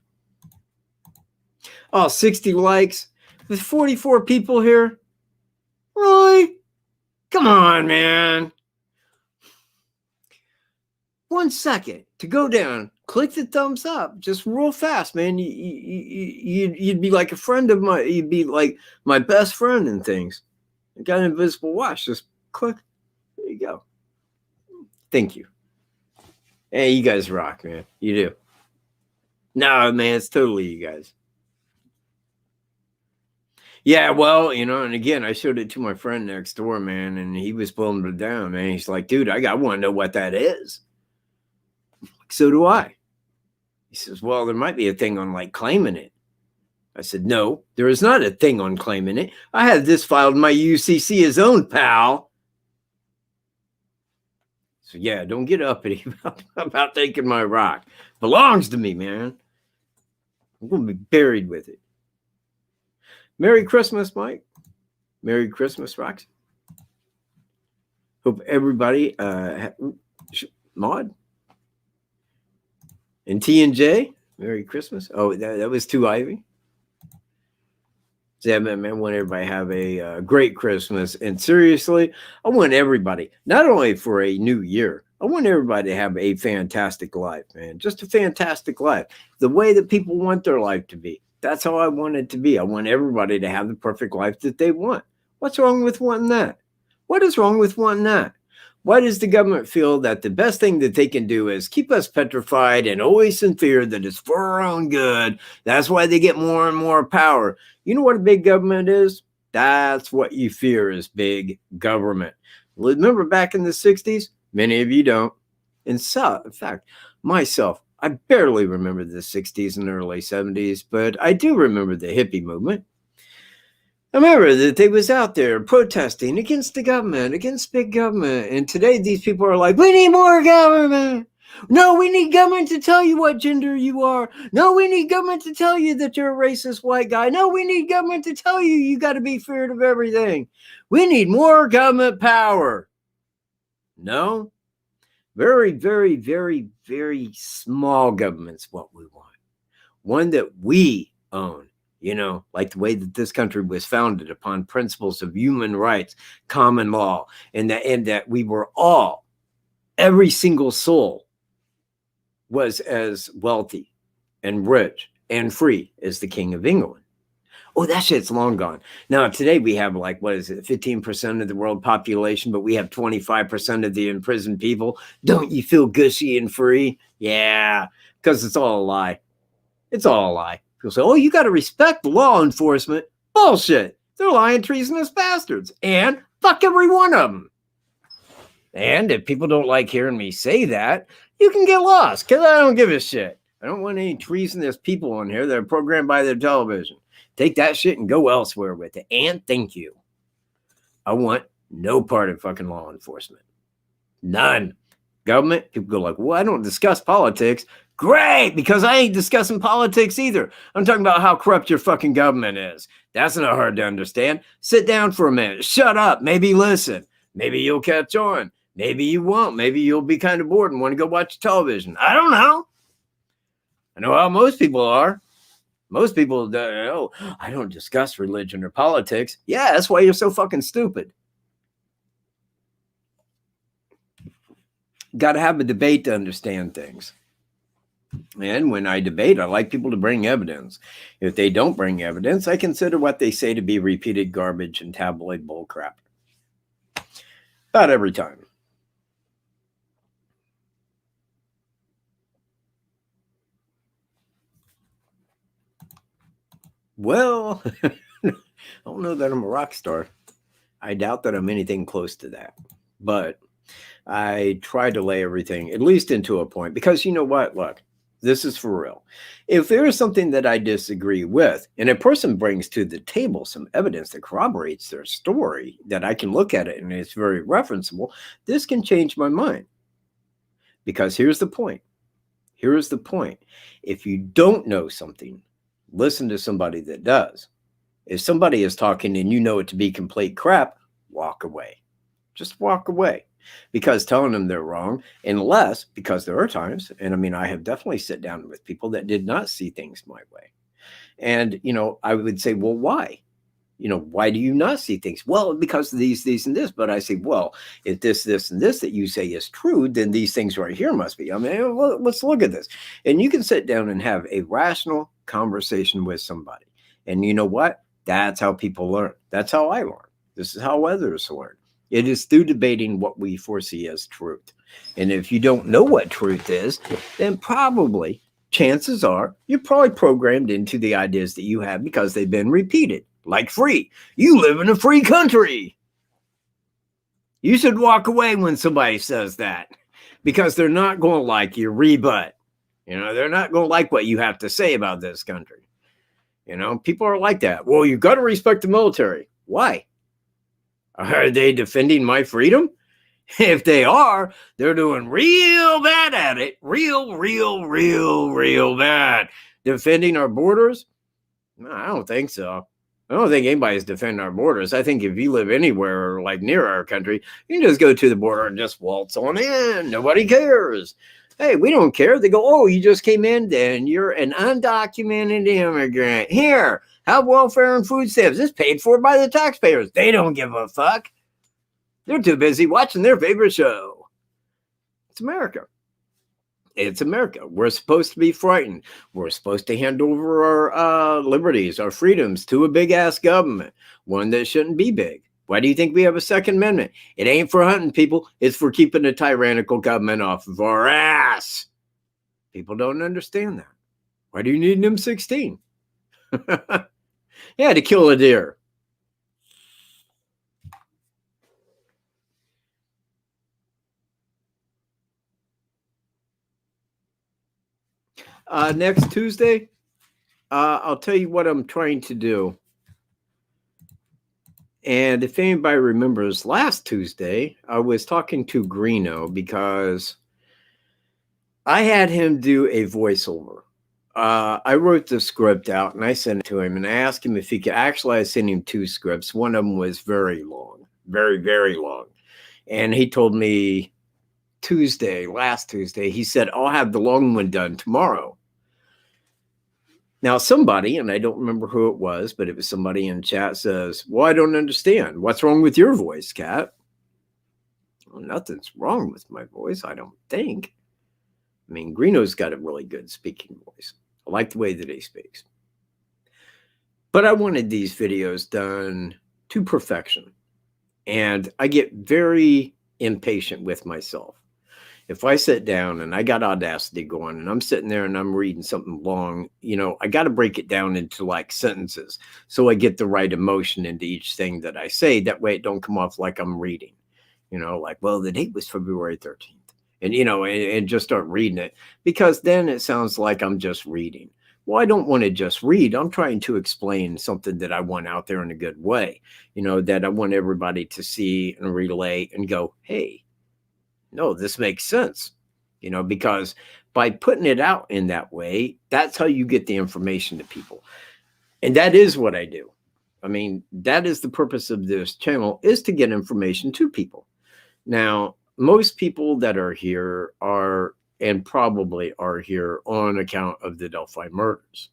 Oh, 60 likes with 44 people here. Really? Come on, man. 1 second to go down. Click the thumbs up. Just real fast, man. You'd be like a friend of mine. You'd be like my best friend and things. I got an invisible watch. Just click. There you go. Thank you. Hey, you guys rock, man. You do. No, man, it's totally you guys. Yeah, well, and again, I showed it to my friend next door, man, and he was blowing it down, man. He's like, dude, I want to know what that is. So do I. He says, well, there might be a thing on like claiming it. I said, no, there is not a thing on claiming it. I had this filed in my UCC as own, pal. So yeah, don't get uppity about taking my rock. Belongs to me, man. I'm going to be buried with it. Merry Christmas, Mike. Merry Christmas, Roxy. Hope everybody, Maud and T and J, Merry Christmas. Oh, that was to Ivy. Yeah, man, I want everybody to have a great Christmas. And seriously, I want everybody, not only for a new year, I want everybody to have a fantastic life, man. Just a fantastic life. The way that people want their life to be. That's how I want it to be. I want everybody to have the perfect life that they want. What's wrong with wanting that? What is wrong with wanting that? Why does the government feel that the best thing that they can do is keep us petrified and always in fear that it's for our own good? That's why they get more and more power. You know what a big government is? That's what you fear is big government. Remember back in the 60s? Many of you don't. In fact, myself, I barely remember the 60s and early 70s, but I do remember the hippie movement. I remember that they was out there protesting against the government, against big government. And today these people are like, we need more government. No, we need government to tell you what gender you are. No, we need government to tell you that you're a racist white guy. No, we need government to tell you you got to be feared of everything. We need more government power. No, very, very, very, very small government's what we want. One that we own. You know, like the way that this country was founded upon principles of human rights, common law, and that we were all, every single soul was as wealthy and rich and free as the King of England. Oh, that shit's long gone. Now, today we have like, what is it, 15% of the world population, but we have 25% of the imprisoned people. Don't you feel gushy and free? Yeah, because it's all a lie. It's all a lie. People say, oh, you got to respect law enforcement. Bullshit. They're lying, treasonous bastards. And fuck every one of them. And if people don't like hearing me say that, you can get lost because I don't give a shit. I don't want any treasonous people on here that are programmed by their television. Take that shit and go elsewhere with it. And thank you. I want no part of fucking law enforcement. None. Government, people go like, well, I don't discuss politics. Great, because I ain't discussing politics either. I'm talking about how corrupt your fucking government is. That's not hard to understand. Sit down for a minute. Shut up. Maybe listen. Maybe you'll catch on. Maybe you won't. Maybe you'll be kind of bored and want to go watch television. I don't know. I know how most people are. Most people, oh, I don't discuss religion or politics. Yeah, that's why you're so fucking stupid. Got to have a debate to understand things. And when I debate, I like people to bring evidence. If they don't bring evidence, I consider what they say to be repeated garbage and tabloid bullcrap. About every time. Well, I don't know that I'm a rock star. I doubt that I'm anything close to that. But I try to lay everything, at least into a point, because you know what? Look, this is for real. If there is something that I disagree with, and a person brings to the table some evidence that corroborates their story, that I can look at it and it's very referenceable, this can change my mind. Because here's the point. Here's the point. If you don't know something, listen to somebody that does. If somebody is talking and you know it to be complete crap, walk away. Just walk away. Because telling them they're wrong, unless, because there are times, and I mean, I have definitely sat down with people that did not see things my way. And, you know, I would say, well, why? You know, why do you not see things? Well, because of these, and this. But I say, well, if this, and this that you say is true, then these things right here must be. I mean, well, let's look at this. And you can sit down and have a rational conversation with somebody. And you know what? That's how people learn. That's how I learn. This is how others learn. It is through debating what we foresee as truth. And if you don't know what truth is, then probably, chances are, you're probably programmed into the ideas that you have because they've been repeated. Like free. You live in a free country. You should walk away when somebody says that because they're not going to like your rebut. You know, they're not going to like what you have to say about this country. You know, people are like that. Well, you've got to respect the military. Why? Are they defending my freedom? If they are, they're doing real bad at it. Real bad. Defending our borders? No, I don't think so. I don't think anybody's defending our borders. I think if you live anywhere like near our country, you can just go to the border and just waltz on in. Nobody cares. Hey, we don't care. They go, oh, you just came in, then you're an undocumented immigrant. Here, have welfare and food stamps. It's paid for by the taxpayers. They don't give a fuck. They're too busy watching their favorite show. It's America. It's America. We're supposed to be frightened. We're supposed to hand over our liberties, our freedoms to a big-ass government, one that shouldn't be big. Why do you think we have a Second Amendment? It ain't for hunting people. It's for keeping the tyrannical government off of our ass. People don't understand that. Why do you need an M16? Yeah, to kill a deer. Next Tuesday, I'll tell you what I'm trying to do. And if anybody remembers last Tuesday, I was talking to Greeno because I had him do a voiceover. I wrote the script out and I sent it to him and I asked him if he could. Actually, I sent him 2 scripts. One of them was very long, very, very long. And he told me last Tuesday, he said, I'll have the long one done tomorrow. Now, somebody, and I don't remember who it was, but it was somebody in chat says, well, I don't understand. What's wrong with your voice, Katt? Well, nothing's wrong with my voice, I don't think. I mean, Greeno's got a really good speaking voice. I like the way that he speaks. But I wanted these videos done to perfection. And I get very impatient with myself. If I sit down and I got Audacity going and I'm sitting there and I'm reading something long, you know, I got to break it down into like sentences so I get the right emotion into each thing that I say. That way it don't come off like I'm reading, you know, like, well, the date was February 13th. And, you know, and just start reading it, because then it sounds like I'm just reading. Well, I don't want to just read. I'm trying to explain something that I want out there in a good way, you know, that I want everybody to see and relay and go, hey, no, this makes sense, you know, because by putting it out in that way, that's how you get the information to people. And that is what I do. I mean, that is the purpose of this channel, is to get information to people. Now, most people that are here are, and probably are here on account of the Delphi murders.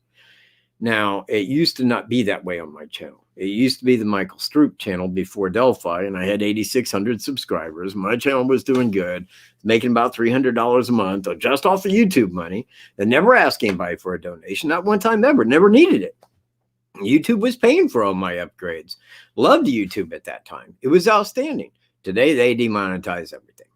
Now, it used to not be that way on my channel. It used to be the Michael Stroop channel before Delphi, and I had 8,600 subscribers. My channel was doing good, making about $300 a month just off of YouTube money, and never asked anybody for a donation, not one time ever, never needed it. YouTube was paying for all my upgrades. Loved YouTube at that time. It was outstanding. Today, they demonetize everything.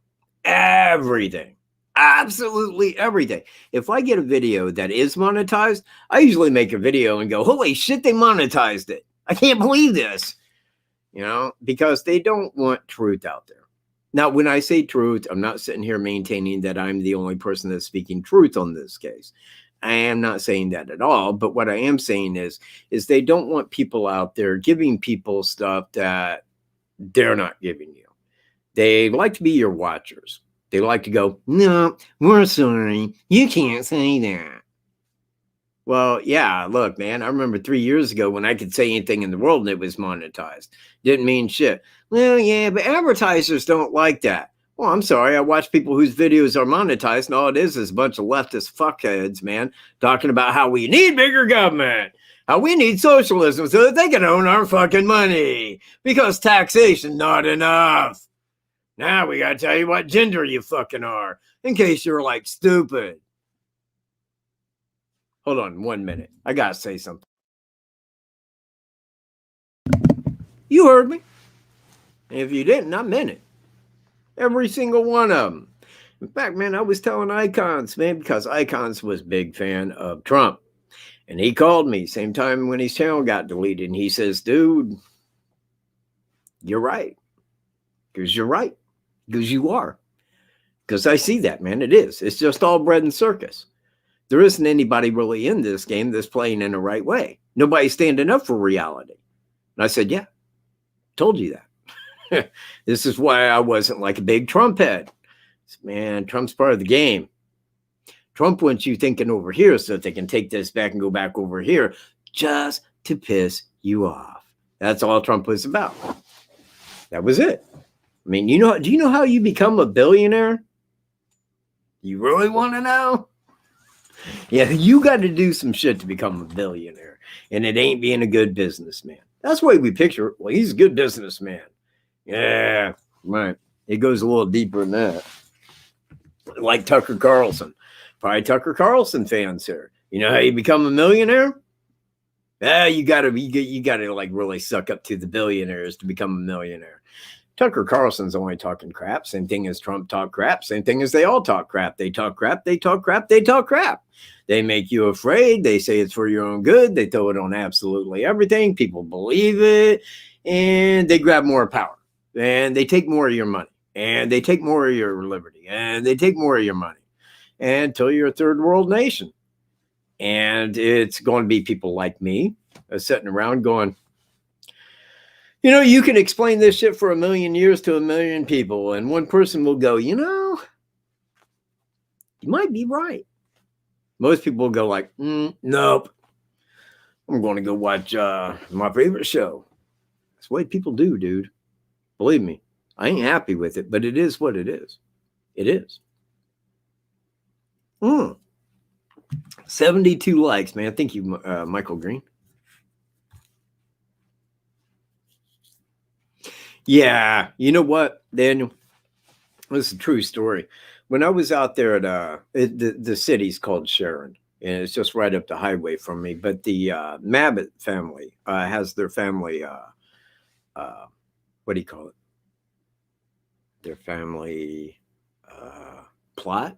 Everything. Absolutely everything. If I get a video that is monetized, I usually make a video and go, holy shit, they monetized it. I can't believe this. You know, because they don't want truth out there. Now, when I say truth, I'm not sitting here maintaining that I'm the only person that's speaking truth on this case. I am not saying that at all. But what I am saying is they don't want people out there giving people stuff that they're not giving you. They like to be your watchers. They like to go, no, we're sorry. You can't say that. Well, yeah, look, man, I remember 3 years ago when I could say anything in the world and it was monetized. Didn't mean shit. Well, yeah, but advertisers don't like that. Well, I'm sorry. I watch people whose videos are monetized, and all it is a bunch of leftist fuckheads, man, talking about how we need bigger government, how we need socialism so that they can own our fucking money because taxation not enough. Now we gotta tell you what gender you fucking are, in case you're like stupid. Hold on 1 minute. I gotta say something. You heard me. If you didn't, I meant it. Every single one of them. In fact, man, I was telling Icons, man, because Icons was a big fan of Trump. And he called me same time when his channel got deleted. And he says, dude, you're right. Because you're right. Because you are. Because I see that, man. It is. It's just all bread and circus. There isn't anybody really in this game that's playing in the right way. Nobody's standing up for reality. And I said, yeah, told you that. This is why I wasn't like a big Trump head. Man, Trump's part of the game. Trump wants you thinking over here so that they can take this back and go back over here just to piss you off. That's all Trump was about. That was it. I mean, do you know how you become a billionaire? You really want to know? Yeah, you got to do some shit to become a billionaire. And it ain't being a good businessman. That's the way we picture it. Well, he's a good businessman. Yeah, right. It goes a little deeper than that. Like Tucker Carlson. Probably Tucker Carlson fans here. You know how you become a millionaire? You gotta like really suck up to the billionaires to become a millionaire. Tucker Carlson's only talking crap. Same thing as Trump talk crap. Same thing as they all talk crap. They talk crap. They talk crap. They talk crap. They make you afraid. They say it's for your own good. They throw it on absolutely everything. People believe it, and they grab more power, and they take more of your money, and they take more of your liberty, and they take more of your money until you're a third world nation. And it's going to be people like me sitting around going, you can explain this shit for 1,000,000 years to 1,000,000 people, and one person will go, you might be right. Most people will go like, nope. I'm going to go watch my favorite show. That's what people do, dude. Believe me, I ain't happy with it, but it is what it is. It is. 72 likes, man. Thank you, Michael Green. Yeah, you know what, Daniel? This is a true story. When I was out there at the city's called Sharon, and it's just right up the highway from me. But the Mabbitt family has their family. What do you call it? Their family plot,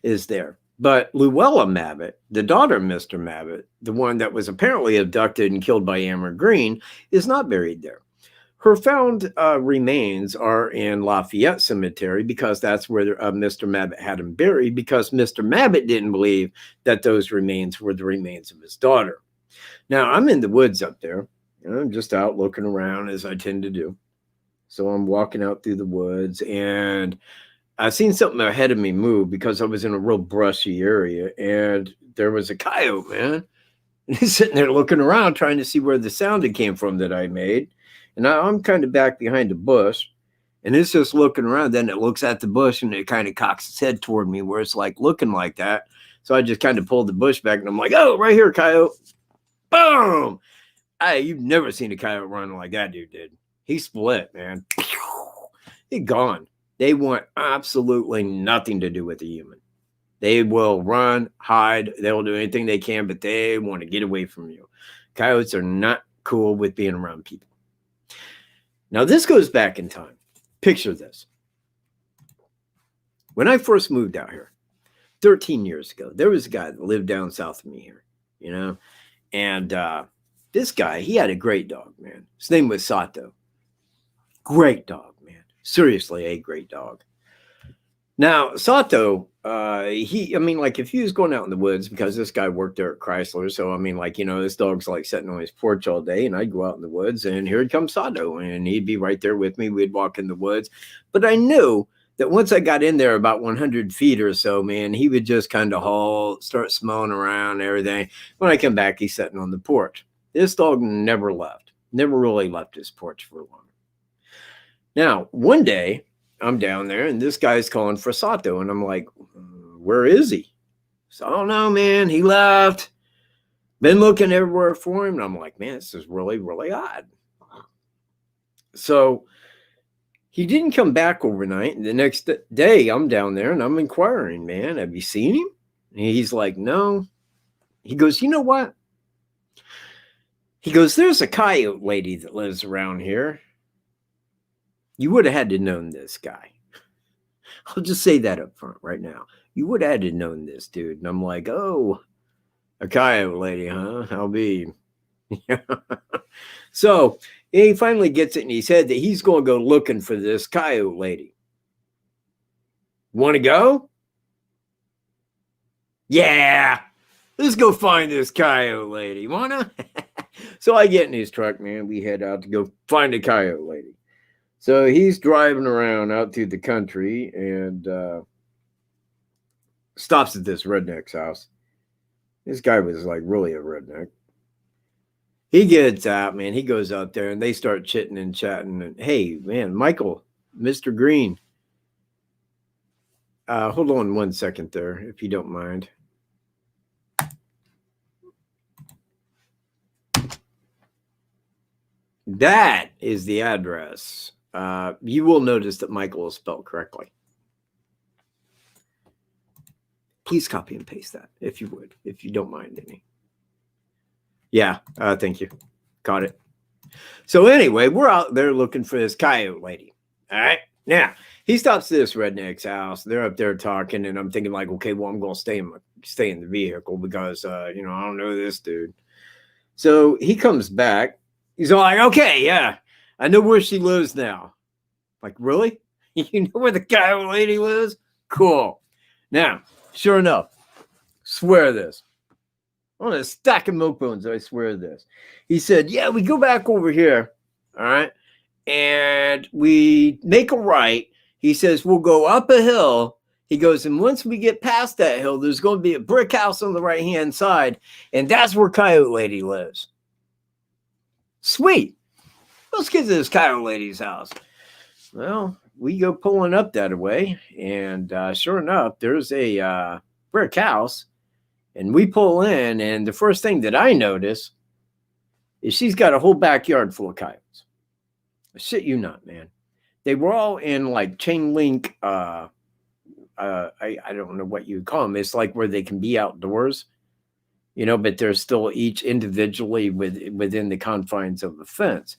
is there. But Luella Mabbitt, the daughter of Mr. Mabbitt, the one that was apparently abducted and killed by Amber Green, is not buried there. Her found remains are in Lafayette Cemetery because that's where Mr. Mabbitt had him buried, because Mr. Mabbitt didn't believe that those remains were the remains of his daughter. Now, I'm in the woods up there. I'm just out looking around, as I tend to do. So I'm walking out through the woods, and I seen something ahead of me move because I was in a real brushy area, and there was a coyote, man. And he's sitting there looking around, trying to see where the sound it came from that I made. And I'm kind of back behind a bush, and it's just looking around. Then it looks at the bush, and it kind of cocks its head toward me where it's like looking like that. So I just kind of pulled the bush back, and I'm like, oh, right here, coyote. Boom! You've never seen a coyote run like that dude did. He split, man. He gone. They want absolutely nothing to do with a human. They will run, hide. They will do anything they can, but they want to get away from you. Coyotes are not cool with being around people. Now, this goes back in time. Picture this. When I first moved out here, 13 years ago, there was a guy that lived down south of me here, and this guy, he had a great dog, man. His name was Sato. Great dog, man. Seriously, a great dog. Now, Sato, if he was going out in the woods, because this guy worked there at Chrysler, so, this dog's like sitting on his porch all day, and I'd go out in the woods, and here would come Sato, and he'd be right there with me. We'd walk in the woods. But I knew that once I got in there about 100 feet or so, man, he would just kind of halt, start smelling around and everything. When I come back, he's sitting on the porch. This dog never left, never really left his porch for long. Now, one day, I'm down there, and this guy's calling for Sato, and I'm like, where is he? So I don't know, man. He left. Been looking everywhere for him, and I'm like, man, this is really, really odd. So he didn't come back overnight, and the next day I'm down there, and I'm inquiring, man, have you seen him? And he's like, no. He goes, you know what? He goes, there's a coyote lady that lives around here. You would have had to known this guy. I'll just say that up front right now. You would have had to known this dude. And I'm like, oh, a coyote lady, huh? I'll be. So he finally gets it in his head that he's going to go looking for this coyote lady. Want to go? Yeah. Let's go find this coyote lady. Wanna? So I get in his truck, man. We head out to go find a coyote lady. So he's driving around out through the country and stops at this redneck's house. This guy was like really a redneck. He gets out, man. He goes out there and they start chitting and chatting. And hey, man, Michael, Mr. Green. Hold on 1 second there, if you don't mind. That is the address. You will notice that Michael is spelled correctly. Please copy and paste that, if you would, if you don't mind any. Yeah, thank you. Caught it. So anyway, we're out there looking for this coyote lady. All right. Now he stops at this redneck's house. They're up there talking, and I'm thinking like, okay, well, I'm gonna stay in the vehicle because I don't know this dude. So he comes back. He's all like, okay, yeah, I know where she lives now. Like, really? You know where the coyote lady lives? Cool. Now, sure enough, swear this. On a stack of milk bones, I swear this. He said, yeah, we go back over here, all right, and we make a right. He says, we'll go up a hill. He goes, and once we get past that hill, there's going to be a brick house on the right-hand side, and that's where Coyote Lady lives. Sweet. Let's get to this Coyote Lady's house. Well, we go pulling up that way, and sure enough, there's a brick house. And we pull in, and the first thing that I notice is she's got a whole backyard full of coyotes. I shit you not, man. They were all in like chain link. I don't know what you call them. It's like where they can be outdoors, but they're still each individually within the confines of the fence,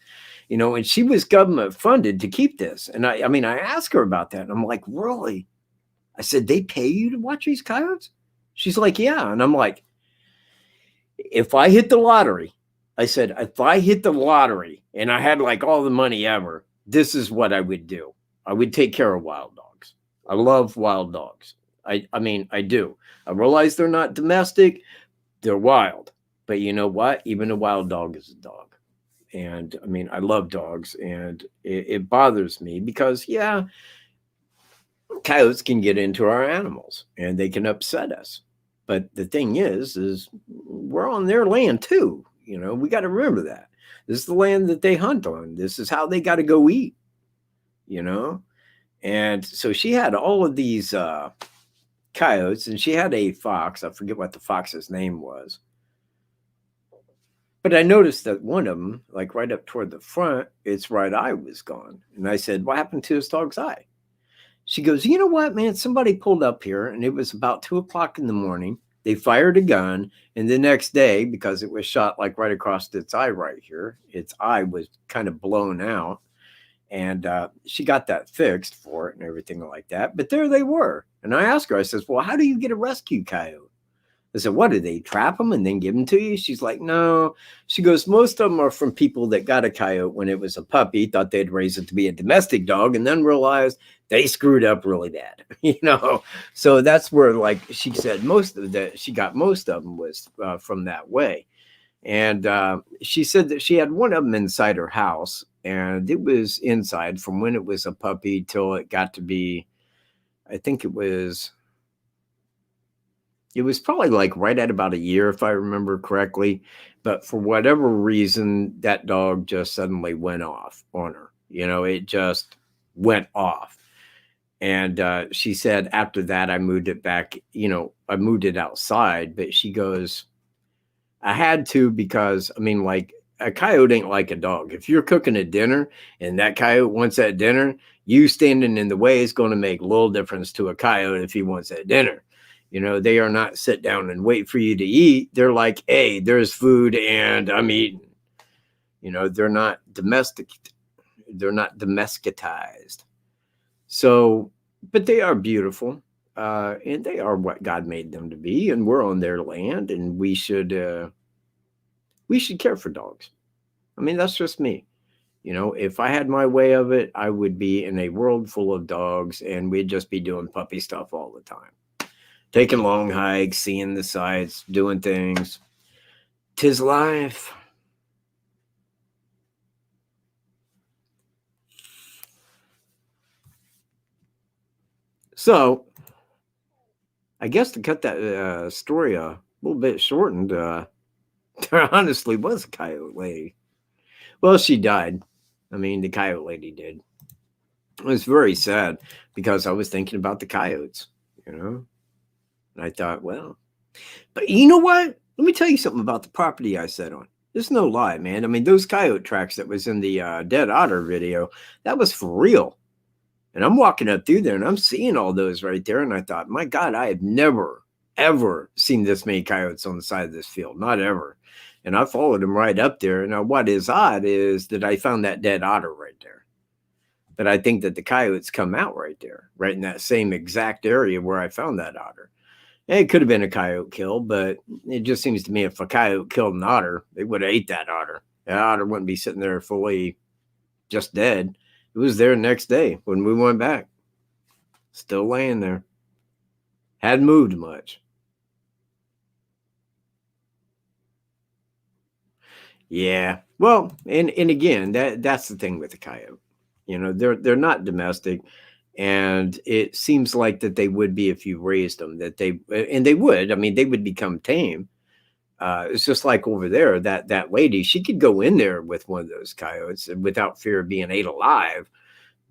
and she was government funded to keep this. And I asked her about that, and I'm like, really? I said, they pay you to watch these coyotes? She's like, yeah. And I'm like, if I hit the lottery, I said, if I hit the lottery and I had like all the money ever, this is what I would do. I would take care of wild dogs. I love wild dogs. I do. I realize they're not domestic. They're wild. But you know what? Even a wild dog is a dog. And I love dogs. And it bothers me because, yeah, coyotes can get into our animals and they can upset us. But the thing is we're on their land too. We got to remember that. This is the land that they hunt on. This is how they got to go eat, And so she had all of these coyotes, and she had a fox. I forget what the fox's name was. But I noticed that one of them, like right up toward the front, its right eye was gone. And I said, what happened to this dog's eye? She goes, you know what, man? Somebody pulled up here, and it was about 2:00 in the morning. They fired a gun, and the next day, because it was shot like right across its eye right here, its eye was kind of blown out, and she got that fixed for it and everything like that. But there they were. And I asked her, I says, well, how do you get a rescue coyote? I said, what, do they trap them and then give them to you? She's like, no. She goes, most of them are from people that got a coyote when it was a puppy, thought they'd raise it to be a domestic dog, and then realized they screwed up really bad, So that's where, like she said, she got most of them was from that way. And she said that she had one of them inside her house, and it was inside from when it was a puppy till it got to be, I think it was probably like right at about a year, if I remember correctly. But for whatever reason, that dog just suddenly went off on her. It just went off. And she said after that, I moved it back, I moved it outside. But she goes, I had to because, like a coyote ain't like a dog. If you're cooking a dinner and that coyote wants that dinner, you standing in the way is going to make little difference to a coyote if he wants that dinner. They are not sit down and wait for you to eat. They're like, hey, there's food and I'm eating. They're not domestic. They're not domesticized. So, but they are beautiful. And they are what God made them to be. And we're on their land, and we should care for dogs. That's just me. If I had my way of it, I would be in a world full of dogs, and we'd just be doing puppy stuff all the time. Taking long hikes, seeing the sights, doing things. 'Tis life. So, I guess to cut that story a little bit shortened, there honestly was a coyote lady. Well, she died. The coyote lady did. It was very sad because I was thinking about the coyotes, And I thought, well, but you know what? Let me tell you something about the property I sat on. There's no lie, man. Those coyote tracks that was in the Dead Otter video, that was for real. And I'm walking up through there and I'm seeing all those right there. And I thought, my God, I have never ever seen this many coyotes on the side of this field. Not ever. And I followed him right up there. Now, what is odd is that I found that dead otter right there. But I think that the coyotes come out right there, right in that same exact area where I found that otter. And it could have been a coyote kill, but it just seems to me if a coyote killed an otter, they would have ate that otter. That otter wouldn't be sitting there fully just dead. It was there the next day when we went back. Still laying there. Hadn't moved much. Yeah. Well, and again, that's the thing with the coyote. You know, they're not domestic, and it seems like that they would be if you raised them. That they would. I mean, they would become tame. It's just like over there, that lady. She could go in there with one of those coyotes without fear of being ate alive.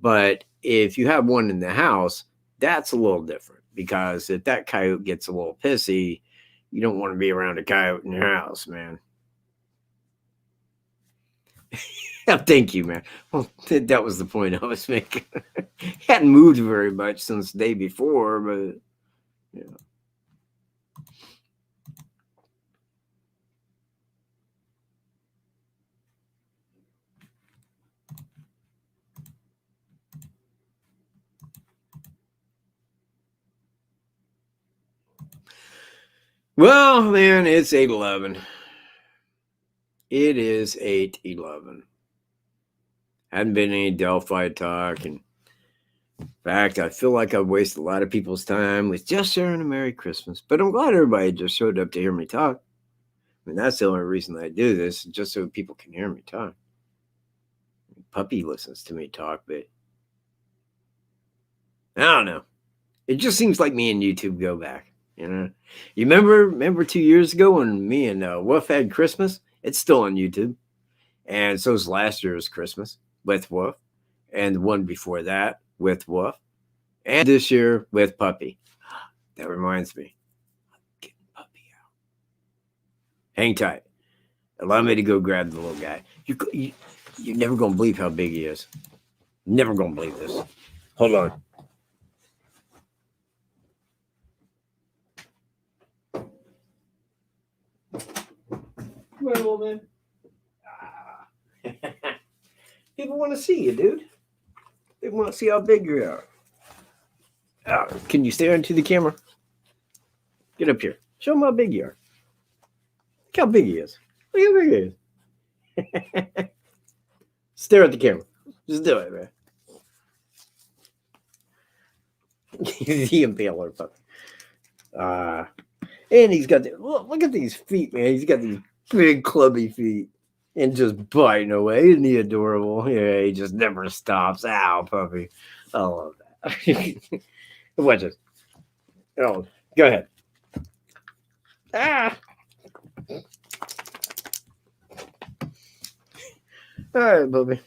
But if you have one in the house, that's a little different because if that coyote gets a little pissy, you don't want to be around a coyote in your house, man. Thank you, man. Well, that was the point I was making. Hadn't moved very much since the day before, but yeah. Well, man, it's 8:11. It is 8:11. Hadn't been any Delphi talk, and in fact, I feel like I've wasted a lot of people's time with just sharing a Merry Christmas. But I'm glad everybody just showed up to hear me talk. I mean, that's the only reason I do this, just so people can hear me talk. Puppy listens to me talk, but I don't know. It just seems like me and YouTube go back. You know, you remember 2 years ago when me and Wolf had Christmas? It's still on YouTube, and so's last year's Christmas with Wolf, and the one before that with Wolf, and this year with Puppy. That reminds me, I'm getting Puppy out. Hang tight. Allow me to go grab the little guy. You're never gonna believe how big he is. Never gonna believe this. Hold on. Come on, old man. People want to see you, dude. They want to see how big you are. Can you stare into the camera? Get up here. Show them how big you are. Look how big he is. Look how big he is. Stare at the camera. Just do it, man. The impaler puppy. And he's got look at these feet, man. He's got these big clubby feet and just biting away. Isn't he adorable? Yeah, he just never stops. Ow, puppy. I love that. Watch it. Oh, go ahead. Ah. All right, Bubby.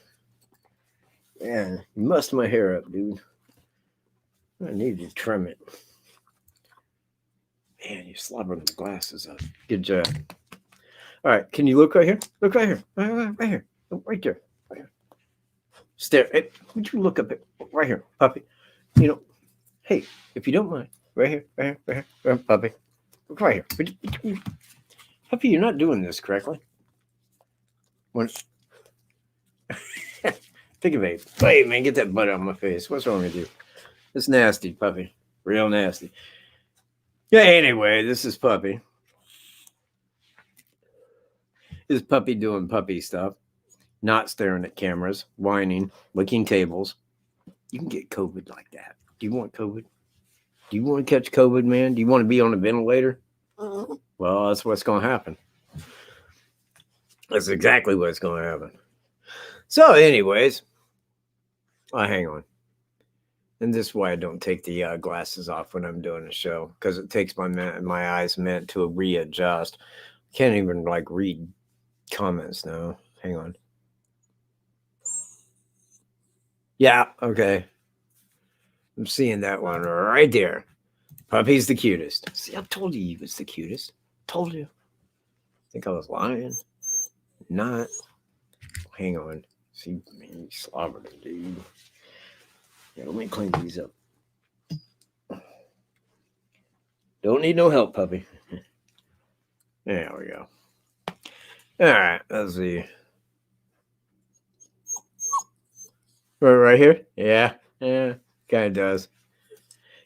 Yeah, you mussed my hair up, dude. I need to trim it. Man, you're slobbering the glasses up. Good job. All right, can you look right here? Look right here. Right here. Right there. Right here. Stare. Hey, would you look up it? Right here, puppy. You know, hey, if you don't mind. Right here, right here, right here, puppy. Look right here. Puppy, you're not doing this correctly. When think of it. Hey, man, get that butt out of my face. What's wrong with you? It's nasty, puppy. Real nasty. Yeah, anyway, this is Puppy. This is Puppy doing puppy stuff. Not staring at cameras, whining, licking tables. You can get COVID like that. Do you want COVID? Do you want to catch COVID, man? Do you want to be on a ventilator? Well, that's what's going to happen. That's exactly what's going to happen. So, anyways, hang on. And this is why I don't take the glasses off when I'm doing a show, because it takes my eyes meant to readjust. Can't even like read comments now. Hang on. Yeah, okay. I'm seeing that one right there. Puppy's the cutest. See, I told you he was the cutest. Told you. Think I was lying? Not. Hang on. See, man, he's slobbering, dude. Yeah, let me clean these up. Don't need no help, puppy. There we go. All right, let's see. Right here? Yeah, kind of does.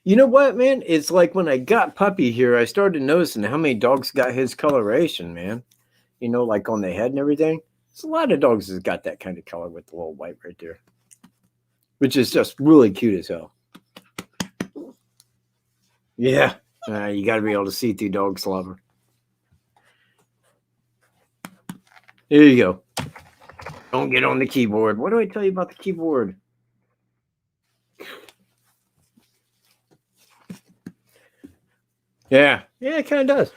You know what, man? It's like when I got Puppy here, I started noticing how many dogs got his coloration, man. You know, like on the head and everything. There's a lot of dogs that's got that kind of color with the little white right there, which is just really cute as hell. Yeah, you got to be able to see through dogs, lover. There you go. Don't get on the keyboard. What do I tell you about the keyboard? Yeah, it kind of does.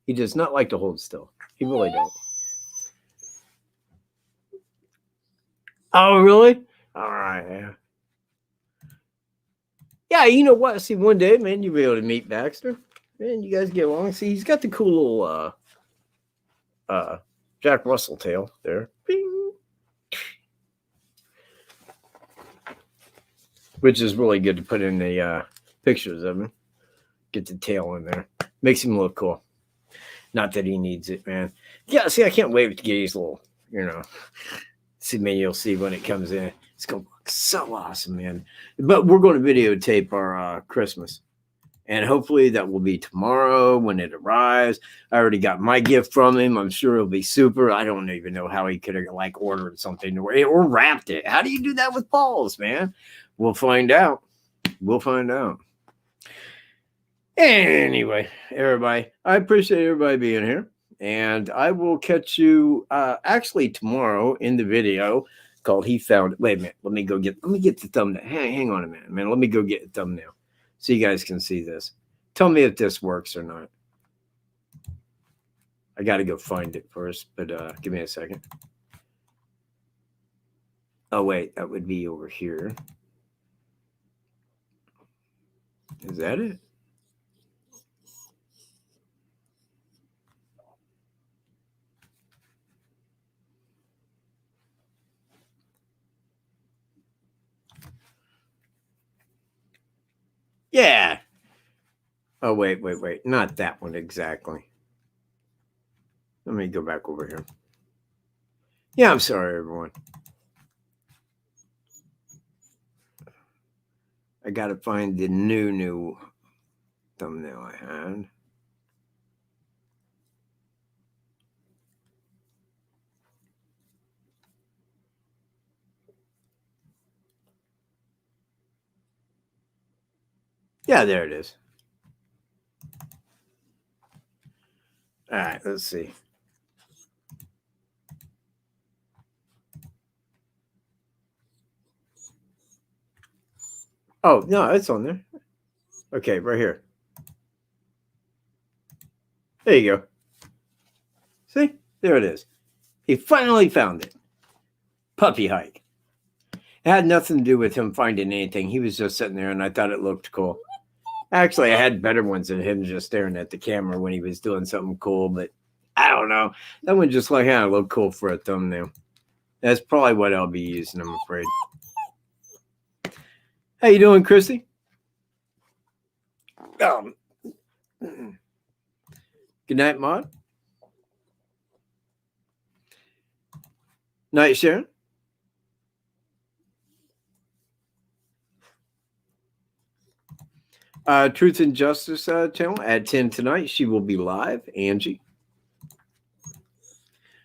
He does not like to hold still. He really don't. Oh, really? All right, yeah. Yeah, you know what? See, one day, man, you'll be able to meet Baxter. Man, you guys get along. See, he's got the cool little Jack Russell tail there. Bing. Which is really good to put in the pictures of him. Get the tail in there. Makes him look cool. Not that he needs it, man. Yeah, see, I can't wait to get his little, see, man, you'll see when it comes in. It's going to look so awesome, man. But we're going to videotape our Christmas. And hopefully that will be tomorrow when it arrives. I already got my gift from him. I'm sure it'll be super. I don't even know how he could have ordered something or wrapped it. How do you do that with balls, man? We'll find out. We'll find out. Anyway, everybody, I appreciate everybody being here. And I will catch you actually tomorrow in the video called He Found It. Wait a minute. Let me get the thumbnail. Hang on a minute, man. Let me go get the thumbnail so you guys can see this. Tell me if this works or not. I got to go find it first, but give me a second. Oh, wait. That would be over here. Is that it? Yeah. Oh, wait. Not that one exactly. Let me go back over here. Yeah, I'm sorry, everyone. I got to find the new thumbnail I had. Yeah, there it is. All right, let's see. Oh, no, it's on there. Okay, right here. There you go. See? There it is. He finally found it. Puppy hike. It had nothing to do with him finding anything. He was just sitting there, and I thought it looked cool. Actually, I had better ones than him just staring at the camera when he was doing something cool, but I don't know. That one just looked cool for a thumbnail. That's probably what I'll be using, I'm afraid. How you doing, Christy? Good night, Maud. Night, Sharon. Truth and Justice channel at 10 tonight. She will be live, Angie.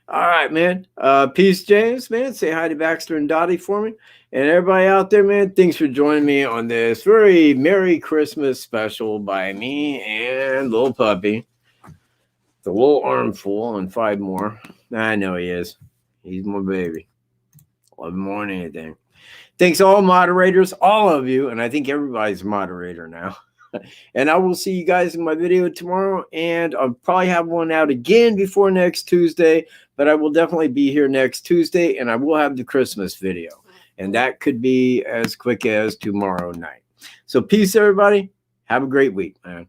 All right, man. Peace, James, man. Say hi to Baxter and Dottie for me. And everybody out there, man, thanks for joining me on this very Merry Christmas special by me and little puppy. The little armful and 5 more. I know he is. He's my baby. Love him more than anything. Thanks all moderators, all of you. And I think everybody's a moderator now. And I will see you guys in my video tomorrow. And I'll probably have one out again before next Tuesday. But I will definitely be here next Tuesday. And I will have the Christmas video. And that could be as quick as tomorrow night. So peace, everybody. Have a great week, man.